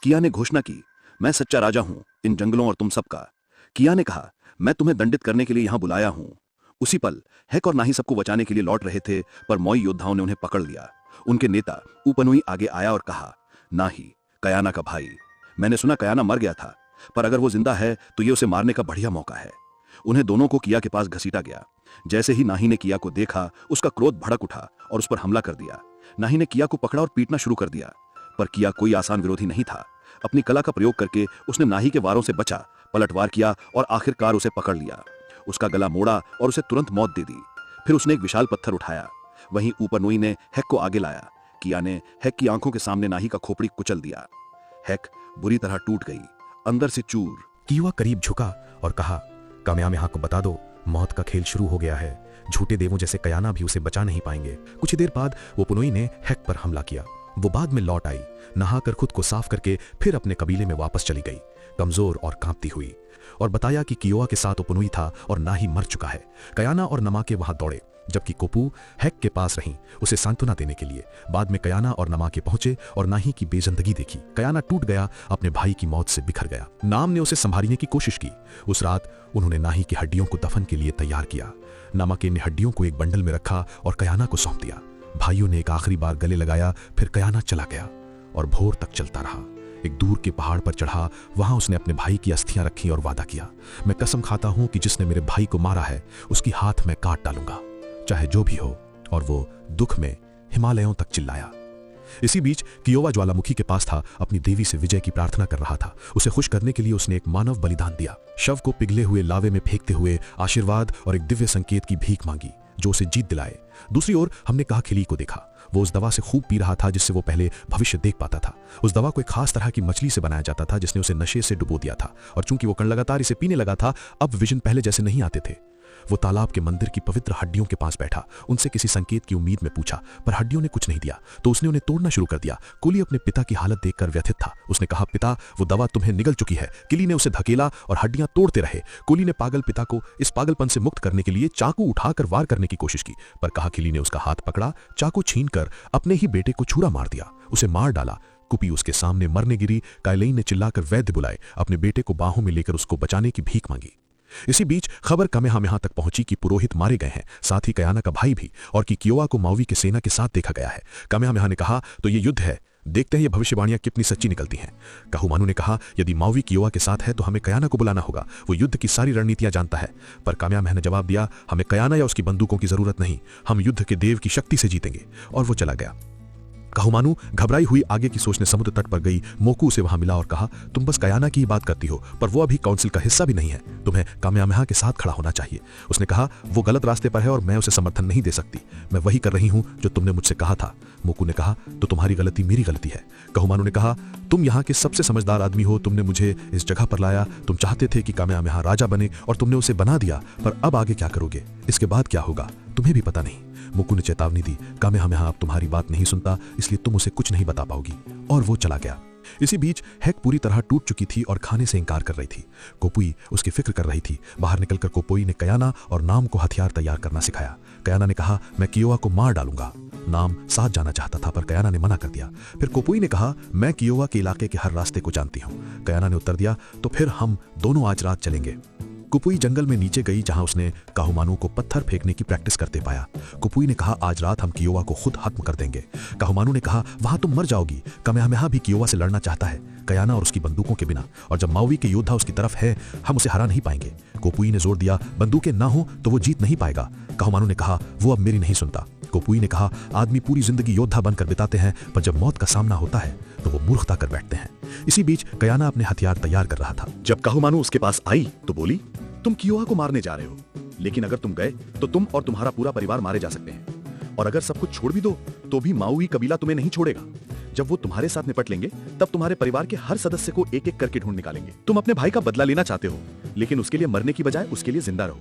किया ने घोषणा की, मैं सच्चा राजा हूं इन जंगलों और तुम सबका। किया ने कहा, मैं तुम्हें दंडित करने के लिए यहां बुलाया हूं। उसी पल हैक और नाही सबको बचाने के लिए लौट रहे थे, पर मौई योद्धाओं ने उन्हें पकड़ लिया। उनके नेता उपनुई आगे आया और कहा, नाही, कयाना का भाई, मैंने सुना कयाना मर गया था, पर अगर वो जिंदा है तो ये उसे मारने का बढ़िया मौका है। उन्हें दोनों को किया के पास घसीटा गया। जैसे ही नाही ने किया को देखा, उसका क्रोध भड़क उठा और उस पर हमला कर दिया। नाही ने किया को पकड़ा और पीटना शुरू कर दिया, पर किया कोई आसान विरोधी नहीं था। अपनी कला का प्रयोग करके उसने नाही के वारों से बचा, पलटवार किया और आखिरकार उसे पकड़ लिया। उसका गला मोड़ा और उसे तुरंत मौत दे दी। फिर उसने एक विशाल पत्थर उठाया। वहीं उपनुई ने हैक को आगे लाया। किया ने हैक की आंखों के सामने नाही का खोपड़ी कुचल दिया। हैक बुरी तरह टूट गई, अंदर से चूर। कियुआ करीब झुका और कहा, कामयामेहा को बता दो, मौत का खेल शुरू हो गया है। झूठे देवों जैसे कयाना भी उसे बचा नहीं पाएंगे। कुछ देर बाद उपनुई ने हैक पर हमला किया। वो बाद में लौट आई, नहाकर खुद को साफ करके फिर अपने कबीले में वापस चली गई, कमजोर और कांपती हुई, और बताया कि कियोआ के साथ उपनुई था और नाही मर चुका है। कयाना और नमाके वहां दौड़े, जबकि कोपू हैक के पास रहीं उसे सांत्वना देने के लिए। बाद में कयाना और नमाके पहुंचे और नाही की बेजिंदगी देखी। कयाना टूट गया, अपने भाई की मौत से बिखर गया। नाम ने उसे संभालने की कोशिश की। उस रात उन्होंने नाही की हड्डियों को दफन के लिए तैयार किया। नमाके ने हड्डियों को एक बंडल में रखा और कयाना को सौंप दिया। भाइयों ने एक आखिरी बार गले लगाया, फिर कयाना चला गया और भोर तक चलता रहा। एक दूर के पहाड़ पर चढ़ा, वहां उसने अपने भाई की अस्थियां रखी और वादा किया, मैं कसम खाता हूं कि जिसने मेरे भाई को मारा है उसकी हाथ मैं काट डालूंगा, चाहे जो भी हो। और वो दुख में हिमालयों तक चिल्लाया। इसी बीच कियोवा ज्वालामुखी के पास था, अपनी देवी से विजय की प्रार्थना कर रहा था। उसे खुश करने के लिए उसने एक मानव बलिदान दिया। शव को पिघले हुए लावे में फेंकते हुए आशीर्वाद और एक दिव्य संकेत की भीख मांगी जो उसे जीत दिलाए। दूसरी ओर हमने काहखिली को देखा। वो उस दवा से खूब पी रहा था जिससे वो पहले भविष्य देख पाता था। उस दवा को एक खास तरह की मछली से बनाया जाता था जिसने उसे नशे से डुबो दिया था, और चूंकि वो कण लगातार इसे पीने लगा था, अब विजन पहले जैसे नहीं आते थे। वो तालाब के मंदिर की पवित्र हड्डियों के पास बैठा, उनसे किसी संकेत की उम्मीद में पूछा, पर हड्डियों ने कुछ नहीं दिया, तो उसने उन्हें तोड़ना शुरू कर दिया। कुली अपने पिता की हालत देखकर व्यथित था। उसने कहा, पिता, वो दवा तुम्हें निगल चुकी है। किली ने उसे धकेला और हड्डियां तोड़ते रहे। कुली ने पागल पिता को इस पागलपन से मुक्त करने के लिए चाकू उठाकर वार करने की कोशिश की, पर काहखिली ने उसका हाथ पकड़ा, चाकू छीनकर अपने ही बेटे को छुरा मार दिया, उसे मार डाला। कुपी उसके सामने मरने गिरी। कायलेइन ने चिल्लाकर वैद्य बुलाए, अपने बेटे को बाहों में लेकर उसको बचाने की भीख मांगी। इसी बीच खबर कमेहामेहा तक पहुंची कि पुरोहित मारे गए हैं, साथ ही कयाना का भाई भी, और कि कियोवा को मावी के सेना के साथ देखा गया है। कमेहामेहा ने कहा, तो ये युद्ध है, देखते हैं ये भविष्यवाणियां कितनी सच्ची निकलती हैं। काहुमानू ने कहा, यदि मावी कियोवा के साथ है तो हमें कयाना को बुलाना होगा, वो युद्ध की सारी रणनीतियां जानता है। पर कामयामेहा ने जवाब दिया, हमें कयाना या उसकी बंदूकों की जरूरत नहीं, हम युद्ध के देव की शक्ति से जीतेंगे। और वो चला गया। काहुमानू घबराई हुई आगे की सोचने समुद्र तट पर गई। मोकू उसे वहां मिला और कहा, तुम बस कयाना की ही बात करती हो, पर वो अभी काउंसिल का हिस्सा भी नहीं है, तुम्हें कामयामेहा के साथ खड़ा होना चाहिए। उसने कहा, वो गलत रास्ते पर है और मैं उसे समर्थन नहीं दे सकती, मैं वही कर रही हूं जो तुमने मुझसे कहा था। मोकू ने कहा, तो तुम्हारी गलती मेरी गलती है। काहुमानू ने कहा, तुम यहाँ के सबसे समझदार आदमी हो, तुमने मुझे इस जगह पर लाया, तुम चाहते थे कि कामयामेहा राजा बने और तुमने उसे बना दिया, पर अब आगे क्या करोगे, इसके बाद क्या होगा, तुम्हें भी पता नहीं। मोकू ने चेतावनी दी, कामयामेहा अब तुम्हारी बात नहीं सुनता, इसलिए तुम उसे कुछ नहीं बता पाओगी। और वो चला गया। इसी बीच हैक पूरी तरह टूट चुकी थी और खाने से इंकार कर रही थी। कोपुई उसकी फिक्र कर रही थी। बाहर निकलकर कोपुई ने कयाना और नाम को हथियार तैयार करना सिखाया। कयाना ने कहा, मैं कियोवा को मार डालूंगा। नाम साथ जाना चाहता था, पर कयाना ने मना कर दिया। फिर कोपुई ने कहा, मैं कियोवा के इलाके के हर रास्ते को जानती हूँ। कयाना ने उत्तर दिया, तो फिर हम दोनों आज रात चलेंगे। कुपुई जंगल में नीचे गई, जहां उसने काहुमानू को पत्थर फेंकने की प्रैक्टिस करते पाया। कुपुई ने कहा, आज रात हम कियोवा को खुद खत्म कर देंगे। काहुमानू ने कहा, वहां तुम मर जाओगी। कामयामेहा भी कियोवा से लड़ना चाहता है, कयाना और उसकी बंदूकों के बिना, और जब मावी के योद्धा उसकी तरफ है, हम उसे हरा नहीं पाएंगे। कोपुई ने जोर दिया, बंदूकें ना हो तो वो जीत नहीं पाएगा। काहुमानू ने कहा, वो अब मेरी नहीं सुनता। कोपुई ने कहा, आदमी पूरी जिंदगी योद्धा बनकर बिताते हैं, पर जब मौत का सामना होता है तो वो मूर्खता कर बैठते हैं। इसी बीच कयाना अपने हथियार तैयार कर रहा था। जब काहुमानू उसके पास आई तो बोली, तुम कियोवा को मारने जा रहे हो, लेकिन अगर तुम गए तो तुम और तुम्हारा पूरा परिवार मारे जा सकते हैं, और अगर सब कुछ छोड़ भी दो तो भी माउई कबीला तुम्हें नहीं छोड़ेगा। जब वो तुम्हारे साथ निपट लेंगे तब तुम्हारे परिवार के हर सदस्य को एक एक करके ढूंढ निकालेंगे। तुम अपने भाई का बदला लेना चाहते हो, लेकिन उसके लिए मरने की बजाय उसके लिए जिंदा रहो।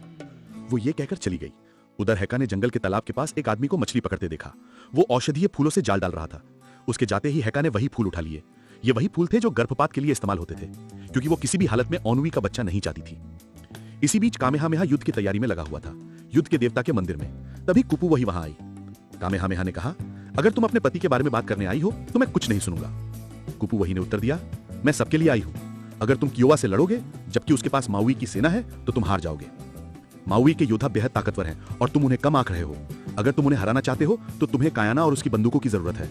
वो ये कहकर चली गई उधर हैका ने जंगल के तालाब के पास एक आदमी को मछली पकड़ते देखा। वो औषधीय फूलों से जाल डाल रहा था। उसके जाते ही हैका ने वही फूल उठा लिए। ये वही फूल थे जो गर्भपात के लिए इस्तेमाल होते थे, क्योंकि वो किसी भी हालत में ओनुई का बच्चा नहीं चाहती थी। इसी बीच कामेहामेहा युद्ध की तैयारी में लगा हुआ था, युद्ध के देवता के मंदिर में। तभी कुपू वही वहां आई। कामेहामेहा ने कहा, अगर तुम अपने पति के बारे में बात करने आई हो तो मैं कुछ नहीं सुनूंगा। कुपू वही ने उत्तर दिया, मैं सबके लिए आई हूं। अगर तुम कियोवा से लड़ोगे जबकि उसके पास माउई की सेना है तो तुम हार जाओगे। माउई के योद्धा बेहद ताकतवर हैं और तुम उन्हें कम आंक रहे हो। अगर तुम उन्हें हराना चाहते हो तो तुम्हें कायाना और उसकी बंदूकों की जरूरत है।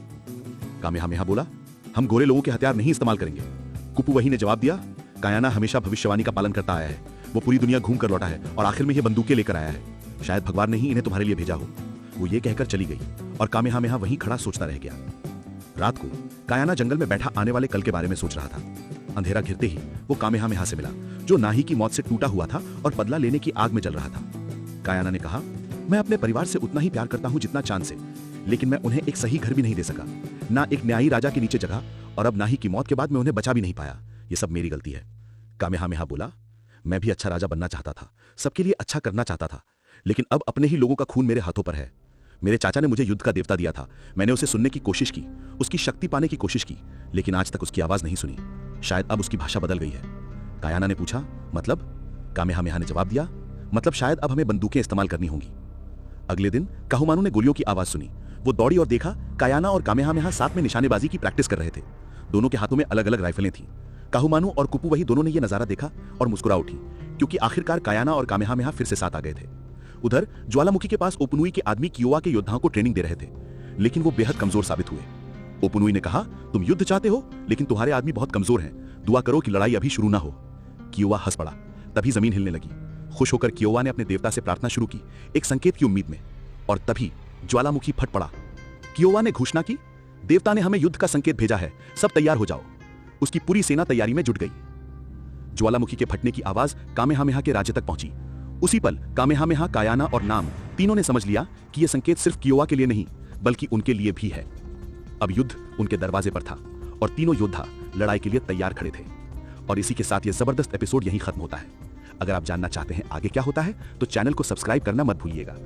कामेहामेहा बोला, हम गोरे लोगों के हथियार नहीं इस्तेमाल करेंगे। कुपू वही ने जवाब दिया, कायाना हमेशा भविष्यवाणी का पालन करता आया है। वो पूरी दुनिया घूम कर लौटा है और आखिर में ये बंदूकें लेकर आया है। शायद भगवान ने ही इन्हें तुम्हारे लिए भेजा हो। वो ये कहकर चली गई और कामेहामेहा वहीं खड़ा सोचता रह गया। रात को कायाना जंगल में बैठा आने वाले कल के बारे में सोच रहा था। अंधेरा घिरते ही वो कामेहामेहा से मिला, जो नाही की मौत से टूटा हुआ था और बदला लेने की आग में जल रहा था। कायाना ने कहा, मैं अपने परिवार से उतना ही प्यार करता हूं जितना चांद से, लेकिन मैं उन्हें एक सही घर भी नहीं दे सका, ना एक न्यायी राजा के नीचे जगह, और अब नाही की मौत के बाद मैं उन्हें बचा भी नहीं पाया। ये सब मेरी गलती है। कामेहामेहा बोला, मैं भी अच्छा राजा बनना चाहता था, सबके लिए अच्छा करना चाहता था, लेकिन अब अपने ही लोगों का खून मेरे हाथों पर है। मेरे चाचा ने मुझे युद्ध का देवता दिया था। मैंने उसे सुनने की कोशिश की, उसकी शक्ति पाने की कोशिश की, लेकिन आज तक उसकी आवाज नहीं सुनी। शायद अब उसकी भाषा बदल गई है। कायाना ने पूछा, मतलब? कामेहामेहा ने जवाब दिया, मतलब शायद अब हमें बंदूकें इस्तेमाल करनी होंगी। अगले दिन काहुमानू ने गोलियों की आवाज सुनी। वो दौड़ी और देखा कायाना और कामेहामेहा साथ में निशानेबाजी की प्रैक्टिस कर रहे थे। दोनों के हाथों में अलग अलग राइफलें थीं। काहुमानू और कुपू वही दोनों ने यह नजारा देखा और मुस्कुरा उठी, क्योंकि आखिरकार कायाना और कामेहामेहा फिर से साथ आ गए थे। उधर ज्वालामुखी के पास ओपनुई के आदमी कियोवा के योद्धाओं को ट्रेनिंग दे रहे थे, लेकिन वो बेहद कमजोर साबित हुए। ओपनुई ने कहा, तुम युद्ध चाहते हो, लेकिन तुम्हारे आदमी बहुत कमजोर हैं। दुआ करो कि लड़ाई अभी शुरू ना हो। कियोवा हंस पड़ा। तभी जमीन हिलने लगी। खुश होकर कियोवा ने अपने देवता से प्रार्थना शुरू की, एक संकेत की उम्मीद में, और तभी ज्वालामुखी फट पड़ा। कियोवा ने घोषणा की, देवता ने हमें युद्ध का संकेत भेजा है, सब तैयार हो जाओ। उसकी पूरी सेना तैयारी में जुट गई। ज्वालामुखी के फटने की आवाज कामेहामेहा के राज्य तक पहुंची। उसी पल कामेहामेहा, कायाना और नाम तीनों ने समझ लिया कि यह संकेत सिर्फ कियोवा के लिए नहीं, बल्कि उनके लिए भी है। अब युद्ध उनके दरवाजे पर था और तीनों योद्धा लड़ाई के लिए तैयार खड़े थे। और इसी के साथ यह जबरदस्त एपिसोड यहीं खत्म होता है। अगर आप जानना चाहते हैं आगे क्या होता है तो चैनल को सब्सक्राइब करना मत भूलिएगा।